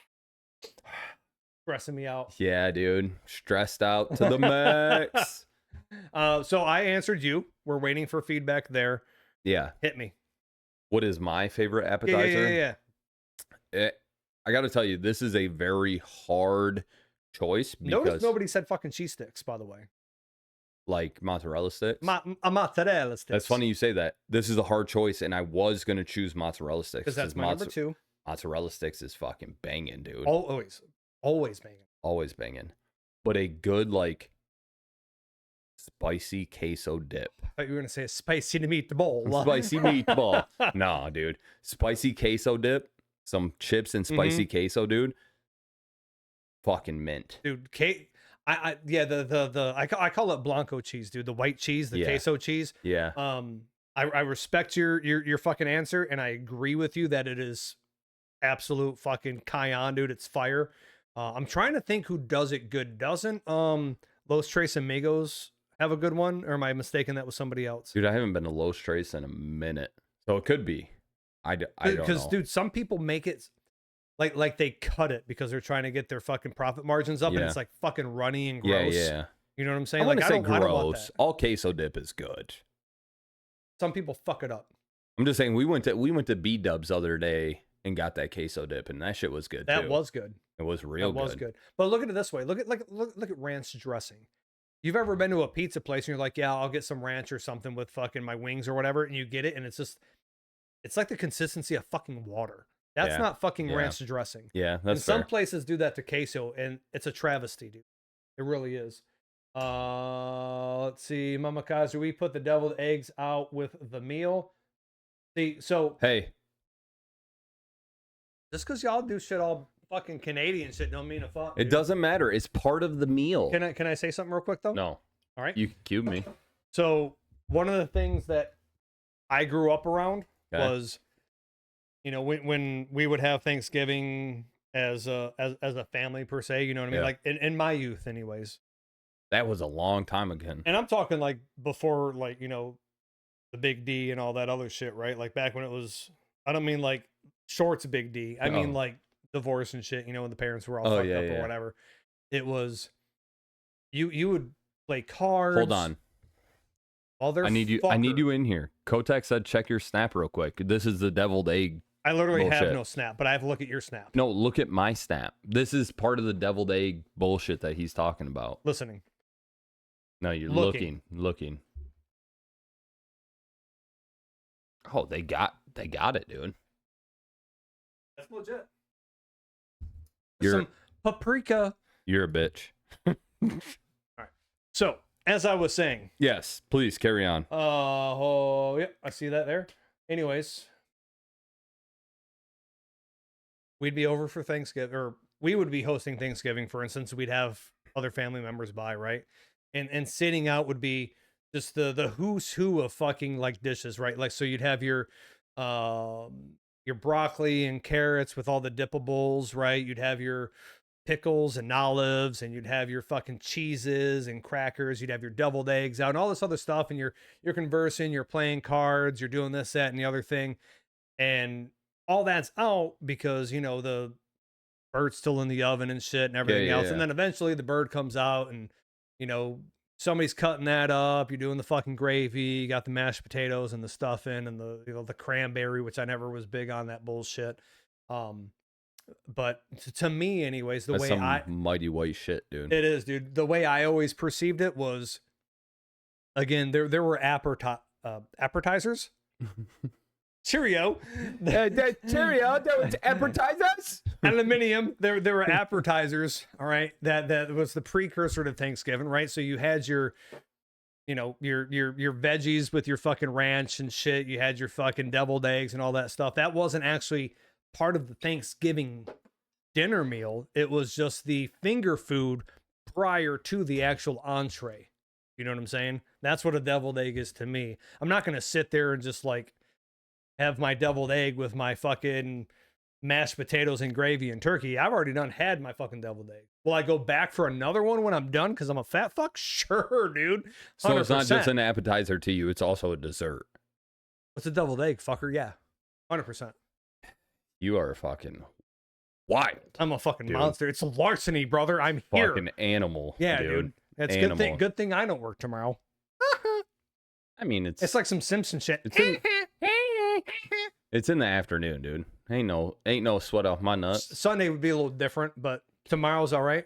stressing me out. Yeah, dude. Stressed out to the max. So I answered you. We're waiting for feedback there. Yeah. Hit me. What is my favorite appetizer? Yeah. I got to tell you, this is a very hard choice because, Notice nobody said fucking cheese sticks, by the way. like mozzarella sticks. A mozzarella sticks. That's funny you say that. This is a hard choice, and I was gonna choose mozzarella sticks because that's my number 2. Mozzarella sticks is fucking banging, dude. Always banging. Always banging. But a good like spicy queso dip. I thought you were gonna say a spicy meatball. Spicy meatball. Nah, dude. Spicy queso dip. Some chips and spicy queso, dude. Fucking mint. Dude, I call it Blanco cheese, dude. The white cheese, the Yeah. queso cheese. Yeah. I respect your fucking answer, and I agree with you that it is absolute fucking Cayenne, dude. It's fire. I'm trying to think who does it good. Doesn't Los Tres Amigos have a good one, or am I mistaken that was somebody else? Dude, I haven't been to Los Tres in a minute, so it could be. I don't know. Because dude, some people make it like they cut it because they're trying to get their fucking profit margins up, and Yeah. it's like fucking runny and Yeah, gross. yeah. You know what I'm I saying? want Like to say I don't want gross. that. All queso dip is good. Some people fuck it up. I'm just saying we went to B Dubs the other day and got that queso dip, and that shit was good That too. was good. It was real That was good. good. But look at it this way. Look at ranch dressing. You've ever been to a pizza place and you're like, yeah, I'll get some ranch or something with fucking my wings or whatever, and you get it, and it's like the consistency of fucking water. That's Yeah. not fucking Yeah. ranch dressing. Yeah, And that's some fair. places do that to queso, and it's a travesty, dude. It really is. Let's see, Mama Kazu, we put the deviled eggs out with the meal. See, so Hey, just because y'all do shit all fucking Canadian shit don't mean a fuck. it dude. doesn't matter. It's part of the meal. Can I say something real quick though? No, All right. you can cube me. So one of the things that I grew up around Okay. was, when we would have Thanksgiving as a family per se, you know what I mean? Yeah. Like in my youth, anyways. That was a long time ago. And I'm talking like before, like the Big D and all that other shit, right? Like back when it was. I don't mean like Shorts Big D. I mean Oh. like divorce and shit. When the parents were all Oh, fucked yeah, up yeah. or whatever. It was. You would play cards. Hold on. All their I need you in here. Kotek said check your snap real quick. This is the deviled egg. I literally have Bullshit. no snap, but I have to look at your snap. No, look at my snap. This is part of the deviled egg bullshit that he's talking about. Listening. No, you're Looking. looking. Oh, they got it, dude. That's legit. You're Some paprika. you're a bitch. So, as I was saying, Yes, please carry on. yep, I see that there. Anyways, we'd be over for Thanksgiving, or we would be hosting Thanksgiving, for instance. We'd have other family members by, right? And sitting out would be just the who's who of fucking like dishes, right? Like, so you'd have your broccoli and carrots with all the dippables, right? You'd have your pickles and olives, and you'd have your fucking cheeses and crackers. You'd have your deviled eggs out and all this other stuff, and you're conversing, you're playing cards, you're doing this, that, and the other thing, and all that's out because the bird's still in the oven and shit and everything else. yeah. And then eventually the bird comes out, and somebody's cutting that up. You're doing the fucking gravy. You got the mashed potatoes and the stuffing and the cranberry, which I never was big on that bullshit. But to me, anyways, the That's way some mighty white shit, dude. it is, dude. The way I always perceived it was, again, there were appetizers. Cheerio. Cheerio, don't appetizers. Aluminium. There were appetizers. All right, that was the precursor to Thanksgiving, right? So you had your veggies with your fucking ranch and shit. You had your fucking deviled eggs and all that stuff. That wasn't actually part of the Thanksgiving dinner meal. It was just the finger food prior to the actual entree. You know what I'm saying? That's what a deviled egg is to me. I'm not going to sit there and just like have my deviled egg with my fucking mashed potatoes and gravy and turkey. I've already had my fucking deviled egg. Will I go back for another one when I'm done because I'm a fat fuck? Sure, dude. 100%. So it's not just an appetizer to you, it's also a dessert. What's a deviled egg, fucker? Yeah. 100%. You are fucking wild. I'm a fucking Dude. monster. It's larceny, brother. I'm here. Fucking animal. Yeah, dude. It's good thing. Animal. Good thing I don't work tomorrow. I mean, It's like some Simpson shit. It's in the afternoon, dude. Ain't no sweat off my nuts. Sunday would be a little different, but tomorrow's all right.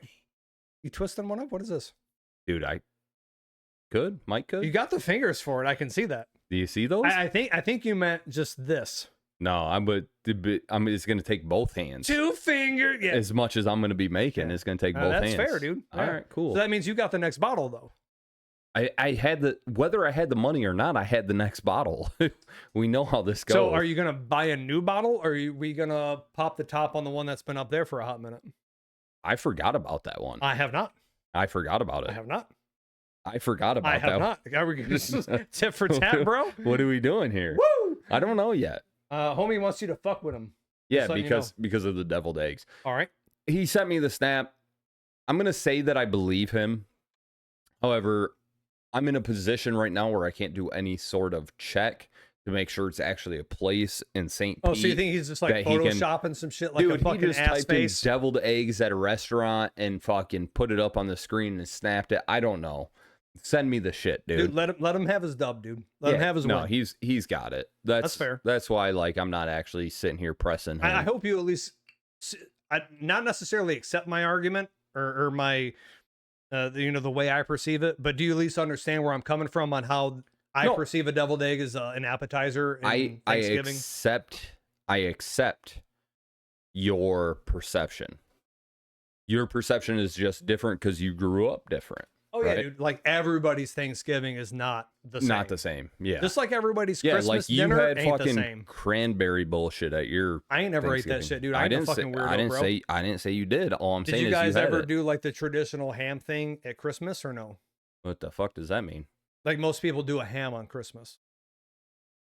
You twisting one up? What is this? Dude, I could. Mike could. You got the fingers for it. I can see that. Do you see those? I think you meant just this. No, it's gonna take both hands. 2 fingers. Yeah. As much as I'm gonna be making, Yeah. it's gonna take both That's hands. fair, dude. All Yeah. right, cool. So that means you got the next bottle, though. I had whether I had the money or not, I had the next bottle. We know how this goes. So are you going to buy a new bottle, or are we going to pop the top on the one that's been up there for a hot minute? I forgot about that one. I have not. I forgot about it. I have not. I forgot about I have that. not. Are we just tip for tap, bro? What are we doing here? Woo! I don't know yet. Homie wants you to fuck with him. Yeah, Just letting you because of the deviled eggs. All right. He sent me the snap. I'm gonna say that I believe him. However, I'm in a position right now where I can't do any sort of check to make sure it's actually a place in St. Oh, so you Pete think he's just like that he can. photoshopping some shit like a Dude, he fucking just ass typed in face? deviled eggs at a restaurant and fucking put it up on the screen and snapped it. I don't know. Send me the shit, dude. Dude, let him have his dub, dude. Let him have his no, win. he's got it. That's fair. That's why, like, I'm not actually sitting here pressing him. I hope you at least not necessarily accept my argument or my the way I perceive it, but do you at least understand where I'm coming from on how I perceive a deviled egg as an appetizer in Thanksgiving? I accept your perception. Your perception is just different because you grew up different. Oh yeah, dude. Like everybody's Thanksgiving is not the same. Not the same. Yeah. Just like everybody's Christmas dinner had ain't the fucking same. cranberry bullshit at your. I ain't never ate that shit, dude. I didn't fucking weirdo, I bro. didn't say you did. All I'm Did saying you is guys you had ever it. do like the traditional ham thing at Christmas or no? What the fuck does that mean? Like most people do a ham on Christmas.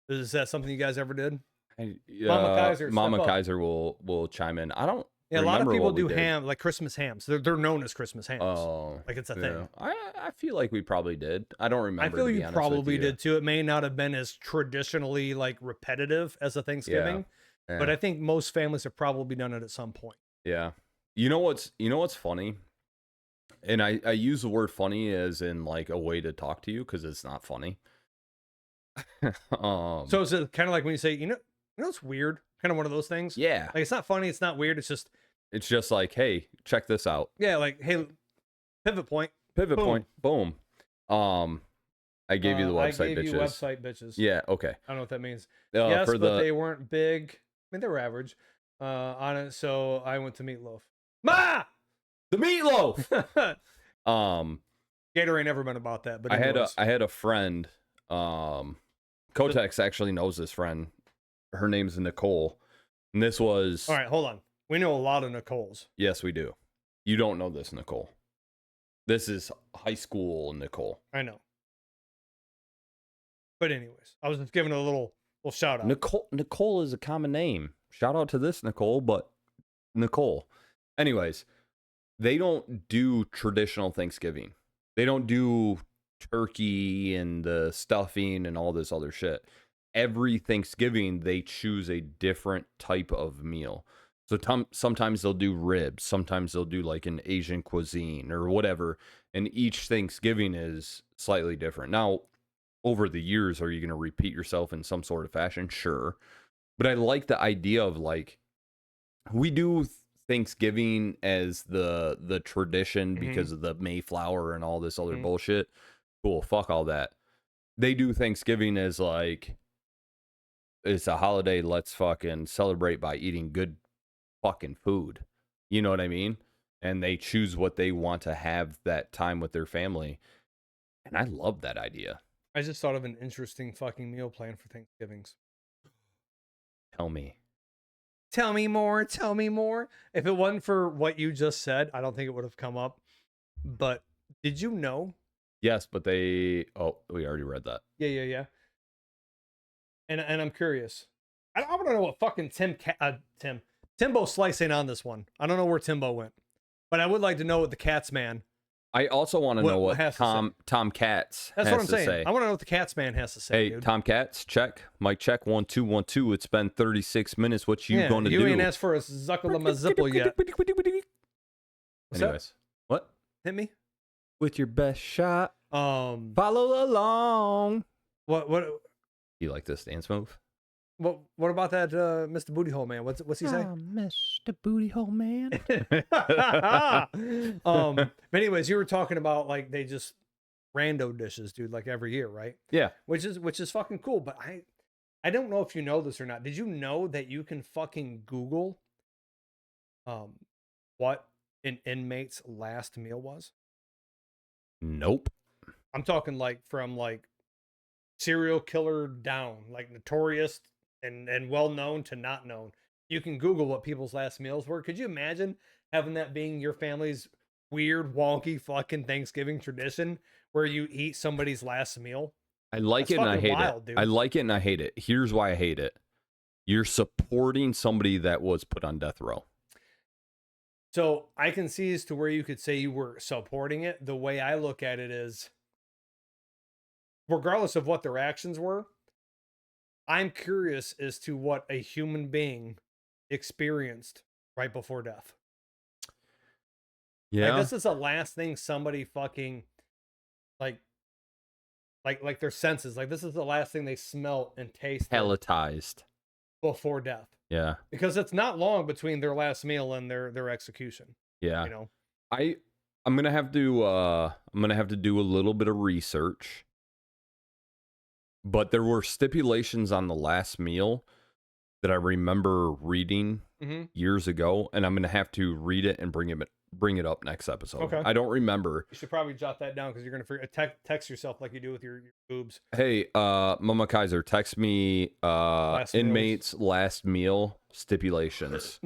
Is that something you guys ever did? Mama Kaiser will chime in. I don't. Yeah, a lot of people do did. ham, like Christmas hams. They're known as Christmas hams. Oh, like it's a thing. I feel like we probably did. I don't remember. I feel you probably did too. It may not have been as traditionally like repetitive as a Thanksgiving, Yeah. but I think most families have probably done it at some point. Yeah. You know what's funny? And I use the word funny as in like a way to talk to you because it's not funny. So is it kind of like when you say, you know, it's weird, kind of one of those things? Yeah. Like it's not funny, it's not weird, It's just like, hey, check this out. Yeah, like, hey, pivot point. Pivot Boom. point. Boom. I gave you the website, I gave bitches. you website, bitches. Yeah, okay. I don't know what that means. Yes, for but they weren't big. I mean, they were average on it, so I went to Meatloaf. Ma! The meatloaf! Gatorade never been about that, but I had a friend, Kotex actually knows this friend. Her name's Nicole. And this was... All right, hold on. We know a lot of Nicoles. Yes, we do. You don't know this, Nicole. This is high school Nicole. I know. But anyways, I was just giving a little shout out. Nicole is a common name. Shout out to this Nicole, but Nicole. Anyways, they don't do traditional Thanksgiving. They don't do turkey and the stuffing and all this other shit. Every Thanksgiving, they choose a different type of meal. So sometimes they'll do ribs. Sometimes they'll do like an Asian cuisine or whatever. And each Thanksgiving is slightly different. Now, over the years, are you going to repeat yourself in some sort of fashion? Sure. But I like the idea of like, we do Thanksgiving as the tradition because of the Mayflower and all this other bullshit. Cool. Fuck all that. They do Thanksgiving as like, it's a holiday. Let's fucking celebrate by eating good fucking food. You know what I mean? And they choose what they want to have that time with their family. And I love that idea. I just thought of an interesting fucking meal plan for Thanksgivings. Tell me. Tell me more. Tell me more. If it wasn't for what you just said, I don't think it would have come up. But did you know? Yes, but we already read that. Yeah. And I'm curious. I want to know what fucking Timbo slicing on this one. I don't know where Timbo went, but I would like to know what the Cats man. I also want to know what Tom Katz That's has what I'm saying. say. I want to know what the Cats man has to say. Hey, dude. Tom Katz, check. Mic check. 1 2 1 2. It's been 36 minutes. What you going to do? You ain't asked for a zuckalama yet. Anyways, what? Hit me with your best shot. Follow along. What? You like this dance move? What about that Mr. Booty Hole Man? What's he say? Mr. Booty Hole Man. But anyways, you were talking about like they just rando dishes, dude, like every year, right? Yeah. Which is fucking cool, but I don't know if you know this or not. Did you know that you can fucking Google what an inmate's last meal was? Nope. I'm talking like from like serial killer down, like notorious and well known to not known. You can Google what people's last meals were. Could you imagine having that being your family's weird, wonky fucking Thanksgiving tradition where you eat somebody's last meal? I like it and I hate it. Dude. I like it and I hate it. Here's why I hate it. You're supporting somebody that was put on death row. So I can see as to where you could say you were supporting it. The way I look at it is regardless of what their actions were, I'm curious as to what a human being experienced right before death. Like, Yeah. this is the last thing somebody fucking like like their senses. Like, this is the last thing they smelt and tasted Pelletized. before death. Yeah. Because it's not long between their last meal and their execution. Yeah. You know? I'm gonna have to do a little bit of research. But there were stipulations on the last meal that I remember reading Mm-hmm. years ago, and I'm gonna have to read it and bring it up next episode. Okay. I don't remember. You should probably jot that down because you're gonna forget. Text yourself like you do with your boobs. Hey, Mama Kaiser, text me Last meals. inmates last meal stipulations.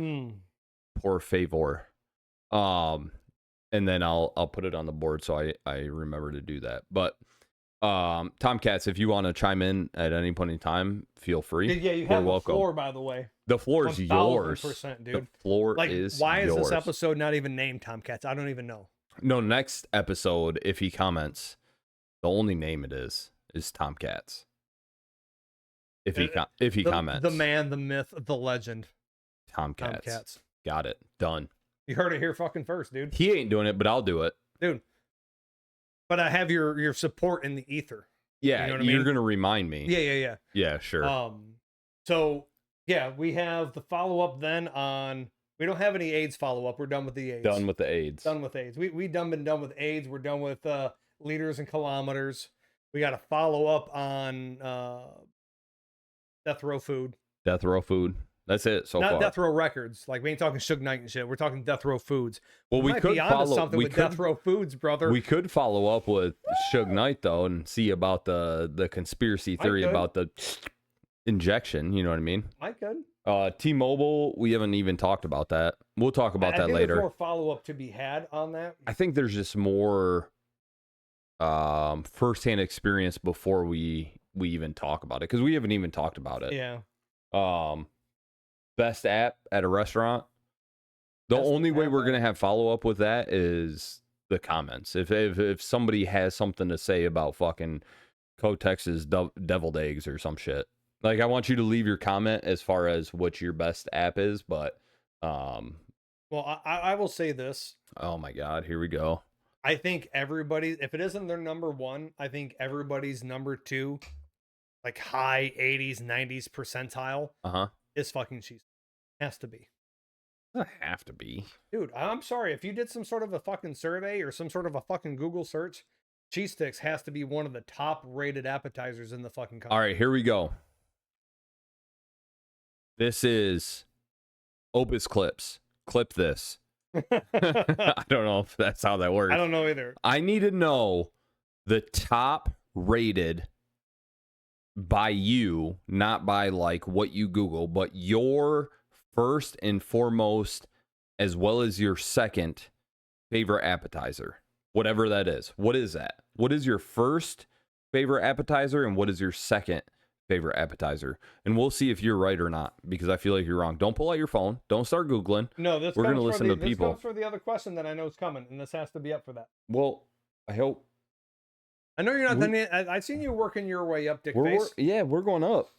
Por favor. And then I'll put it on the board so I remember to do that. But Tomcats, if you want to chime in at any point in time, feel free. Yeah, you You're have the welcome. floor, by the way. The floor is yours. 1000%, The dude. floor Like, is why is yours. this episode not even named Tomcats? I don't even know. No, next episode, if he comments, the only name it is Tomcats. If he comments, The man, the myth, the legend. Tomcats. Tomcats. Got it. Done. You heard it here fucking first, dude. He ain't doing it, but I'll do it. Dude. But I have your support in the ether. Yeah, You know what I you're mean? gonna remind me. Yeah. Yeah, sure. So yeah, we have the follow-up then on, we don't have any AIDS follow-up. We're done with the AIDS. Done with the AIDS. Done with AIDS. We been done with AIDS. We're done with liters and kilometers. We got a follow-up on Death Row Food. Death Row Food. That's it so Not far. Death Row Records. Like, we ain't talking Suge Knight and shit. We're talking Death Row Foods. Well, we might could be onto follow. something We with Death could. Row Foods, brother. We could follow up with Suge Knight though, and see about the conspiracy theory could. about the injection. You know what I mean? I could. T-Mobile. We haven't even talked about that. We'll talk about I that think later. There's more follow-up to be had on that. I think there's just more firsthand experience before we even talk about it, because we haven't even talked about it. Yeah. Best app at a restaurant. The Best only way app we're at- gonna have follow up with that is the comments. If somebody has something to say about fucking Kotex's deviled eggs or some shit, like, I want you to leave your comment as far as what your best app is. But Well, I will say this. oh my god, here we go. I think everybody, if it isn't their number one, I think everybody's number two, like high 80s, 90s percentile, is fucking cheese. Has to be. Doesn't have to be. Dude, I'm sorry. If you did some sort of a fucking survey or some sort of a fucking Google search, cheese sticks has to be one of the top rated appetizers in the fucking country. All right, here we go. This is Opus Clips. Clip this. I don't know if that's how that works. I don't know either. I need to know the top rated by you, not by like what you Google, but your first and foremost, as well as your second favorite appetizer, whatever that is. What is that? What is your first favorite appetizer and what is your second favorite appetizer? And we'll see if you're right or not, because I feel like you're wrong. Don't pull out your phone. Don't start Googling. No, We're gonna listen to people. This comes for the other question that I know is coming, and this has to be up for that. Well, I hope. I know you're not done yet. I've seen you working your way up, dick face. We're going up.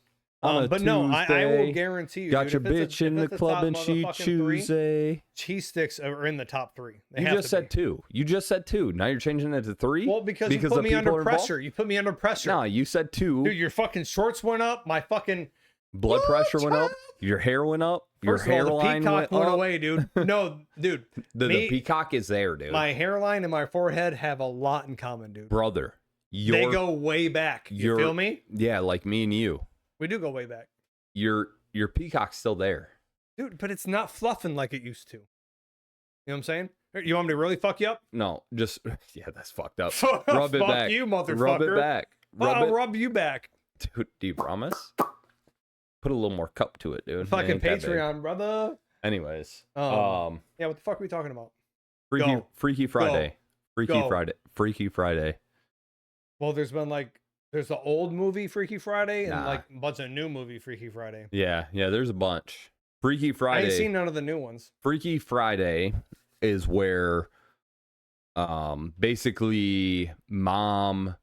On a But no, I will Tuesday. guarantee you. Got dude, your if it's bitch in the club and she Tuesday. Cheese sticks are in the top three. They You have just to said two. You just said two. Now you're changing it to three? Well, because you put the me people under are involved? pressure. You put me under pressure. No, you said two. Dude, your fucking shorts went up. My fucking Blood pressure went up. Your hair went up. Your First of all, the hairline peacock went went up. away, dude. No, dude. The me- peacock is there, dude. My hairline and my forehead have a lot in common, dude. Brother. They go way back. You feel me? Yeah, like me and you. We do go way back. Your peacock's still there. Dude, but it's not fluffing like it used to. You know what I'm saying? You want me to really fuck you up? No, just yeah, that's fucked up. Rub it Fuck back. you, motherfucker. Rub it back. I'll rub you back. Dude, do you promise? Put a little more cup to it, dude. It Fucking ain't that big. Patreon, brother. Anyways, Yeah, what the fuck are we talking about? Freaky Friday. Go. Freaky Friday. Well, there's the old movie Freaky Friday and Nah. like a bunch of new movie Freaky Friday. Yeah, there's a bunch. Freaky I Friday. ain't seen none of the new ones. Freaky Friday is where basically mom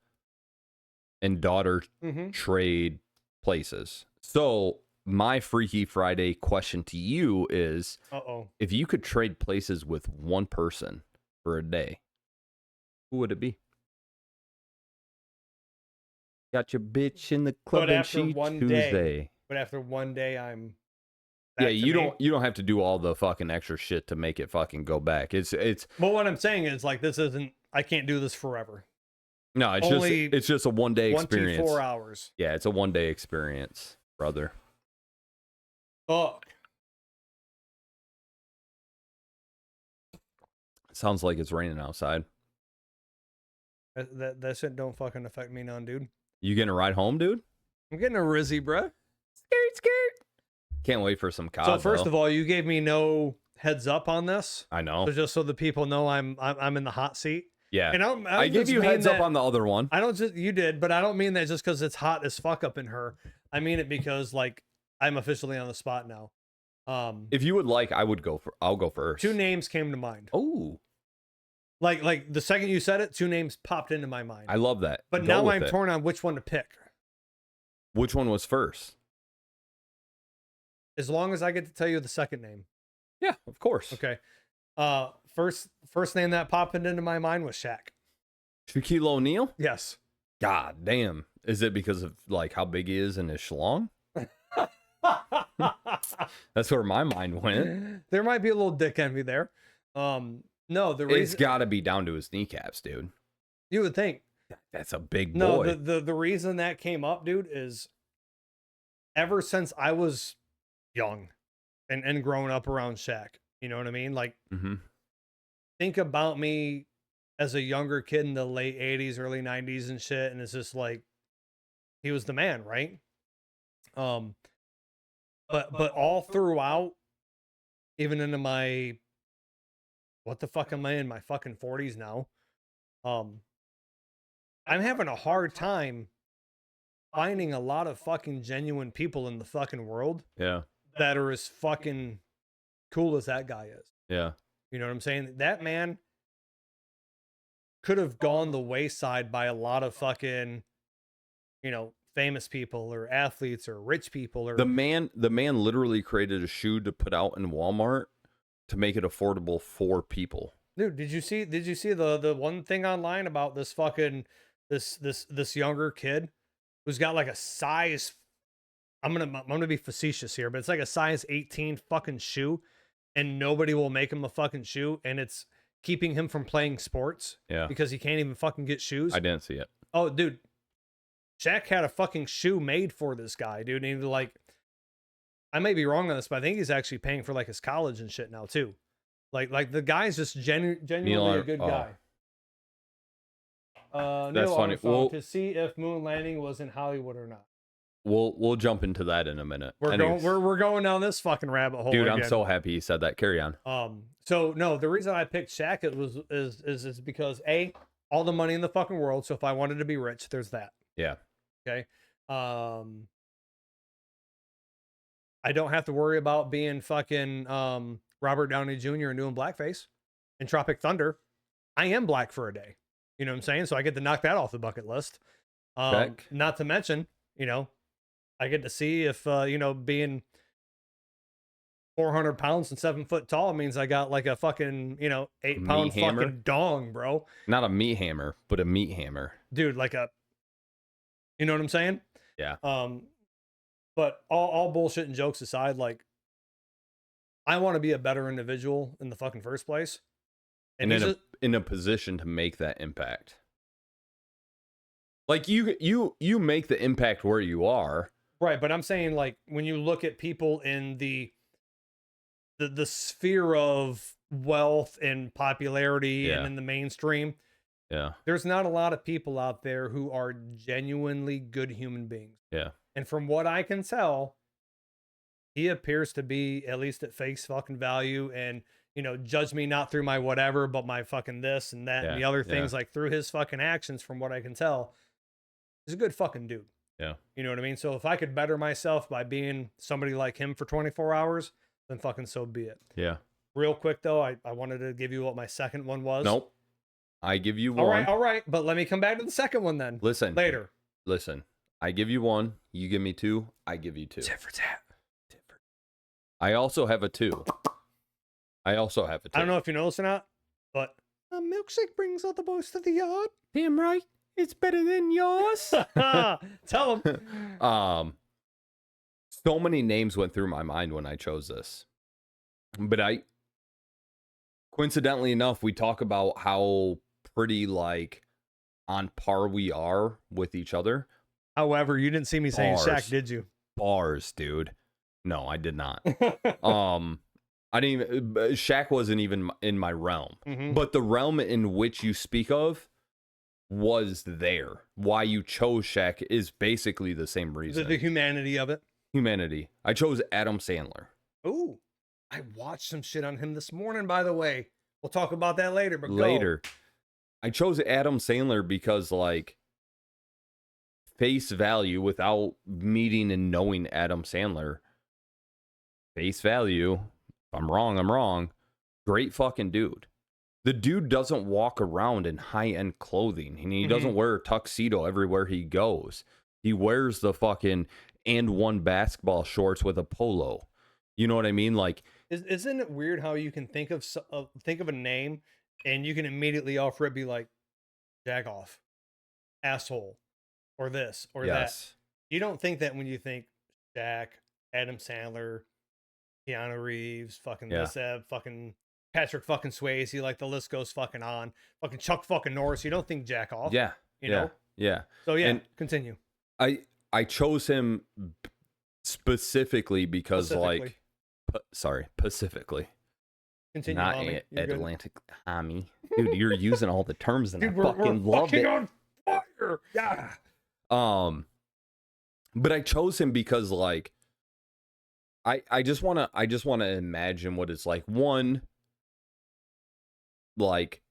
and daughter Mm-hmm. trade places. So my Freaky Friday question to you is, Uh-oh. if you could trade places with one person for a day, who would it be? Got your bitch in the club But and after she one Tuesday. day, but after one day, I'm Yeah, back to you me. don't have to do all the fucking extra shit to make it fucking go back. It's But what I'm saying is like this isn't. I can't do this forever. no, Only it's just a 1 day experience. 24 hours. Yeah, it's a 1 day experience, brother. Fuck. Sounds like it's raining outside. That shit don't fucking affect me none, dude. You getting a ride home, dude? I'm getting a Rizzy, bruh. Skirt. Can't wait for some COD. So first of all, you gave me no heads up on this. I know. So just so the people know I'm in the hot seat. Yeah. And I gave you heads up on the other one. I don't just you did, but I don't mean that just because it's hot as fuck up in her. I mean it because like I'm officially on the spot now. If you would like, I'll go first. 2 names came to mind. Oh, Like the second you said it, 2 names popped into my mind. I love that. But Go now with I'm it. torn on which one to pick. Which one was first? As long as I get to tell you the second name. Yeah, of course. Okay. First name that popped into my mind was Shaq. Shaquille O'Neal? Yes. God damn. Is it because of like how big he is in his schlong? That's where my mind went. There might be a little dick envy there. No, the It's reason got to be down to his kneecaps, dude. you would think. That's a big No, boy. the reason that came up, dude, is ever since I was young and growing up around Shaq. You know what I mean? Like, Mm-hmm. think about me as a younger kid in the late 80s, early 90s and shit, and it's just like he was the man, right? But all throughout, even into my what the fuck am I in my fucking 40s now? I'm having a hard time finding a lot of fucking genuine people in the fucking world Yeah. that are as fucking cool as that guy is. Yeah. You know what I'm saying? That man could have gone the wayside by a lot of fucking, famous people or athletes or rich people or The man literally created a shoe to put out in Walmart to make it affordable for people. dude, did you see the one thing online about this fucking this younger kid who's got like a size I'm gonna be facetious here, but it's like a size 18 fucking shoe, and nobody will make him a fucking shoe, and it's keeping him from playing sports Yeah. because he can't even fucking get shoes. I didn't see it. Oh, dude, Shaq had a fucking shoe made for this guy, dude. And he, like, I may be wrong on this, but I think he's actually paying for like his college and shit now too. Like the guy's just genuinely a good guy. That's Neil funny. Armstrong, Well- to see if moon landing was in Hollywood or not. We'll jump into that in a minute. We're Anyways, going down this fucking rabbit hole. dude, again. I'm so happy you said that. Carry on. So no, the reason I picked Shaq is because all the money in the fucking world. So if I wanted to be rich, there's that. Yeah. Okay. I don't have to worry about being fucking Robert Downey Jr. and doing blackface in Tropic Thunder. I am black for a day. You know what I'm saying? So I get to knock that off the bucket list. Check. Not to mention, I get to see if being 400 pounds and 7 foot tall means I got like a fucking 8-pound Meat hammer? fucking dong, bro. Not a meat hammer, but a meat hammer. Dude, like you know what I'm saying? Yeah. But all bullshit and jokes aside, like, I want to be a better individual in the fucking first place. And he's in a position to make that impact. Like you make the impact where you are. right, but I'm saying, like, when you look at people in the sphere of wealth and popularity and Yeah. in the mainstream, Yeah. there's not a lot of people out there who are genuinely good human beings. Yeah. And from what I can tell, he appears to be at least at face fucking value, and judge me not through my whatever, but my fucking this and that and the Yeah, other yeah. things, like through his fucking actions. From what I can tell, he's a good fucking dude. Yeah. You know what I mean? So if I could better myself by being somebody like him for 24 hours, then fucking so be it. Yeah. Real quick though, I wanted to give you what my second one was. Nope. I give you one. All right. But let me come back to the second one then. Listen. Later. listen, I give you one, you give me two, I give you two. Tit for tat. I also have a two. I don't know if you noticed or not, but a milkshake brings all the boys to the yard. Damn right. It's better than yours. Tell them. So many names went through my mind when I chose this. But coincidentally enough, we talk about how pretty like on par we are with each other. However, you didn't see me saying Shaq, did you? Bars, dude. No, I did not. I didn't even, Shaq wasn't even in my realm. Mm-hmm. But the realm in which you speak of was there. Why you chose Shaq is basically the same reason. The humanity of it. Humanity. I chose Adam Sandler. Ooh, I watched some shit on him this morning, by the way. We'll talk about that later, but Later. I chose Adam Sandler because, like, face value, without meeting and knowing Adam Sandler, face value, if I'm wrong, I'm wrong. Great fucking dude. The dude doesn't walk around in high-end clothing, and he doesn't wear a tuxedo everywhere he goes. He wears the fucking and one basketball shorts with a polo. You know what I mean? Like, isn't it weird how you can think of a name and you can immediately offer it, be like, jack off, asshole, or this or that. You don't think that when you think Shaq, Adam Sandler, Keanu Reeves, fucking this, fucking Patrick fucking Swayze, like the list goes fucking on. Fucking Chuck fucking Norris. You don't think jack off. Yeah. You know? Yeah. So yeah, and continue. I chose him specifically because Pacifically. Continue, not homie. Atlantic homie. Dude, you're using all the terms and Dude, I fucking we're love fucking it. on fire. Yeah. But I chose him because like I just wanna imagine what it's like. One, like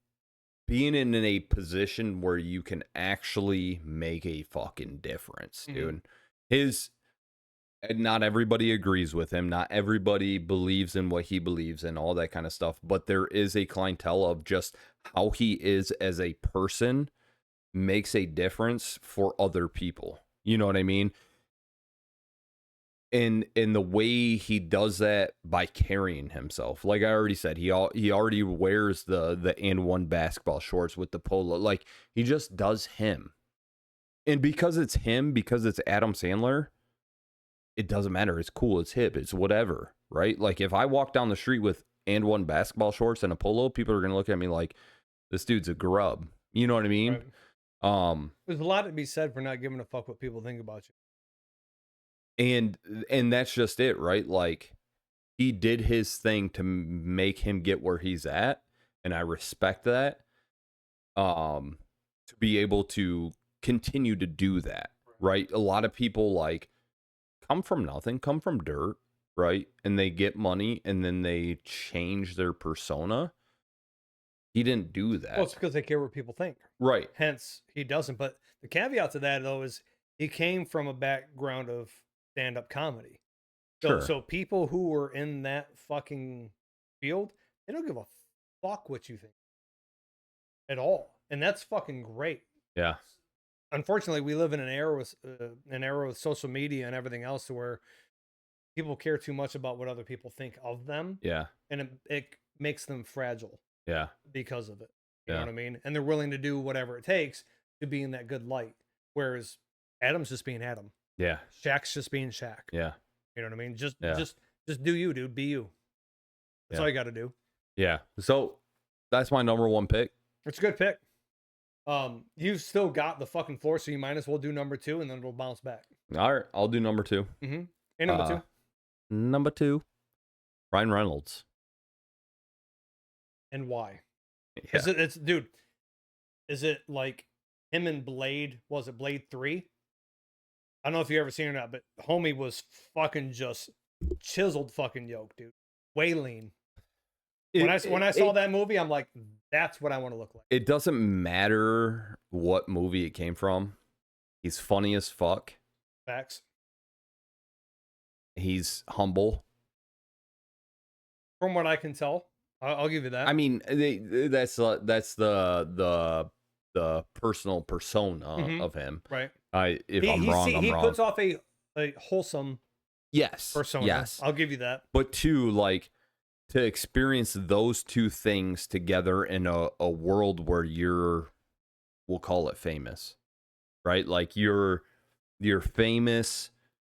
being in a position where you can actually make a fucking difference, dude. Not everybody agrees with him. Not everybody believes in what he believes in, all that kind of stuff. But there is a clientele of just how he is as a person makes a difference for other people. You know what I mean? And the way he does that by carrying himself. Like I already said, he already wears the and one basketball shorts with the polo. Like he just does him. And because it's him, because it's Adam Sandler, it doesn't matter. It's cool. It's hip. It's whatever, right? Like if I walk down the street with and one basketball shorts and a polo, people are gonna look at me like this dude's a grub. You know what I mean? Right. There's a lot to be said for not giving a fuck what people think about you. And that's just it, right? Like he did his thing to make him get where he's at, and I respect that. To be able to continue to do that, right? A lot of people like come from nothing, come from dirt, right? And they get money and then they change their persona. He didn't do that. Well, it's because they care what people think. Right. Hence, he doesn't. But the caveat to that, though, is he came from a background of stand-up comedy. So people who were in that fucking field, they don't give a fuck what you think at all. And that's fucking great. Yeah. Unfortunately, we live in an era with social media and everything else, to where people care too much about what other people think of them. Yeah. And it makes them fragile. Yeah. Because of it. You know what I mean? And they're willing to do whatever it takes to be in that good light. Whereas Adam's just being Adam. Yeah. Shaq's just being Shaq. Yeah. You know what I mean? Just do you, dude. Be you. That's all you got to do. Yeah. So that's my number one pick. It's a good pick. You've still got the fucking floor, so you might as well do number 2, and then it'll bounce back. All right, I'll do number 2. Mm-hmm. And number 2. Number 2, Ryan Reynolds. And why? Yeah. Is it like him and Blade? Was it Blade 3? I don't know if you ever seen it or not, but homie was fucking just chiseled fucking yoke, dude. Way lean. When I saw that movie, I'm like, that's what I want to look like. It doesn't matter what movie it came from. He's funny as fuck. Facts. He's humble. From what I can tell, I'll give you that. I mean, that's the the personal persona Mhm. of him. Right. If I'm wrong, I'm he wrong. puts off a wholesome Yes. persona. Yes. I'll give you that. But two, like, to experience those two things together in a world where we'll call it famous, right? Like you're famous,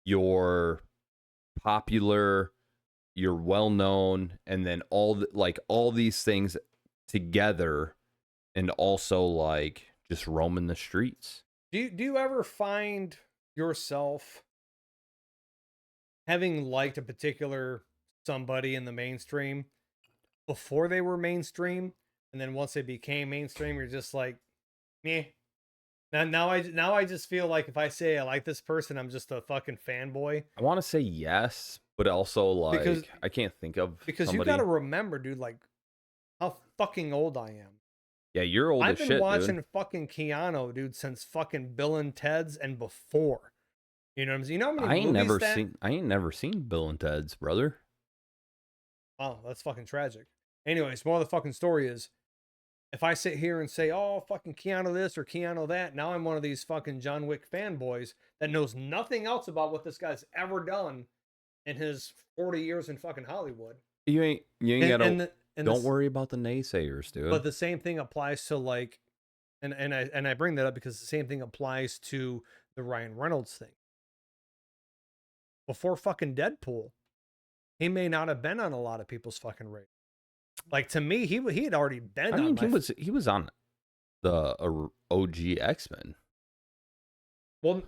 you're popular, you're well known, and then all these things together, and also like just roaming the streets. Do you ever find yourself having liked a particular somebody in the mainstream before they were mainstream, and then once they became mainstream, you're just like, meh. Now I just feel like if I say I like this person, I'm just a fucking fanboy. I want to say yes, but also like Because- I can't think of Because somebody. you got to remember, dude, like how fucking old I am. Yeah, you're old I've as been shit, watching dude. fucking Keanu, dude, since fucking Bill and Ted's and before. You know what I'm saying? You know how many I ain't movies never seen Bill and Ted's, brother. Oh, that's fucking tragic. Anyways, more of the fucking story is if I sit here and say, oh, fucking Keanu this or Keanu that, now I'm one of these fucking John Wick fanboys that knows nothing else about what this guy's ever done in his 40 years in fucking Hollywood. You ain't gotta. And Don't worry about the naysayers, dude. But the same thing applies to like, and I bring that up because the same thing applies to the Ryan Reynolds thing. Before fucking Deadpool, he may not have been on a lot of people's fucking radar. Like to me, he had already been. I mean, he was on the OG X-Men. Well,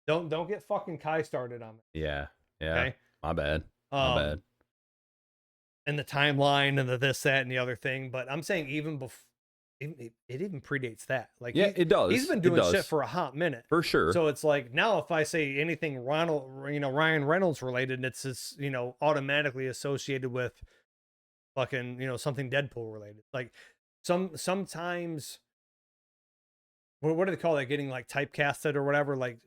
don't get fucking Kai started on it. Yeah. Okay. My bad. My bad. And the timeline and the this, that, and the other thing. But I'm saying even before, it even predates that. Like Yeah, it does. He's been doing shit for a hot minute. For sure. So it's like now if I say anything Ryan Reynolds related, it's automatically associated with fucking something Deadpool related. Like sometimes what do they call that? Getting like typecasted or whatever. Like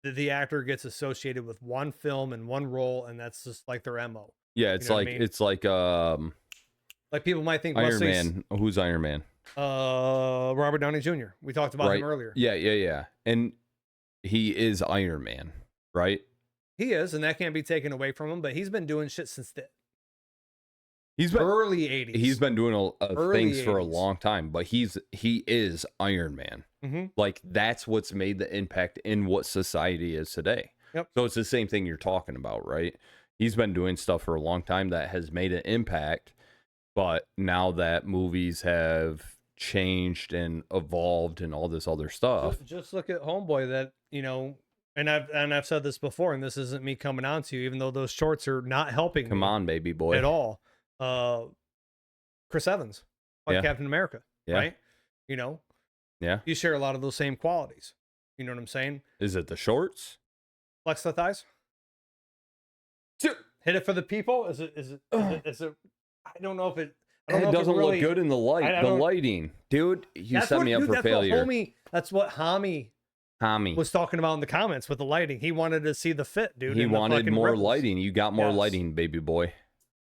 the actor gets associated with one film and one role, and that's just like their MO. Yeah, it's like like people might think Iron Man. Who's Iron Man? Robert Downey Jr. We talked about him earlier. Yeah. And he is Iron Man, right? He is, and that can't be taken away from him, but he's been doing shit since he's been early 80s. He's been doing things 80s. for a long time, but he is Iron Man. Mm-hmm. Like that's what's made the impact in what society is today. Yep. So it's the same thing you're talking about, right? He's been doing stuff for a long time that has made an impact, but now that movies have changed and evolved and all this other stuff. Just look at Homeboy that, and I've said this before, and this isn't me coming on to you, even though those shorts are not helping Come on, baby boy. at all. Chris Evans, like Captain America, right? Yeah. You share a lot of those same qualities. You know what I'm saying? Is it the shorts? Flex the thighs. Hit it for the people. Is it? I don't know if it. It doesn't look good in the light. The lighting, dude. You set me up for failure. That's what Hami was talking about in the comments with the lighting. He wanted to see the fit, dude. He wanted more lighting. You got more lighting, baby boy.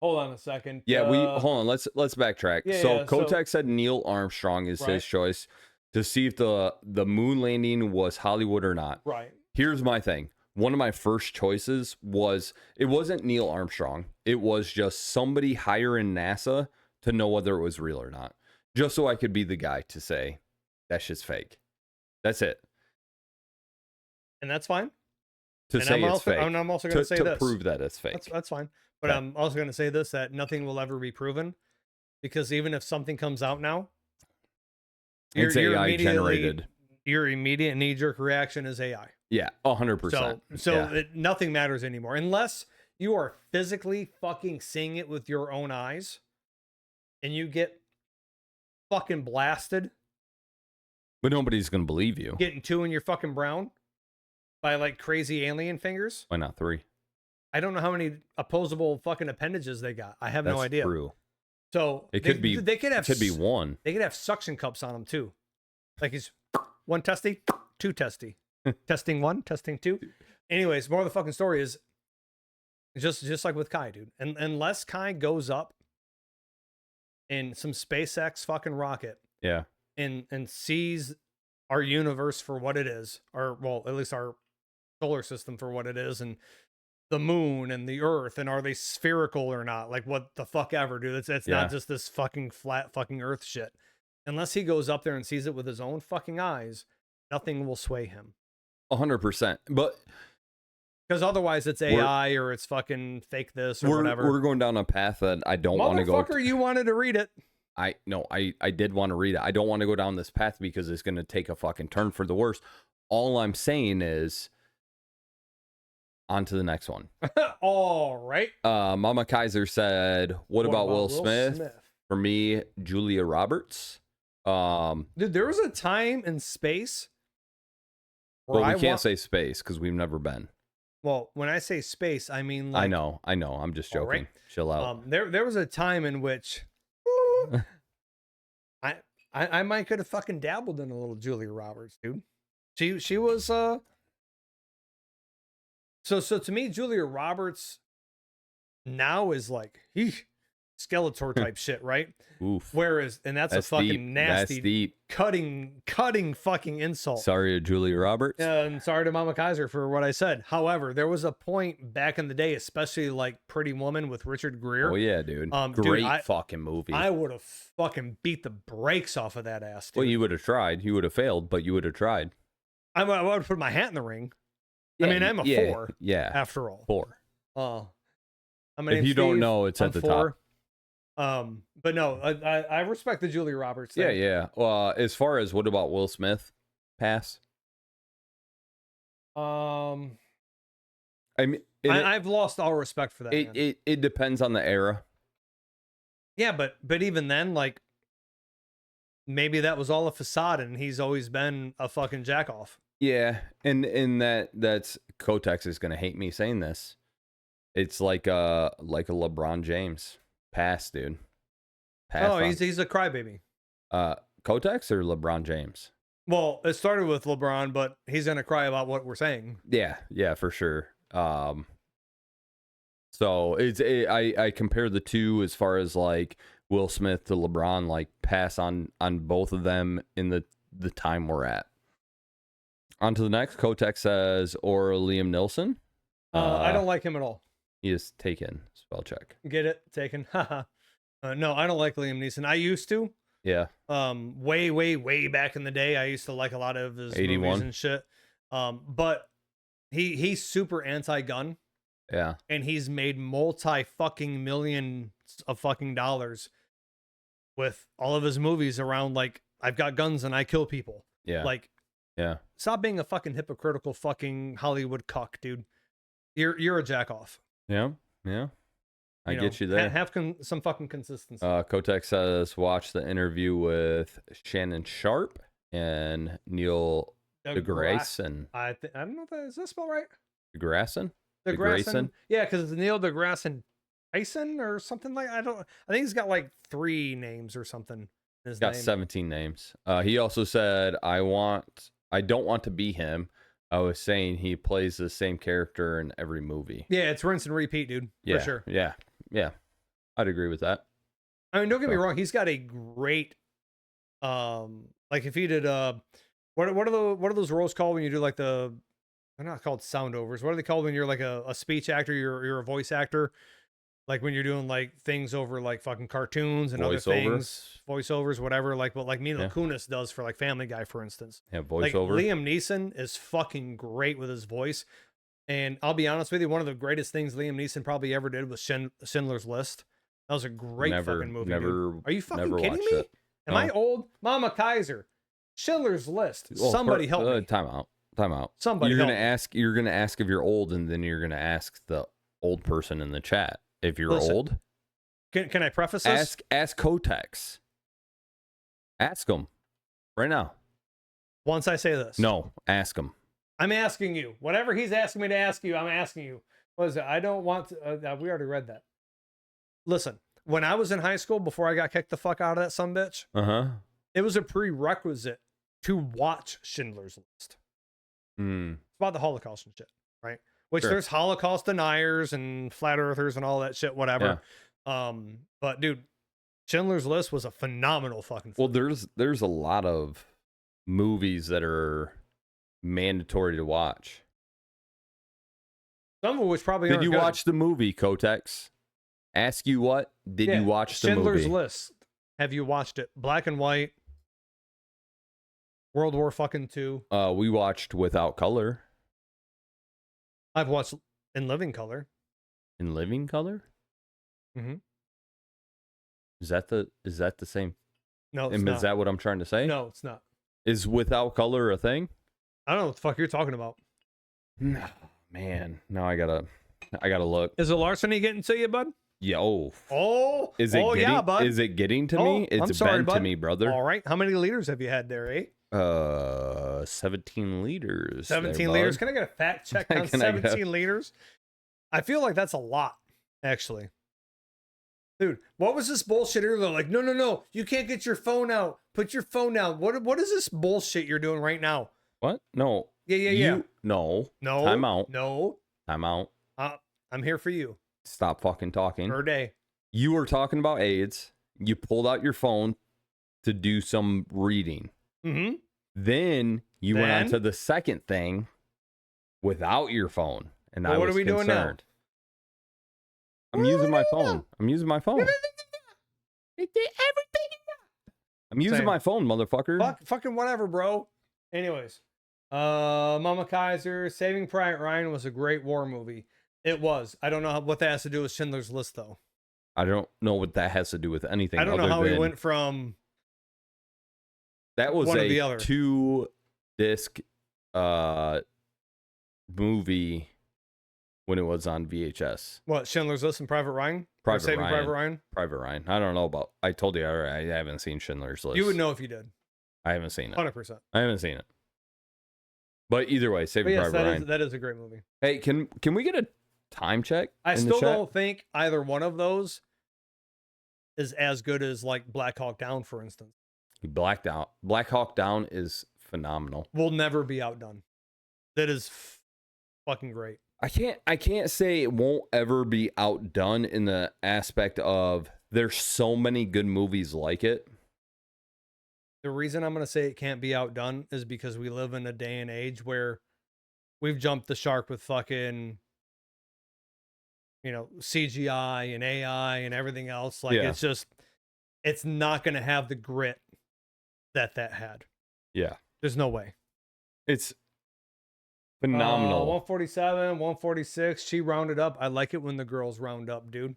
Hold on a second. Yeah, hold on. Let's backtrack. Kotek said Neil Armstrong is his choice to see if the moon landing was Hollywood or not. Right. Here's my thing. One of my first choices it wasn't Neil Armstrong. It was just somebody higher in NASA to know whether it was real or not. Just so I could be the guy to say that shit's fake. That's it. And that's fine. To say it's fake. And I'm also going to say this. To prove that it's fake. That's fine. But I'm also going to say this, that nothing will ever be proven. Because even if something comes out now, it's AI generated. Your immediate knee-jerk reaction is AI. Yeah, 100%. So nothing matters anymore. Unless you are physically fucking seeing it with your own eyes and you get fucking blasted. But nobody's going to believe you. Getting 2 in your fucking brown by like crazy alien fingers. Why not 3? I don't know how many opposable fucking appendages they got. I have no idea. True. So it could be 1. They could have suction cups on them too. Like he's 1 testy, 2 testy. Testing 1, testing 2. Anyways, more of the fucking story is just like with Kai, dude. And unless Kai goes up in some SpaceX fucking rocket, and sees our universe for what it is, or well, at least our solar system for what it is, and the moon and the earth, and are they spherical or not? Like what the fuck ever, dude. It's Yeah. not just this fucking flat fucking earth shit. Unless he goes up there and sees it with his own fucking eyes, nothing will sway him. 100%. But Because otherwise it's AI or it's fucking fake this or whatever. we're going down a path that I don't want to go. Motherfucker, you wanted to read it. I did want to read it. I don't want to go down this path because it's going to take a fucking turn for the worse. All I'm saying is, on to the next one. All right. Mama Kaiser said, what about Will Smith? For me, Julia Roberts. Dude, there was a time and space where Well, we can't say space because we've never been. Well, when I say space, I mean like I know. I'm just joking. right. Chill out. There was a time in which I might could have fucking dabbled in a little Julia Roberts, dude. She was so to me, Julia Roberts now is like Skeletor type shit, right? Oof. Whereas, and that's a fucking deep. nasty, That's deep. cutting fucking insult. Sorry to Julia Roberts. And sorry to Mama Kaiser for what I said. However, there was a point back in the day, especially like Pretty Woman with Richard Gere. Oh yeah, dude. Dude, Great fucking movie. I would have fucking beat the brakes off of that ass, dude. Well, you would have tried. You would have failed, but you would have tried. I would have put my hat in the ring. I mean, I'm a 4 Yeah. after all. 4. If you don't know, it's at the top. But no, I respect the Julia Roberts thing. Yeah. Well, as far as what about Will Smith? Pass. I mean, I've lost all respect for that. It depends on the era. Yeah, but even then, like, maybe that was all a facade, and he's always been a fucking jack off. Yeah, and that's Kotex is gonna hate me saying this. It's like a LeBron James. Pass, dude. Pass. Oh, he's a crybaby. Kotex or LeBron James? Well, it started with LeBron, but he's gonna cry about what we're saying. Yeah, for sure. So I compare the two as far as like Will Smith to LeBron, like pass on both of them in the time we're at. On to the next. Kotex says, or Liam Neeson. I don't like him at all. He is taken. Spell check. Get it? Taken. Haha. No, I don't like Liam Neeson. I used to. Yeah. Way back in the day, I used to like a lot of his 81 movies and shit. But he's super anti-gun. Yeah. And he's made multi-fucking millions of fucking dollars with all of his movies around like I've got guns and I kill people. Yeah. Like, yeah. Stop being a fucking hypocritical fucking Hollywood cuck, dude. You're a jack off. Yeah. I get you there. Have some fucking consistency. Kotex says, watch the interview with Shannon Sharp and Neil deGrasse. I don't know if is that spelled right? deGrasse? deGrasse? Yeah, because it's Neil deGrasse Tyson or something like I think he's got like 3 names or something. He's got 17 names. He also said, I don't want to be him. I was saying he plays the same character in every movie. Yeah, it's rinse and repeat, dude. Yeah, for sure. Yeah. I'd agree with that. I mean, don't get me wrong. He's got a great, like if he did, what are those roles called when you do like they're not called sound overs. What are they called when you're like a speech actor? You're a voice actor. Like when you're doing like things over like fucking cartoons and other things, voiceovers, whatever. Like what like Mila Kunis does for like Family Guy, for instance. Yeah, voiceover. Like Liam Neeson is fucking great with his voice. And I'll be honest with you, one of the greatest things Liam Neeson probably ever did was Schindler's List. That was a great fucking movie. Dude. Are you fucking kidding me? Am I old? Mama Kaiser. Schindler's List. Well, somebody help me. Time out. Somebody You're help gonna ask. You're gonna ask if you're old, and then you're gonna ask the old person in the chat if you're old. Can I preface this? Ask Kotex. Ask him right now. Once I say this. No, ask him. I'm asking you. Whatever he's asking me to ask you, I'm asking you. What is it? I don't want to. We already read that. Listen, when I was in high school, before I got kicked the fuck out of that sumbitch, it was a prerequisite to watch Schindler's List. It's about the Holocaust and shit, right? Which there's Holocaust deniers and flat earthers and all that shit, whatever. Yeah. But dude, Schindler's List was a phenomenal fucking Well, film. there's a lot of movies that are mandatory to watch. Some of which probably Did aren't you good. watch the movie, Kotex? Ask you what? Did Yeah, you watch the Schindler's movie? List? Have you watched it? Black and white. World War fucking II. We watched Without Color. I've watched in living color. In living color? Mhm. Is that the same? No, it's And not. is that what I'm trying to say? No, it's not. Is Without Color a thing? I don't know what the fuck you're talking about. No, man. Now I gotta look. Is the larceny getting to you, bud? Yo. Oh, Is it getting, yeah, bud. Is it getting to Oh, me? It's I'm sorry, been to bud. me, brother. All right. How many liters have you had there, eh? 17 liters. 17 there, liters. bud. Can I get a fact check on Can I get- 17 liters? I feel like that's a lot, actually. Dude, what was this bullshit earlier? Like, no, you can't get your phone out. Put your phone down. What is this bullshit you're doing right now? What? No. Yeah. No. No. Time out. No. Time out. I'm here for you. Stop fucking talking. Per day. You were talking about AIDS. You pulled out your phone to do some reading. Mm-hmm. Then you went on Then? to the second thing without your phone. And Well, I what was are we doing now? concerned. I'm using my phone. I'm using my phone. I'm using Same. my phone, motherfucker. Fucking whatever, bro. Anyways, Mama Kaiser, Saving Private Ryan was a great war movie. It was. I don't know what that has to do with Schindler's List, though. I don't know what that has to do with anything. I don't know other how we than- went from That was one to the a other. 2-disc movie when it was on VHS. what, Schindler's List and Private Ryan? Or Private Saving Ryan. Private Ryan? Private Ryan. I don't know about. I told you I haven't seen Schindler's List. You would know if you did. I haven't seen it. 100%. I haven't seen it. But either way, But Saving yes, Private Ryan. that is a great movie. Hey, can we get a time check? I in the still chat? don't think either one of those is as good as like Black Hawk Down, for instance. Black Hawk Down is phenomenal. Will never be outdone. That is fucking great. I can't say it won't ever be outdone in the aspect of there's so many good movies like it. The reason I'm going to say it can't be outdone is because we live in a day and age where we've jumped the shark with fucking, CGI and AI and everything else. Like, Yeah. it's not going to have the grit that had. Yeah. There's no way. It's phenomenal. 147, 146. She rounded up. I like it when the girls round up, dude.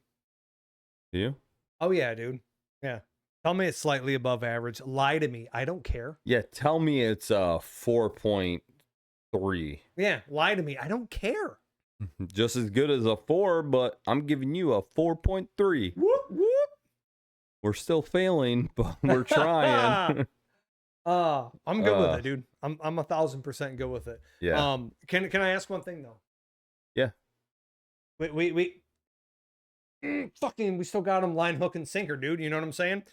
Do you? Oh, yeah, dude. Yeah. Tell me it's slightly above average. Lie to me. I don't care. Yeah, tell me it's 4.3. Yeah, lie to me. I don't care. Just as good as a 4, but I'm giving you a 4.3. Whoop, whoop. We're still failing, but we're trying. I'm good with it, dude. I'm 1,000% good with it. Yeah. Can I ask one thing though? Yeah. We still got him line, hook, and sinker, dude. You know what I'm saying?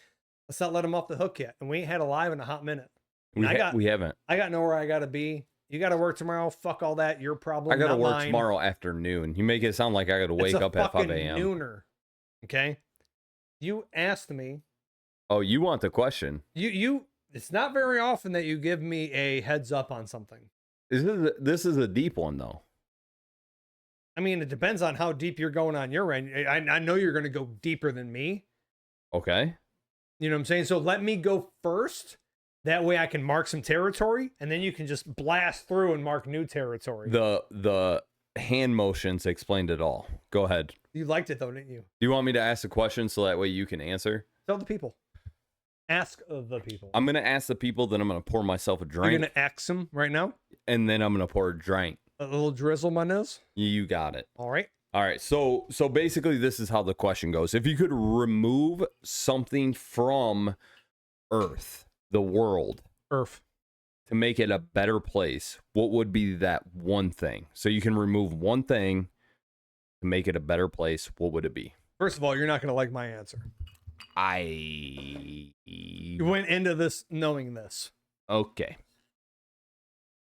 Let's not let him off the hook yet. And we ain't had a live in a hot minute. We haven't. I got nowhere I gotta be. You gotta work tomorrow. Fuck all that. Your problem. I gotta not work mine. tomorrow afternoon. You make it sound like I gotta wake It's a up at 5 fucking a.m. Nooner. Okay. You asked me. Oh, you want the question? You. It's not very often that you give me a heads up on something. This is a deep one though. I mean, it depends on how deep you're going on your end. I know you're going to go deeper than me. Okay. You know what I'm saying? So let me go first. That way I can mark some territory, and then you can just blast through and mark new territory. The hand motions explained it all. Go ahead. You liked it though, didn't you? Do you want me to ask a question so that way you can answer? Tell the people. Ask the people. I'm gonna ask the people, then I'm gonna pour myself a You're drink, going to ask them right now? and then I'm gonna pour a drink. A little drizzle my nose? You got it. All right. All right. So basically, this is how the question goes. If you could remove something from Earth, the world, Earth. to make it a better place, what would be that one thing? So you can remove one thing to make it a better place. What would it be? First of all, you're not going to like my answer. You went into this knowing this. Okay.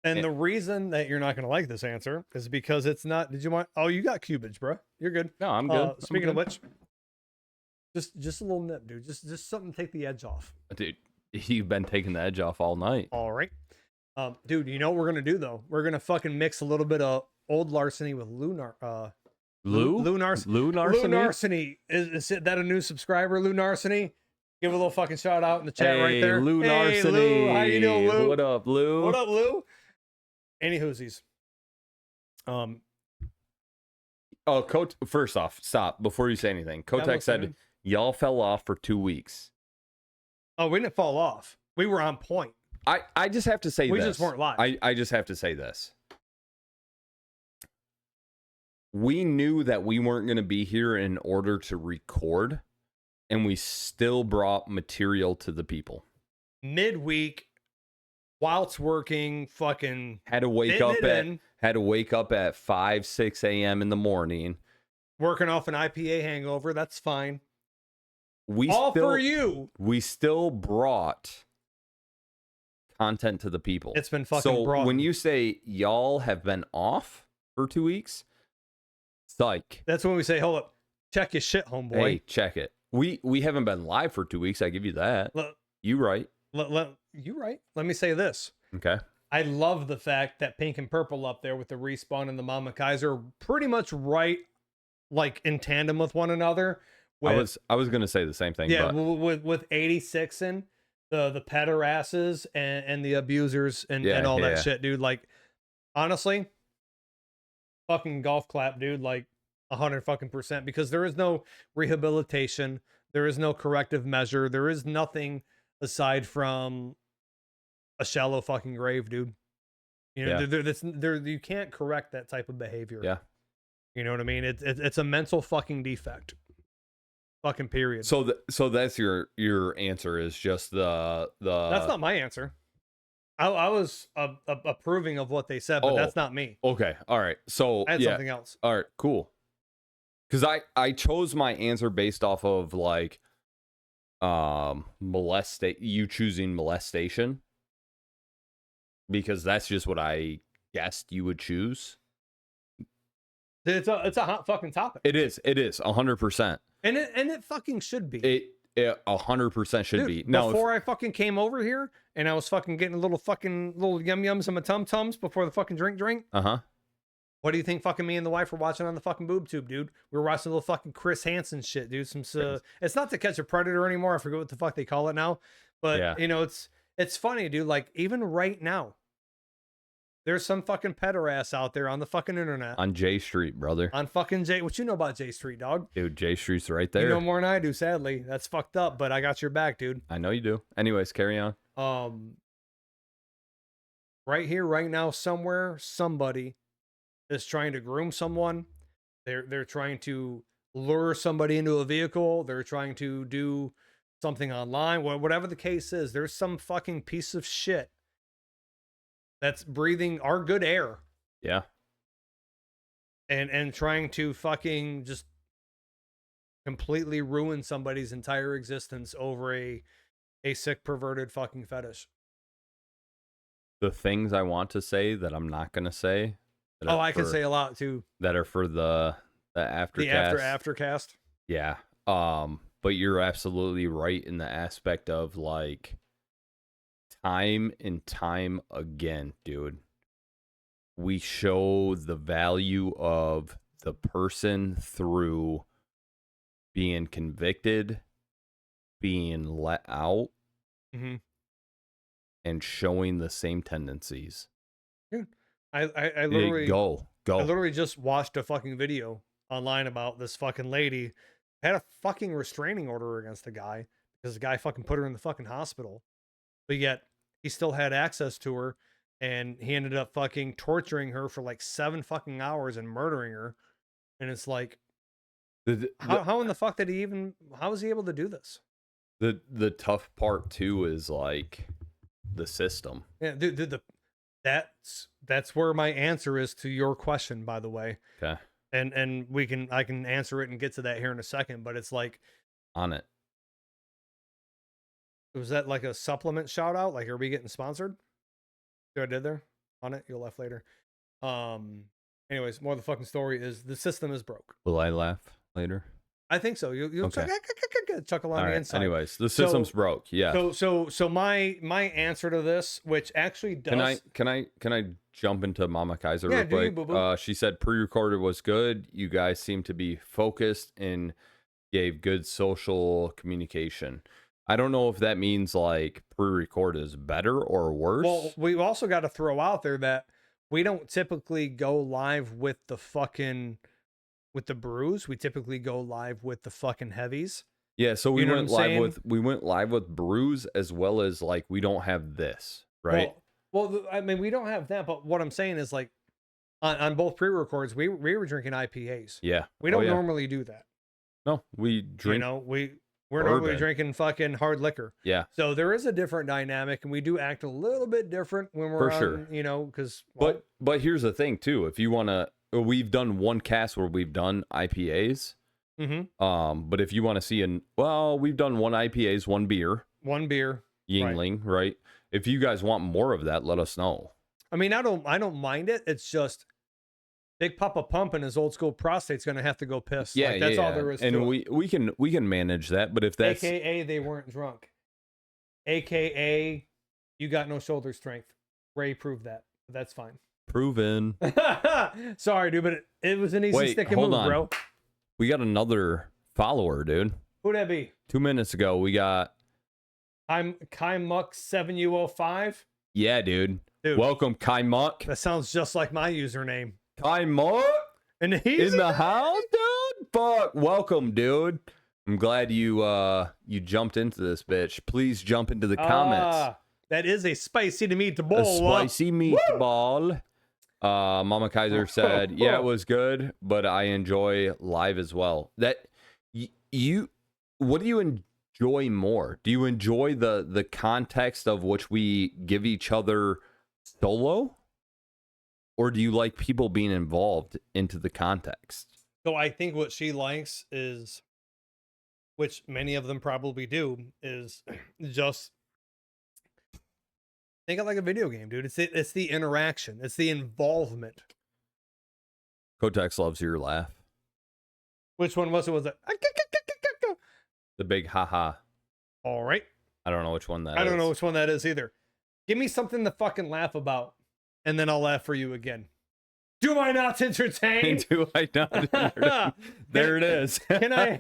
And the reason that you're not going to like this answer is because it's not. Did you want? Oh, you got cubage, bro. You're good. No, I'm good. Speaking of which, Just a little nip, dude. Just something to take the edge off. Dude, you've been taking the edge off all night. All right. Dude, you know what we're gonna do though? We're gonna fucking mix a little bit of old larceny with Lou Narceny. Lou Narceny? Narceny. Is that a new subscriber, Lou Narceny? Give a little fucking shout out in the chat right there. Lou Hey, Narceny. Lou, how you doing, Lou? What up, Lou? What up, Lou? Any whoosies. Oh, first off, stop before you say anything. Kotek listening. said y'all fell off for 2 weeks. Oh, we didn't fall off. We were on point. I just have to say We this. just weren't live. I just have to say this. We knew that we weren't going to be here in order to record, and we still brought material to the people. Midweek, whilst working, fucking Had to wake up at 5, 6 a.m. in the morning. working off an IPA hangover. That's fine. For you. We still brought content to the people. It's been fucking so brought. when you say y'all have been off for 2 weeks, psych. That's when we say, hold up, check your shit, homeboy. Hey, check it. We haven't been live for 2 weeks. I give you that. You right. You right. Let me say this. Okay. I love the fact that Pink and Purple up there with the Respawn and the Mama Kaiser pretty much right, like in tandem with one another. I was gonna say the same thing. Yeah, but... with 86 and the pederasses and the abusers and all that shit, dude. Like, honestly, fucking golf clap, dude. Like 100% because there is no rehabilitation, there is no corrective measure, there is nothing aside from a shallow fucking grave, dude. You know, you can't correct that type of behavior. Yeah, you know what I mean. It's a mental fucking defect. Fucking period. So that's your answer is just the. That's not my answer. I was approving of what they said, but that's not me. Okay, all right. So I had something else. All right, cool. Because I chose my answer based off of like you choosing molestation, because that's just what I guessed you would choose. It's a hot fucking topic. It is 100%. And it fucking should be. It 100% should be. Now, before I fucking came over here and I was fucking getting little yum yums and my tum tums before the fucking drink. Uh-huh. What do you think fucking me and the wife were watching on the fucking boob tube, dude? We were watching little fucking Chris Hansen shit, dude. It's not To Catch a Predator anymore. I forget what the fuck they call it now. But you know, it's funny, dude. Like even right now, there's some fucking pederass out there on the fucking internet. On J Street, brother. On fucking J. What you know about J Street, dog? Dude, J Street's right there. You know more than I do, sadly. That's fucked up, but I got your back, dude. I know you do. Anyways, carry on. Right here, right now, somewhere, somebody is trying to groom someone. They're trying to lure somebody into a vehicle. They're trying to do something online. Whatever the case is, there's some fucking piece of shit that's breathing our good air. Yeah. And trying to fucking just completely ruin somebody's entire existence over a sick, perverted fucking fetish. The things I want to say that I'm not going to say. I can say a lot too. That are for the aftercast. The aftercast. Yeah. But you're absolutely right in the aspect of like time and time again, dude. We show the value of the person through being convicted, being let out, and showing the same tendencies. Dude, I literally go. I literally just watched a fucking video online about this fucking lady had a fucking restraining order against the guy because the guy fucking put her in the fucking hospital, but yet he still had access to her, and he ended up fucking torturing her for like 7 fucking hours and murdering her. And it's like, how in the fuck did he even? How was he able to do this? The tough part too is like the system. Yeah, dude. That's where my answer is to your question, by the way. Okay. And I can answer it and get to that here in a second, but it's like on it. Was that like a supplement shout out? Like, are we getting sponsored? See what I did there? On it, you'll laugh later. Anyways, more of the fucking story is the system is broke. Will I laugh later? I think so. You'll Okay. chuckle on All the right. inside. Anyways, the system's broke. Yeah. So my answer to this, which actually does. Can I jump into Mama Kaiser Yeah, real do you, quick? boo-boo? She said pre-recorded was good. You guys seem to be focused and gave good social communication. I don't know if that means like pre-record is better or worse. Well, we also got to throw out there that we don't typically go live with the brews. We typically go live with the fucking heavies. Yeah, so we You know went what I'm live saying? with brews as well as like we don't have this, right? Well, I mean, we don't have that, but what I'm saying is like on both pre-records, we were drinking IPAs. Yeah. We don't yeah. normally do that. No, we drink. You know, we're normally bourbon. drinking fucking hard liquor. Yeah. So there is a different dynamic, and we do act a little bit different when we're For on, sure. you know, because But here's the thing too. If you want to, we've done one cast where we've done IPAs. But if you want to see we've done one IPAs, one beer, one beer, Yingling, right? If you guys want more of that, let us know. I mean, I don't mind it. It's just Big Papa Pump and his old school prostate's gonna have to go piss. Yeah, like, that's all there is and to it. we can manage that. But if that's AKA they weren't drunk. AKA you got no shoulder strength. Ray proved that. But that's fine. proven, Sorry, dude, but it was an easy Wait, stick and hold move, on. bro. we got another follower, dude. Who'd that be? 2 minutes ago, we got I'm Kai Muck 7U05. yeah, dude. Dude, Welcome, Kai Muck. that sounds just like my username. Kai Muck And he's in the house, dude. Fuck, welcome, dude. I'm glad you jumped into this bitch. Please jump into the comments. That is a spicy to meat A bowl. spicy meatball. Mama Kaiser said, "Yeah, it was good, but I enjoy live as well." That you, what do you enjoy more? Do you enjoy the context of which we give each other solo, or do you like people being involved into the context? So I think what she likes is, which many of them probably do, is just think of like a video game, dude. It's the interaction, it's the involvement. Kotex loves your laugh. Which one was it? Was it? The big haha. All right. I don't know which one that is. I don't know which one that is either. Give me something to fucking laugh about, and then I'll laugh for you again. Do I not entertain? Do I not? There it is. Can I?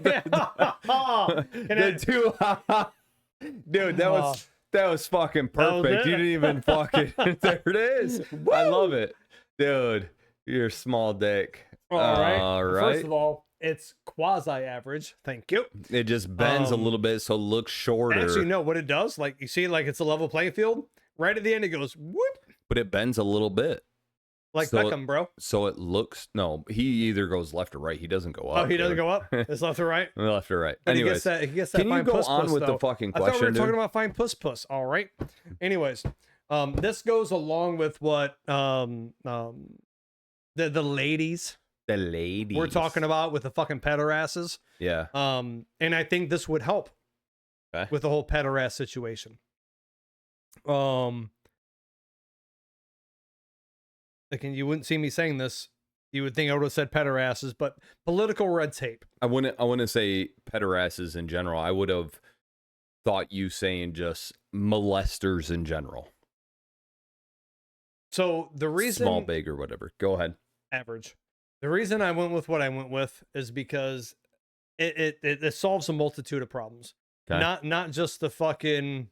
Dude, that was fucking perfect. it. You didn't even fucking. There it is. I love it, dude. You're a small dick. All right. All right. First of all, it's quasi-average. Thank you. It just bends a little bit, so it looks shorter. Actually, no. What it does, like you see, like it's a level playing field. Right at the end, it goes whoop, but it bends a little bit, like So Beckham, bro. so it looks. No, he either goes left or right. He doesn't go up. Oh, he doesn't go up. It's left or right. Left or right. But Anyways, he gets that can you fine go puss on puss, with though. the fucking I thought we question, were talking dude? about fine puss. All right. Anyways, this goes along with what the ladies The ladies. we're talking about with the fucking pederasses. Yeah. And I think this would help Okay. with the whole pederass situation. Again, you wouldn't see me saying this. You would think I would have said pederasses, but political red tape. I wouldn't say pederasses in general. I would have thought you saying just molesters in general. So the reason Small, big, or whatever. Go ahead. average. The reason I went with what I went with is because it solves a multitude of problems. Okay. Not just the fucking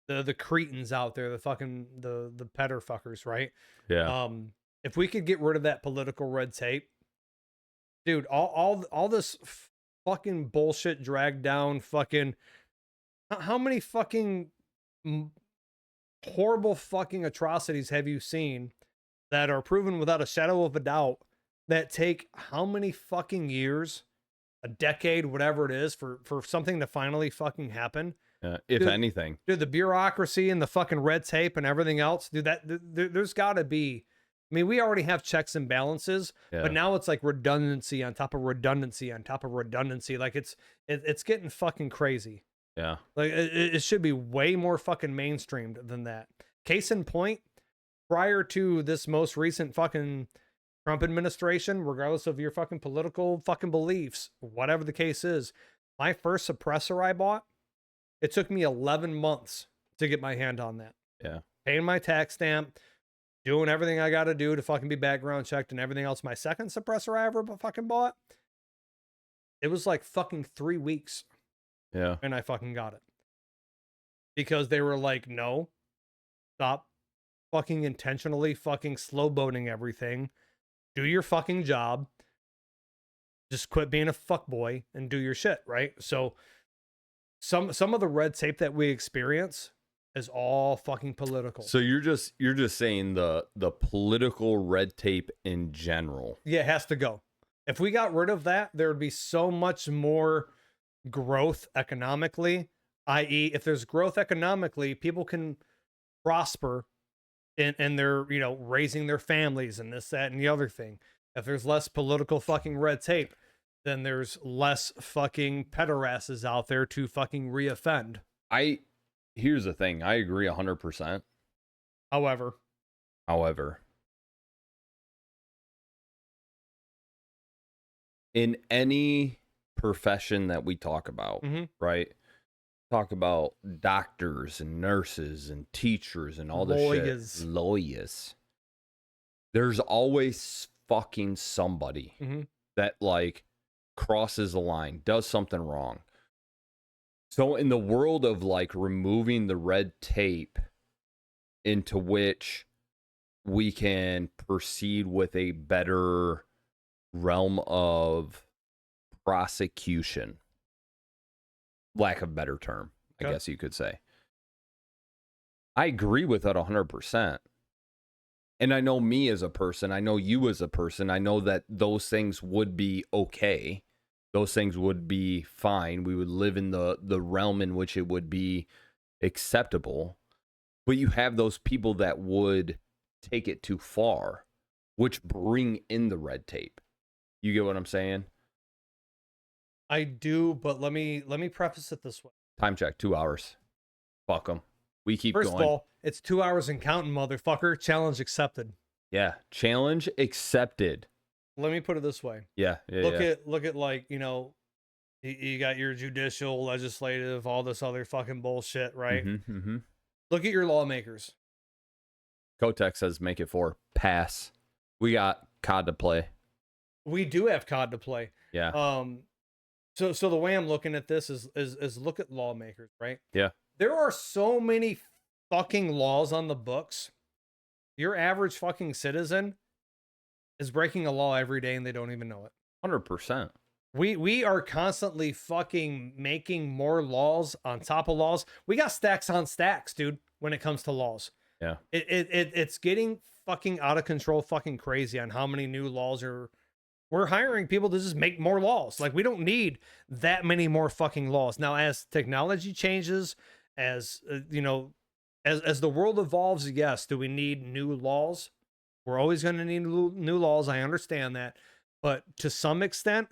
the cretins out there, the fucking the petter fuckers, right? Yeah. If we could get rid of that political red tape, dude, all this fucking bullshit dragged down fucking how many fucking horrible fucking atrocities have you seen that are proven without a shadow of a doubt that take how many fucking years, a decade, whatever it is, for something to finally fucking happen? If dude, anything. Dude, the bureaucracy and the fucking red tape and everything else, dude, there's got to be. I mean, we already have checks and balances, Yeah. but now it's like redundancy on top of redundancy on top of redundancy. Like it's getting fucking crazy. Yeah. Like it should be way more fucking mainstreamed than that. Case in point, prior to this most recent fucking Trump administration, regardless of your fucking political fucking beliefs, whatever the case is, my first suppressor I bought, it took me 11 months to get my hand on that. Yeah. Paying my tax stamp, doing everything I got to do to fucking be background checked and everything else. My second suppressor I ever fucking bought, it was like fucking 3 weeks Yeah. and I fucking got it. Because they were like, no, stop fucking intentionally fucking slow boating everything. Do your fucking job. Just quit being a fuckboy and do your shit, right? So some of the red tape that we experience is all fucking political. So you're just saying the political red tape in general. Yeah, it has to go. If we got rid of that, there would be so much more growth economically, i.e., if there's growth economically, people can prosper in their, raising their families and this, that, and the other thing. If there's less political fucking red tape, then there's less fucking pedorasses out there to fucking reoffend. Here's the thing. I agree 100%. However, in any profession that we talk about, right? Talk about doctors and nurses and teachers and all this shit. Lawyers. There's always fucking somebody that like crosses the line, does something wrong. So in the world of like removing the red tape into which we can proceed with a better realm of prosecution, lack of better term, I guess you could say. I agree with that 100%. And I know me as a person, I know you as a person, I know that those things would be okay. Those things would be fine. We would live in the realm in which it would be acceptable. But you have those people that would take it too far, which bring in the red tape. You get what I'm saying? I do, but let me preface it this way. Time check, 2 hours. Fuck them. We keep First going. of all, it's 2 hours and counting, motherfucker. Challenge accepted. Yeah, challenge accepted. Let me put it this way. Yeah. Look at like, you got your judicial, legislative, all this other fucking bullshit, right? Look at your lawmakers. Kotek says make it 4. Pass. We got COD to play. We do have COD to play. Yeah. So the way I'm looking at this is look at lawmakers, right? Yeah. There are so many fucking laws on the books. Your average fucking citizen is breaking a law every day and they don't even know it. 100%. We are constantly fucking making more laws on top of laws. We got stacks on stacks, dude, when it comes to laws. Yeah. It's getting fucking out of control, fucking crazy on how many new laws we're hiring people to just make more laws. Like, we don't need that many more fucking laws. Now, as technology changes, as as the world evolves, yes, do we need new laws? We're always going to need new laws. I understand that. But to some extent,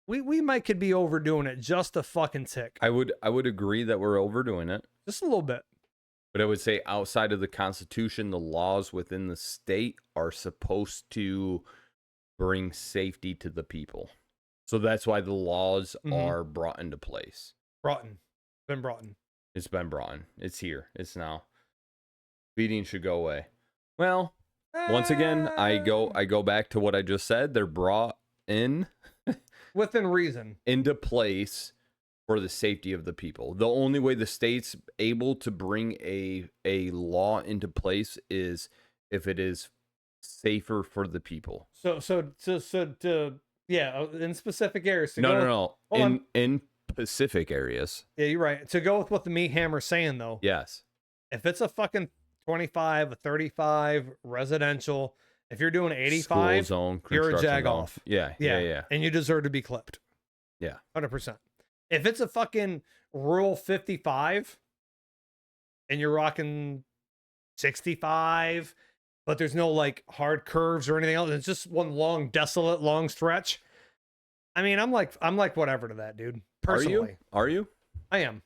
we could be overdoing it just a fucking tick. I would agree that we're overdoing it. Just a little bit. But I would say outside of the Constitution, the laws within the state are supposed to bring safety to the people. So that's why the laws are brought into place. Been brought in. It's been brought in. It's here. It's now. Speeding should go away. Well, once again, I go back to what I just said. They're brought in within reason into place for the safety of the people. The only way the state's able to bring a law into place is if it is safer for the people. So yeah, in specific areas. No. In specific areas. Yeah, you're right. To go with what the meat hammer's saying though. Yes. If it's a fucking 25, a 35 residential, if you're doing 85, school zone, you're a jag off. Yeah. And you deserve to be clipped. Yeah. 100%. If it's a fucking rural 55 and you're rocking 65, but there's no like hard curves or anything else, it's just one long, desolate, long stretch. I mean, I'm like whatever to that, dude. Personally. Are you? I am.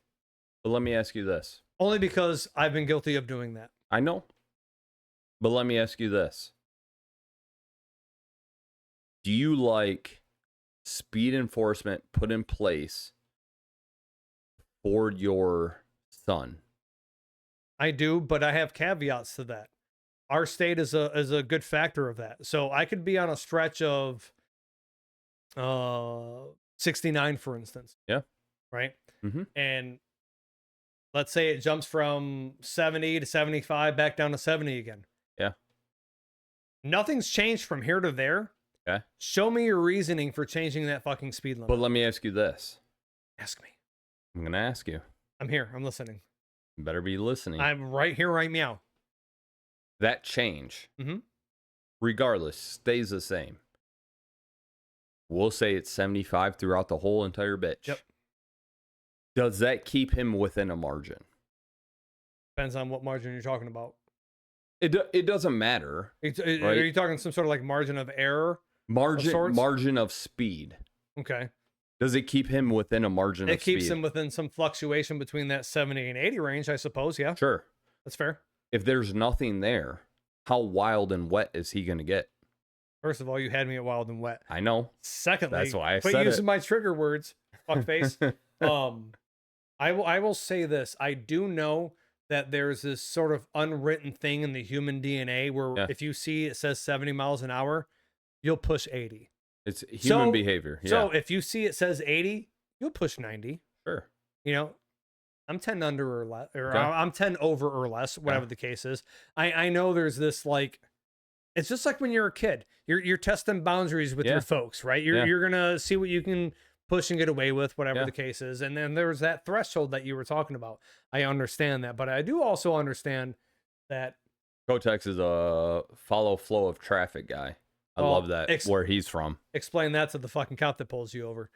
But let me ask you this. Only because I've been guilty of doing that. I know. But let me ask you this. Do you like speed enforcement put in place for your son? I do, but I have caveats to that. Our state is a good factor of that. So I could be on a stretch of 69, for instance. Yeah. Right. Mm-hmm. And let's say it jumps from 70 to 75 back down to 70 again. Yeah. Nothing's changed from here to there. Okay. Show me your reasoning for changing that fucking speed limit. But let me ask you this. Ask me. I'm going to ask you. I'm here. I'm listening. You better be listening. I'm right here, right meow. That change, Mm-hmm. regardless, stays the same. We'll say it's 75 throughout the whole entire bitch. Yep. Does that keep him within a margin? Depends on what margin you're talking about. It doesn't matter. Are right? you talking some sort of like margin of error? Margin of speed. Okay. Does it keep him within a margin of speed? It keeps him within some fluctuation between that 70 and 80 range, I suppose. Yeah. Sure. That's fair. If there's nothing there, how wild and wet is he going to get? First of all, you had me at wild and wet. I know. Secondly, That's why I quit said using it. my trigger words, fuckface. I will say this. I do know that there's this sort of unwritten thing in the human DNA where if you see it says 70 miles an hour, you'll push 80. It's human behavior. Yeah. So if you see it says 80, you'll push 90. Sure. You know, I'm 10 under or less, or Okay. I'm 10 over or less, whatever the case is. I know there's this like, it's just like when you're a kid, you're testing boundaries with your folks, right? You're gonna see what you can push and get away with, whatever the case is. And then there's that threshold that you were talking about. I understand that, but I do also understand that Kotex is a follow flow of traffic guy. I love that where he's from. Explain that to the fucking cop that pulls you over.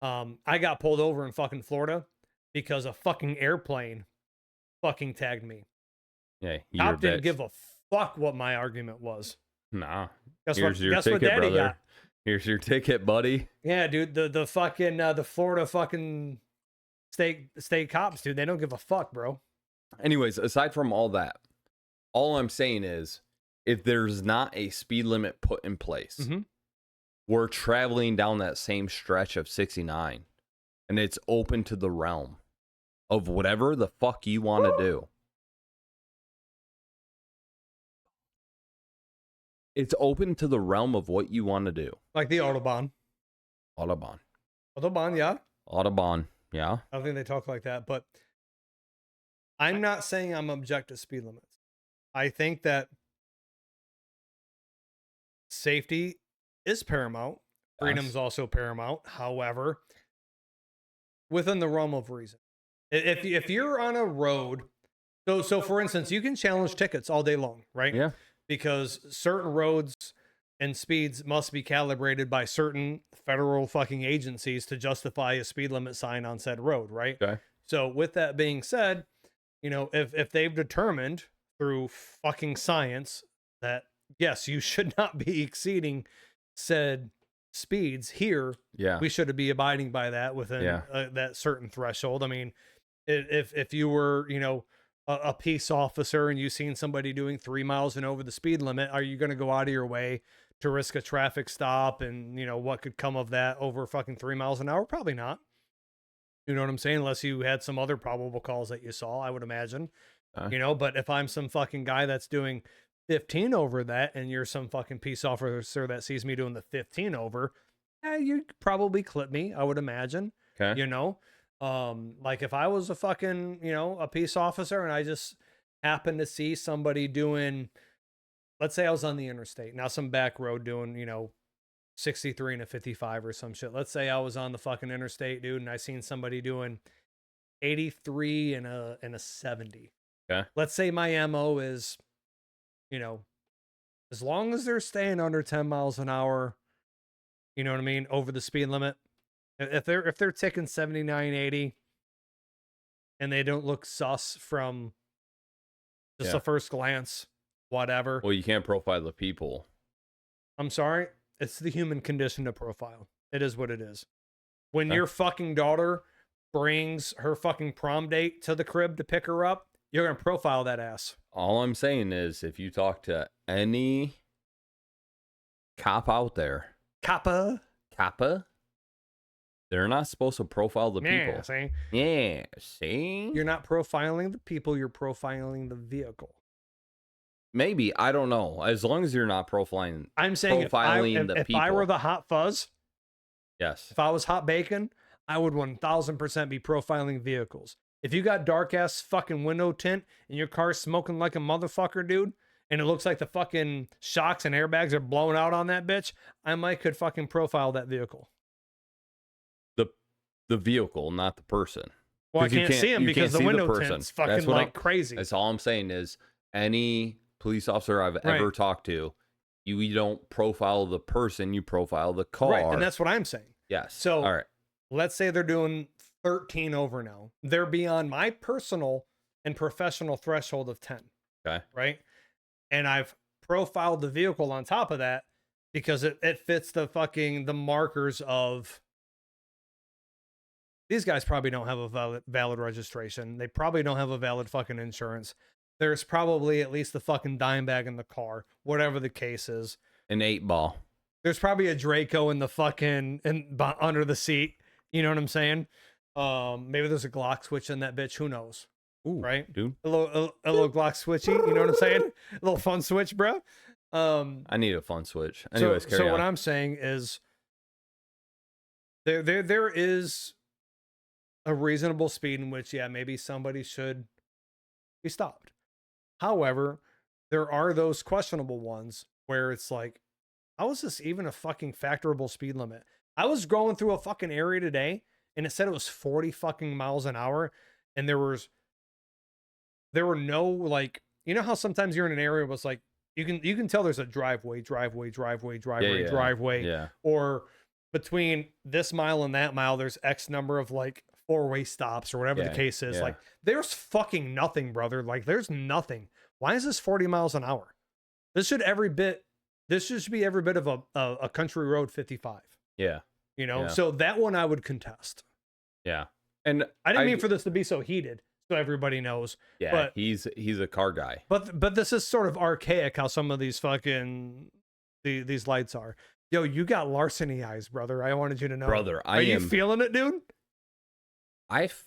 I got pulled over in fucking Florida because a fucking airplane fucking tagged me. Yeah, Cop didn't give a fuck what my argument was. Nah. Guess Here's what? your Guess ticket, what Daddy brother. got? Here's your ticket, buddy. Yeah, dude. The fucking the Florida fucking state cops, dude. They don't give a fuck, bro. Anyways, aside from all that, all I'm saying is, if there's not a speed limit put in place, we're traveling down that same stretch of 69, and it's open to the realm of whatever the fuck you want to do. It's open to the realm of what you want to do. Like the Autobahn. Autobahn, Yeah. Autobahn, yeah. I don't think they talk like that, but I'm not saying I'm object to speed limits. I think that safety is paramount. Freedom is also paramount. However, within the realm of reason. If you're on a road, so for instance, you can challenge tickets all day long, right? Yeah. Because certain roads and speeds must be calibrated by certain federal fucking agencies to justify a speed limit sign on said road, right? Okay. So with that being said, you know, if they've determined through fucking science that yes, you should not be exceeding said speeds here, we should be abiding by that within that certain threshold. I mean, if you were, you know, a peace officer and you've seen somebody doing 3 miles and over the speed limit, are you going to go out of your way to risk a traffic stop and, you know, what could come of that over fucking 3 miles an hour? Probably not. You know what I'm saying? Unless you had some other probable cause that you saw, I would imagine. You know, but if I'm some fucking guy that's doing 15 over that and you're some fucking peace officer that sees me doing the 15 over, you'd probably clip me, I would imagine. Okay. You know? Like if I was a fucking, you know, a peace officer and I just happened to see somebody doing, let's say I was on the interstate, now some back road doing, you know, 63 and a 55 or some shit. Let's say I was on the fucking interstate, dude, and I seen somebody doing 83 and a 70. Okay. Let's say my MO is, you know, as long as they're staying under 10 miles an hour, you know what I mean, over the speed limit. If they're ticking 79, 80 and they don't look sus from just a first glance, whatever. Well, you can't profile the people. I'm sorry. It's the human condition to profile. It is what it is. When your fucking daughter brings her fucking prom date to the crib to pick her up, you're going to profile that ass. All I'm saying is if you talk to any cop out there, Kappa. Kappa. They're not supposed to profile the Yeah, people. see? Yeah, see? You're not profiling the people, you're profiling the vehicle. Maybe, I don't know. As long as you're not profiling I'm saying the if people. I were the hot fuzz, yes. if I was hot bacon, I would 1000% be profiling vehicles. If you got dark ass fucking window tint and your car's smoking like a motherfucker, dude, and it looks like the fucking shocks and airbags are blowing out on that bitch, I might could fucking profile that vehicle. The vehicle, not the person. Well, I 'Cause you can't see him because the see window person. tint's fucking like crazy. That's all I'm saying is any police officer I've ever talked to, you don't profile the person, you profile the car. Right, and that's what I'm saying. Yes. So, all right. let's say they're doing 13 over now. They're beyond my personal and professional threshold of 10. Okay. Right? And I've profiled the vehicle on top of that because it fits the markers of these guys probably don't have a valid registration. They probably don't have a valid fucking insurance. There's probably at least the fucking dime bag in the car, whatever the case is. An 8-ball. There's probably a Draco in the fucking under the seat. You know what I'm saying? Maybe there's a Glock switch in that bitch. Who knows? Ooh, right, dude. A little Glock switchy. You know what I'm saying? A little fun switch, bro. I need a fun switch. Anyways, carry on. What I'm saying is, there is a reasonable speed in which, yeah, maybe somebody should be stopped. However, there are those questionable ones where it's like, how is this even a fucking factorable speed limit? I was going through a fucking area today and it said it was 40 fucking miles an hour. And there were no, like, you know how sometimes you're in an area where it's like, you can tell there's a driveway, Yeah. or between this mile and that mile, there's X number of like 4-way stops or whatever the case is. Yeah. Like, there's fucking nothing, brother. Like, there's nothing. Why is this 40 miles an hour? This should be every bit of a country road 55. Yeah. You know, Yeah. so that one I would contest. Yeah. And I didn't mean for this to be so heated, so everybody knows. yeah, but he's a car guy. But this is sort of archaic how some of these fucking these lights are. Yo, you got larceny eyes, brother. I wanted you to know. Brother, are you feeling it, dude? I've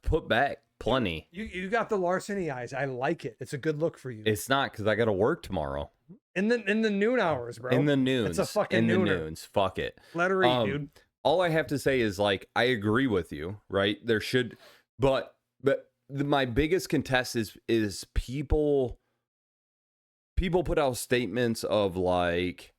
put back plenty. You got the larceny eyes. I like it. It's a good look for you. It's not because I got to work tomorrow. In the noon hours, bro. In the noons. It's a fucking the nooner. noons. Fuck it. Let her eat, dude. All I have to say is, like, I agree with you, right? There should, but my biggest contest is people put out statements of like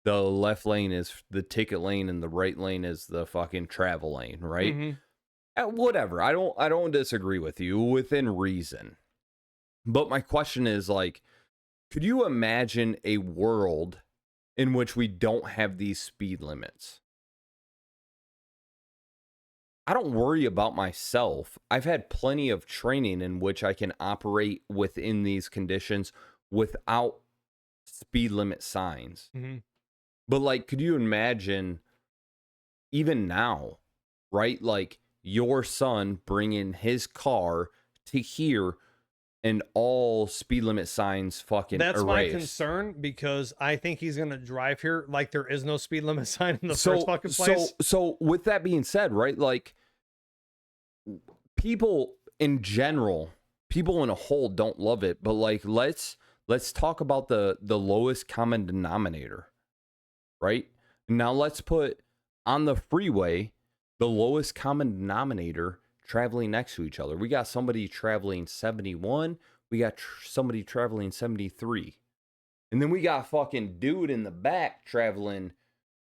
the left lane is the ticket lane and the right lane is the fucking travel lane, right? Mm-hmm. Whatever. I don't disagree with you within reason. But my question is, like, could you imagine a world in which we don't have these speed limits? I don't worry about myself. I've had plenty of training in which I can operate within these conditions without speed limit signs. Mm-hmm. But, like, could you imagine even now, right? Like, your son bringing his car to here and all speed limit signs fucking That's erased. my concern, because I think he's going to drive here like there is no speed limit sign in the first fucking place. So with that being said, right, like, people in general, people in a whole don't love it, but, like, let's talk about the lowest common denominator, right? Now let's put on the freeway the lowest common denominator traveling next to each other. We got somebody traveling 71, we got somebody traveling 73, and then we got fucking dude in the back traveling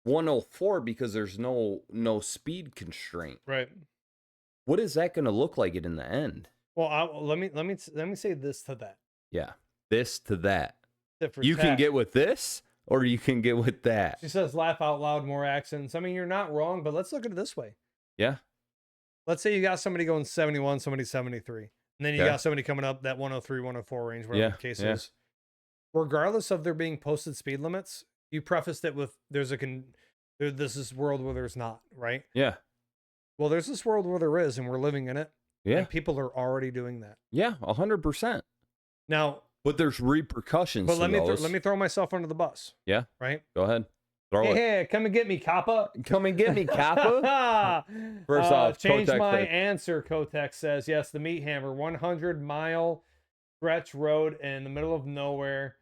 104 because there's no speed constraint. Right. What is that going to look like in the end? Well, let me say this to that. Yeah, this to that. You Tat. can get with this, or you can get with that. She says, laugh out loud, more accents. I mean, you're not wrong, but let's look at it this way. Yeah. Let's say you got somebody going 71, somebody 73. And then you got somebody coming up that 103, 104 range, whatever the case is. Regardless of there being posted speed limits, you prefaced it with there's this is world where there's not, right? Yeah. Well, there's this world where there is, and we're living in it. Yeah. And people are already doing that. Yeah, 100%. Now, but there's repercussions. But to let those. me throw myself under the bus. Yeah. Right? Go ahead. Throw it. Hey, come and get me, Kappa. Come and get me, Kappa. First off, change Kotek my said- answer. Kotek says yes. The Meat Hammer, 100-mile stretch road in the middle of nowhere.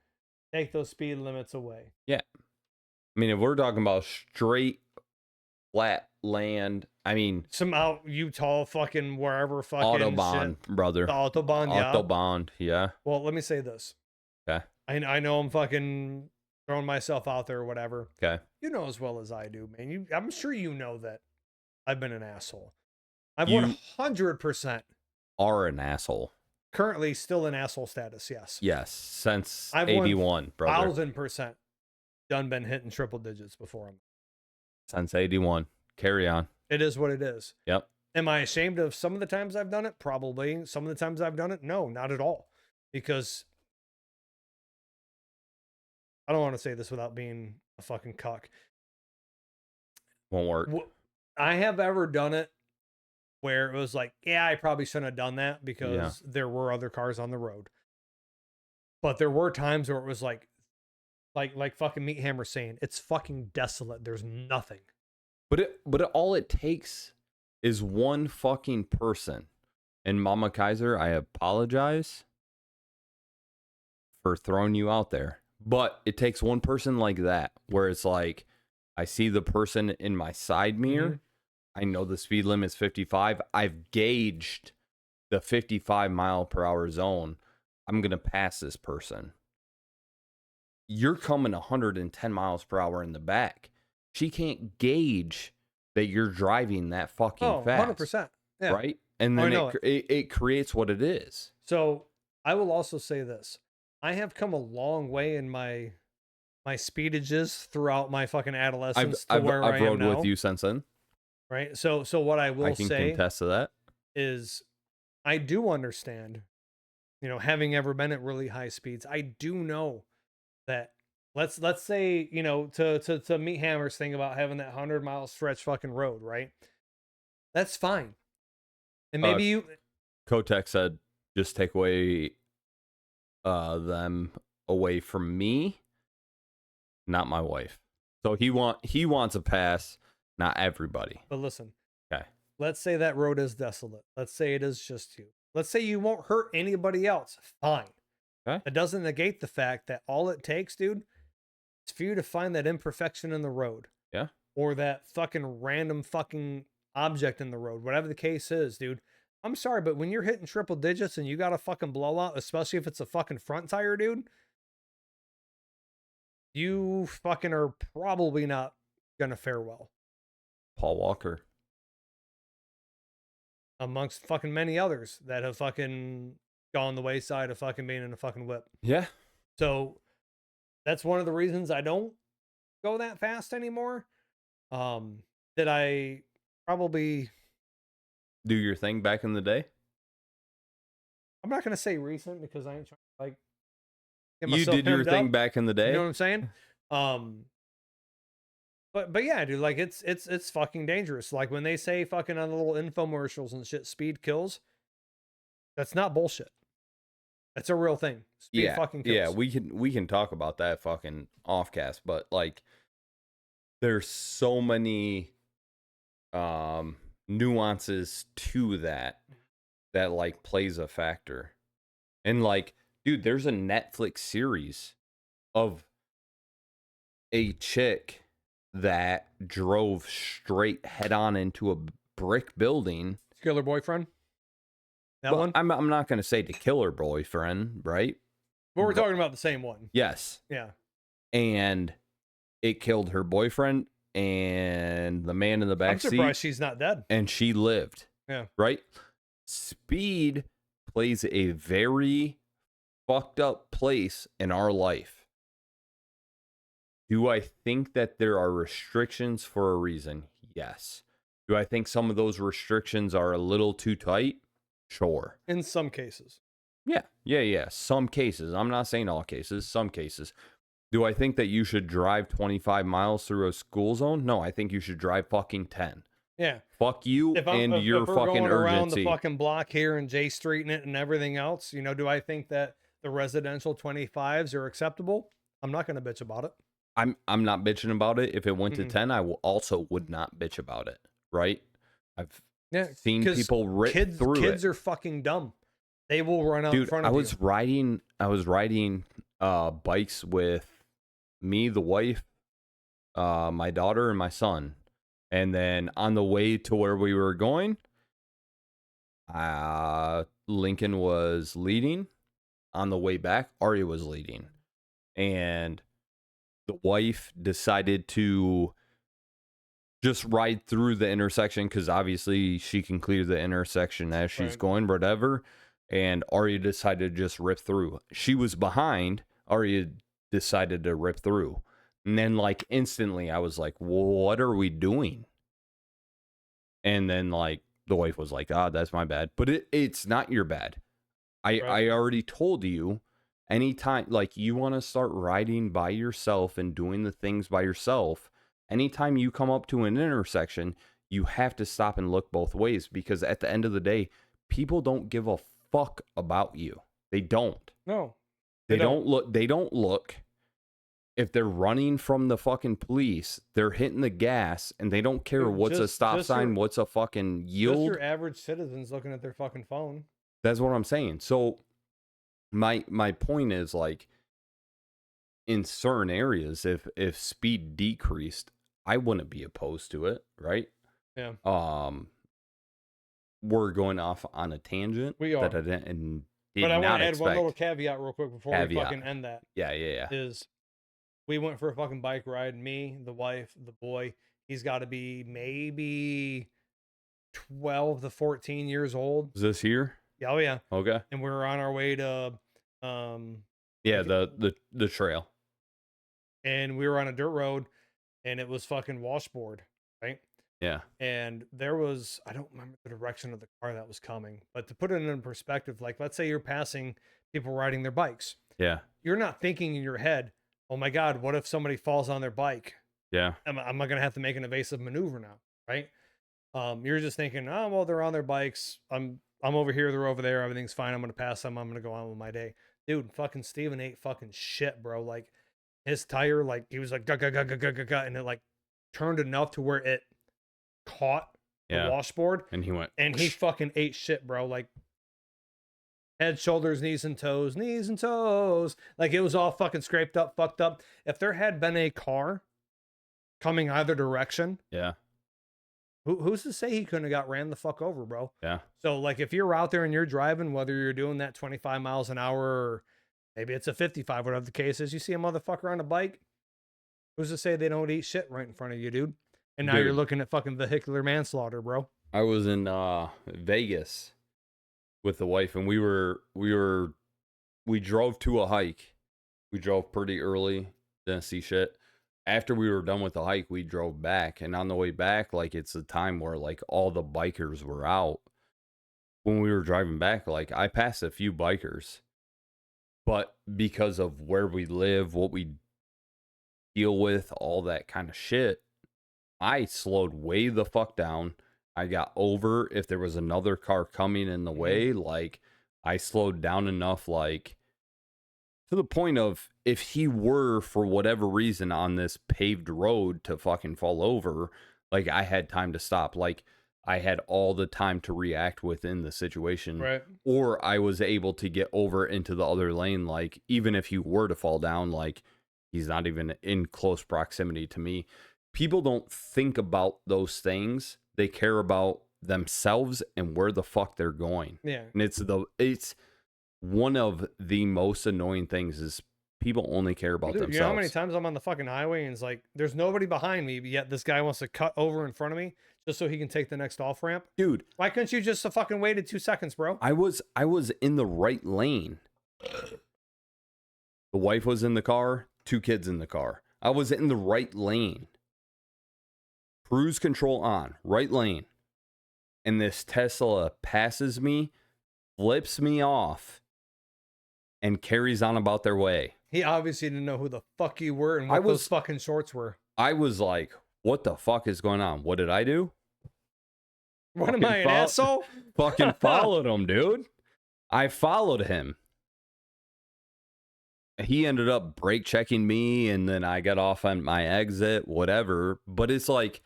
Take those speed limits away. I mean, if we're talking about straight flat land, I mean, Some out Utah, fucking wherever, fucking Autobahn, shit. brother. The Autobahn, yeah. Autobahn, yeah. Well, let me say this. Okay. I know I'm fucking throwing myself out there or whatever. Okay. You know as well as I do, man. I'm sure you know that I've been an asshole. I've You- 100% Are an asshole. currently still in asshole status. Yes. Yes, since I've 81, brother. 1,000% done been hitting triple digits before. Since 81. Carry on. It is what it is. Yep. Am I ashamed of some of the times I've done it? Probably. Some of the times I've done it? No, not at all. Because I don't want to say this without being a fucking cuck. Won't work. I have ever done it where it was like, yeah, I probably shouldn't have done that because there were other cars on the road. But there were times where it was like fucking Meat Hammer saying, it's fucking desolate. There's nothing. But all it takes is one fucking person. And Mama Kaiser, I apologize for throwing you out there. But it takes one person like that, where it's like, I see the person in my side mirror. Mm-hmm. I know the speed limit is 55. I've gauged the 55 mile per hour zone. I'm going to pass this person. You're coming 110 miles per hour in the back. She can't gauge that you're driving that fucking fast. 100%. Yeah. Right? And then it creates what it is. So I will also say this. I have come a long way in my speedages throughout my fucking adolescence I've I am rode now. with you since then. Right? So what I will I can say contest to that. is I do understand, having ever been at really high speeds, I do know that let's say, to Meat Hammer's thing about having that 100-mile stretch fucking road, right? That's fine. And maybe Kotek said, just take away them away from me, not my wife. So he wants a pass, not everybody. But listen. Okay. Let's say that road is desolate. Let's say it is just you. Let's say you won't hurt anybody else. Fine. Okay. It doesn't negate the fact that all it takes, dude, is for you to find that imperfection in the road. Yeah. Or that fucking random fucking object in the road. Whatever the case is, dude. I'm sorry, but when you're hitting triple digits and you got a fucking blowout, especially if it's a fucking front tire, dude, you fucking are probably not gonna fare well. Paul Walker. Amongst fucking many others that have fucking gone the wayside of fucking being in a fucking whip. Yeah. So that's one of the reasons I don't go that fast anymore. That I probably Do your thing back in the day. I'm not gonna say recent because I ain't trying to get You myself did your hemmed thing up. back in the day. You know what I'm saying? But yeah, dude, like it's fucking dangerous. Like when they say fucking on the little infomercials and shit, speed kills. That's not bullshit. That's a real thing. Speed fucking kills. Yeah, we can talk about that fucking offcast, but like there's so many nuances to that like plays a factor. And like, dude, there's a Netflix series of a chick that drove straight head on into a brick building. Killer Boyfriend. That Well, one? I'm not going to say to kill her boyfriend, right? But we're talking about the same one. Yes. Yeah. And it killed her boyfriend and the man in the I'm back surprised seat, she's not dead. and she lived. Yeah. Right? Speed plays a very fucked up place in our life. Do I think that there are restrictions for a reason? Yes. Do I think some of those restrictions are a little too tight? Sure. In some cases. Yeah. Some cases. I'm not saying all cases. Some cases. Do I think that you should drive 25 miles through a school zone? No, I think you should drive fucking 10. Yeah. Fuck you and your if we're fucking going around urgency. the fucking block here and J Street and it and everything else, do I think that the residential 25s are acceptable? I'm not going to bitch about it. I'm not bitching about it. If it went to Mm-mm. 10, I also would not bitch about it, right? I've Yeah, seen because people rip through it. kids are fucking dumb. They will run out in Dude, front I of you. was riding bikes with me, the wife, my daughter and my son. And then on the way to where we were going, Lincoln was leading. On the way back, Arya was leading. And the wife decided to just ride through the intersection because obviously she can clear the intersection as she's Right. going, whatever. And Arya decided to just rip through. She was behind. Arya decided to rip through. And then, like, instantly, I was like, what are we doing? And then, like, the wife was like, that's my bad. But it's not your bad. Right. I already told you, anytime, like, you want to start riding by yourself and doing the things by yourself, anytime you come up to an intersection, you have to stop and look both ways, because at the end of the day, people don't give a fuck about you. They don't. No, They they don't. don't look. They don't look. If they're running from the fucking police, they're hitting the gas and they don't care Dude, what's a just stop sign, your what's a fucking just yield. your average citizens looking at their fucking phone. That's what I'm saying. So my point is, like, in certain areas, if speed decreased, I wouldn't be opposed to it, right? Yeah, We're going off on a tangent we that are. I didn't did But I want not to add one little expect. caveat real quick before we Caveat. fucking end that. Yeah. Is we went for a fucking bike ride. Me, the wife, the boy. He's got to be maybe 12 to 14 years old. Is this here? Yeah, oh yeah. Okay. And we were on our way to um Yeah, like, the trail. and we were on a dirt road and it was fucking washboard, right? Yeah. And there was, I don't remember the direction of the car that was coming, but to put it in perspective, like let's say you're passing people riding their bikes. Yeah. You're not thinking in your head, oh my God, what if somebody falls on their bike? Yeah. Am I going to have to make an evasive maneuver now? Right. You're just thinking, oh, well, they're on their bikes. I'm over here. They're over there. Everything's fine. I'm going to pass them. I'm going to go on with my day. Dude, fucking Steven ate fucking shit, bro. Like his tire, like he was like, gah, gah, gah, gah, gah, gah, gah, and it like turned enough to where it caught the washboard. And he went. And he fucking ate shit, bro. Like head, shoulders, knees and toes, knees and toes. Like it was all fucking scraped up, fucked up. If there had been a car coming either direction, Yeah. who's to say he couldn't have got ran the fuck over, bro? Yeah. So like if you're out there and you're driving, whether you're doing that 25 miles an hour or maybe it's a 55, whatever the case is, you see a motherfucker on a bike, who's to say they don't eat shit right in front of you, dude? And now you're Dude. looking at fucking vehicular manslaughter, bro. I was in Vegas with the wife, and we drove to a hike. We drove pretty early, didn't see shit. After we were done with the hike, we drove back, and on the way back, like, it's a time where, like, all the bikers were out. When we were driving back, like, I passed a few bikers, but because of where we live, what we deal with, all that kind of shit, I slowed way the fuck down. I got over if there was another car coming in the way. Like, I slowed down enough, like, to the point of, if he were for whatever reason on this paved road to fucking fall over, like, I had time to stop. Like, I had all the time to react within the situation. Right. Or I was able to get over into the other lane. Like, even if he were to fall down, like, he's not even in close proximity to me. People don't think about those things. They care about themselves and where the fuck they're going. Yeah. And it's one of the most annoying things is people only care about Dude, themselves. you know how many times I'm on the fucking highway and it's like there's nobody behind me, but yet this guy wants to cut over in front of me just so he can take the next off ramp? Dude, Why couldn't you just fucking waited 2 seconds, bro? I was in the right lane. The wife was in the car, 2 kids in the car. I was in the right lane. Cruise control on, right lane. And this Tesla passes me, flips me off, and carries on about their way. He obviously didn't know who the fuck you were and what those fucking shorts were. I was like, what the fuck is going on? What did I do? What am I, an asshole? Fucking followed him, dude. I followed him. he ended up brake checking me, and then I got off on my exit, whatever. But it's like,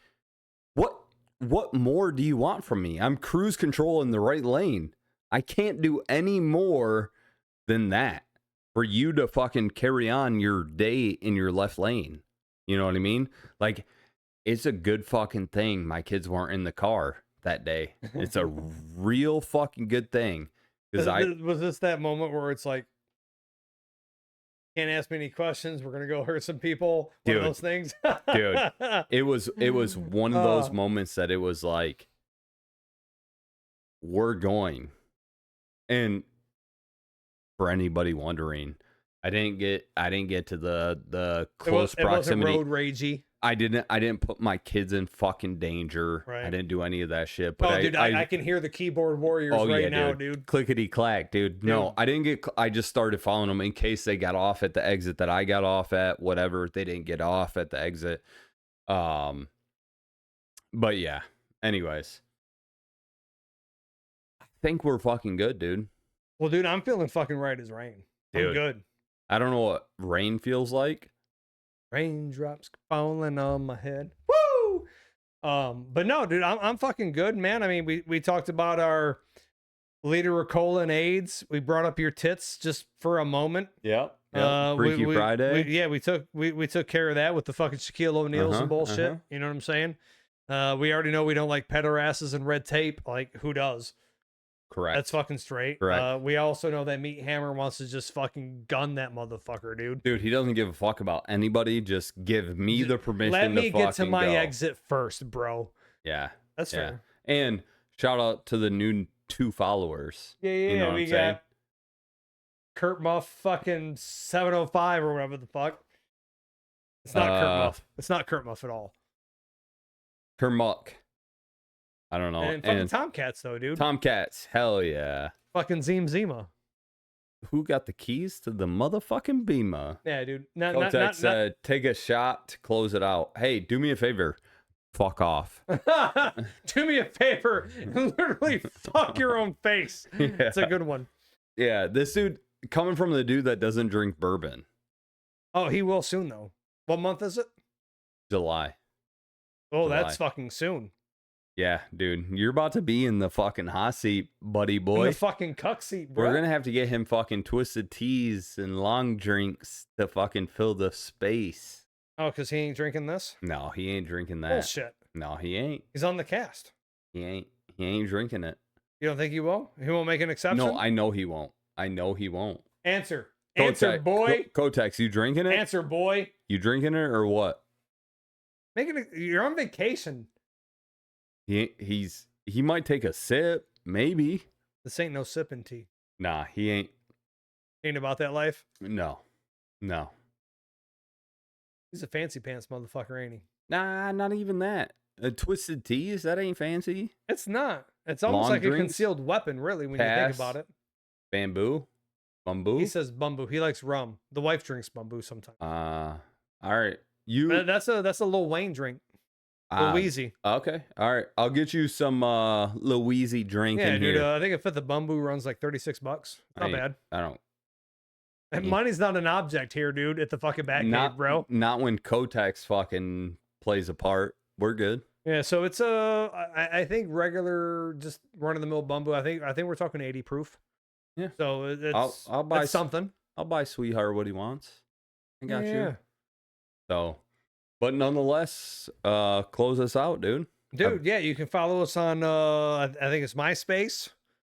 what more do you want from me? I'm cruise control in the right lane. I can't do any more than that for you to fucking carry on your day in your left lane. You know what I mean? Like, it's a good fucking thing my kids weren't in the car that day. It's a real fucking good thing. Was this that moment where it's like, can't ask me any questions, we're gonna go hurt some people? One of those things? Dude, it was one of those moments that it was like, we're going. And for anybody wondering, I didn't get to the close proximity. It wasn't road ragey. I didn't put my kids in fucking danger. Right. I didn't do any of that shit. But dude, I can hear the keyboard warriors now, dude. Clickety clack, dude. No, I didn't get. I just started following them in case they got off at the exit that I got off at. Whatever, they didn't get off at the exit. But yeah. Anyways, I think we're fucking good, dude. Well, dude, I'm feeling fucking right as rain. Dude, I'm good. I don't know what rain feels like. Raindrops falling on my head. Woo! But no, dude, I'm fucking good, man. I mean, we talked about our liter of cola and AIDS. We brought up your tits just for a moment. Yep. Freaky Friday. We took care of that with the fucking Shaquille O'Neal's and bullshit. You know what I'm saying? We already know we don't like pederasses and red tape. Like, who does? Correct. That's fucking straight. Correct. We also know that Meat Hammer wants to just fucking gun that motherfucker, dude. Dude, he doesn't give a fuck about anybody. Just give me the permission. Let me get to my go. exit first, bro. Yeah. That's fair. And shout out to the new 2 followers. Yeah. You know we got Kurt Muff fucking 705 or whatever the fuck. It's not Kurt Muff. It's not Kurt Muff at all. Kermuck. I don't know. And fucking Tomcats, though, dude. Tomcats. Hell yeah. Fucking Zima. Who got the keys to the motherfucking Beamer? Yeah, dude. Kotex said, take a shot to close it out. Hey, do me a favor. Fuck off. Do me a favor. Literally fuck your own face. Yeah. It's a good one. Yeah, this dude, coming from the dude that doesn't drink bourbon. Oh, he will soon, though. What month is it? July. Oh, that's fucking soon. Yeah, dude, you're about to be in the fucking hot seat, buddy boy. In the fucking cuck seat, bro. We're gonna have to get him fucking twisted teas and long drinks to fucking fill the space. Oh, because he ain't drinking this? No, he ain't drinking that. Bullshit. No, he ain't. He's on the cast. He ain't drinking it. You don't think he will? He won't make an exception? No, I know he won't. Answer. Kotex, Answer, boy. Kotex, you drinking it? Answer, boy. You drinking it or what? You're on vacation. He might take a sip, maybe. This ain't no sipping tea. Nah, he ain't. Ain't about that life? No. He's a fancy pants motherfucker, ain't he? Nah, not even that. Twisted teas, that ain't fancy. It's not. It's almost Long like drinks? a concealed weapon, really, when you think about it. Bamboo? Bamboo? He says bumbu. He likes rum. The wife drinks bumbu sometimes. All right. That's a Lil Wayne drink. Louisey. Okay. All right. I'll get you some Louisey drink in dude, here. I think a fifth of bumbu runs like $36. Not bad. I don't. And money's not an object here, dude, at the fucking Batcave, bro. Not when Kotex fucking plays a part. We're good. Yeah, so it's I think regular, just run of the mill bumbu. I think we're talking 80 proof. Yeah. So it's I'll buy something. I'll buy Sweetheart what he wants. I got Yeah. you. So, but nonetheless, close us out, dude. Dude, yeah, you can follow us on I think it's MySpace.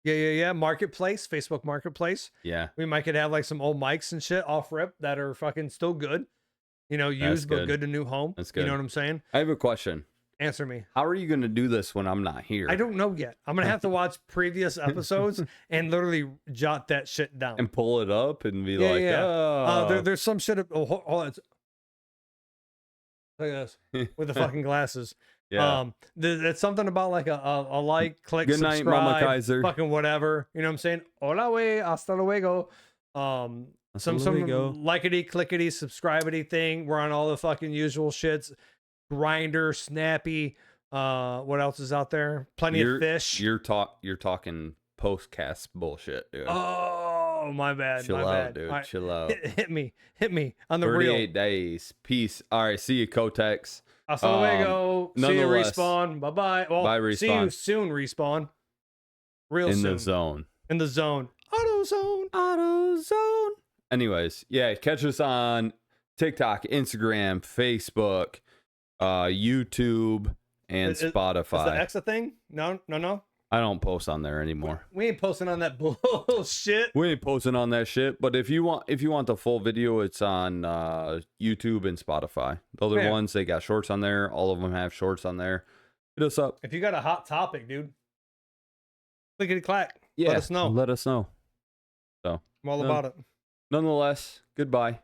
Yeah. Marketplace, Facebook Marketplace. Yeah. We might could have like some old mics and shit off rip that are fucking still good. You know, used but good to new home. That's good. You know what I'm saying? I have a question. Answer me. How are you going to do this when I'm not here? I don't know yet. I'm going to have to watch previous episodes and literally jot that shit down. And pull it up and be like, oh. There's some shit. Look at this. With the fucking glasses. Yeah. It's something about like a like, click, Good night, subscribe, Mama Kaiser. fucking whatever. You know what I'm saying? Hola, wey, hasta luego. Some likety, clickety, subscribity thing. We're on all the fucking usual shits. Grinder, Snappy. What else is out there? Plenty of fish. You're talking postcast bullshit, dude. Oh, Oh, my bad. Chill my out, bad. dude. All right, Chill out. hit me on the 38 real. days. Peace. All right. See you, Kotex. Hasta luego. See you, Nonetheless, respawn. Bye bye. Well, bye, see you Respawn. soon, respawn. Real in soon. the zone. In the zone. Auto zone. Auto zone. Anyways, yeah, catch us on TikTok, Instagram, Facebook, YouTube, and Spotify. Is the X a thing? No. I don't post on there anymore. We ain't posting on that bullshit. We ain't posting on that shit. But if you want the full video, it's on YouTube and Spotify. The other ones, they got shorts on there. All of them have shorts on there. Hit us up. If you got a hot topic, dude, clickety clack. Yeah, let us know. Let us know. So I'm all about it. Nonetheless, goodbye.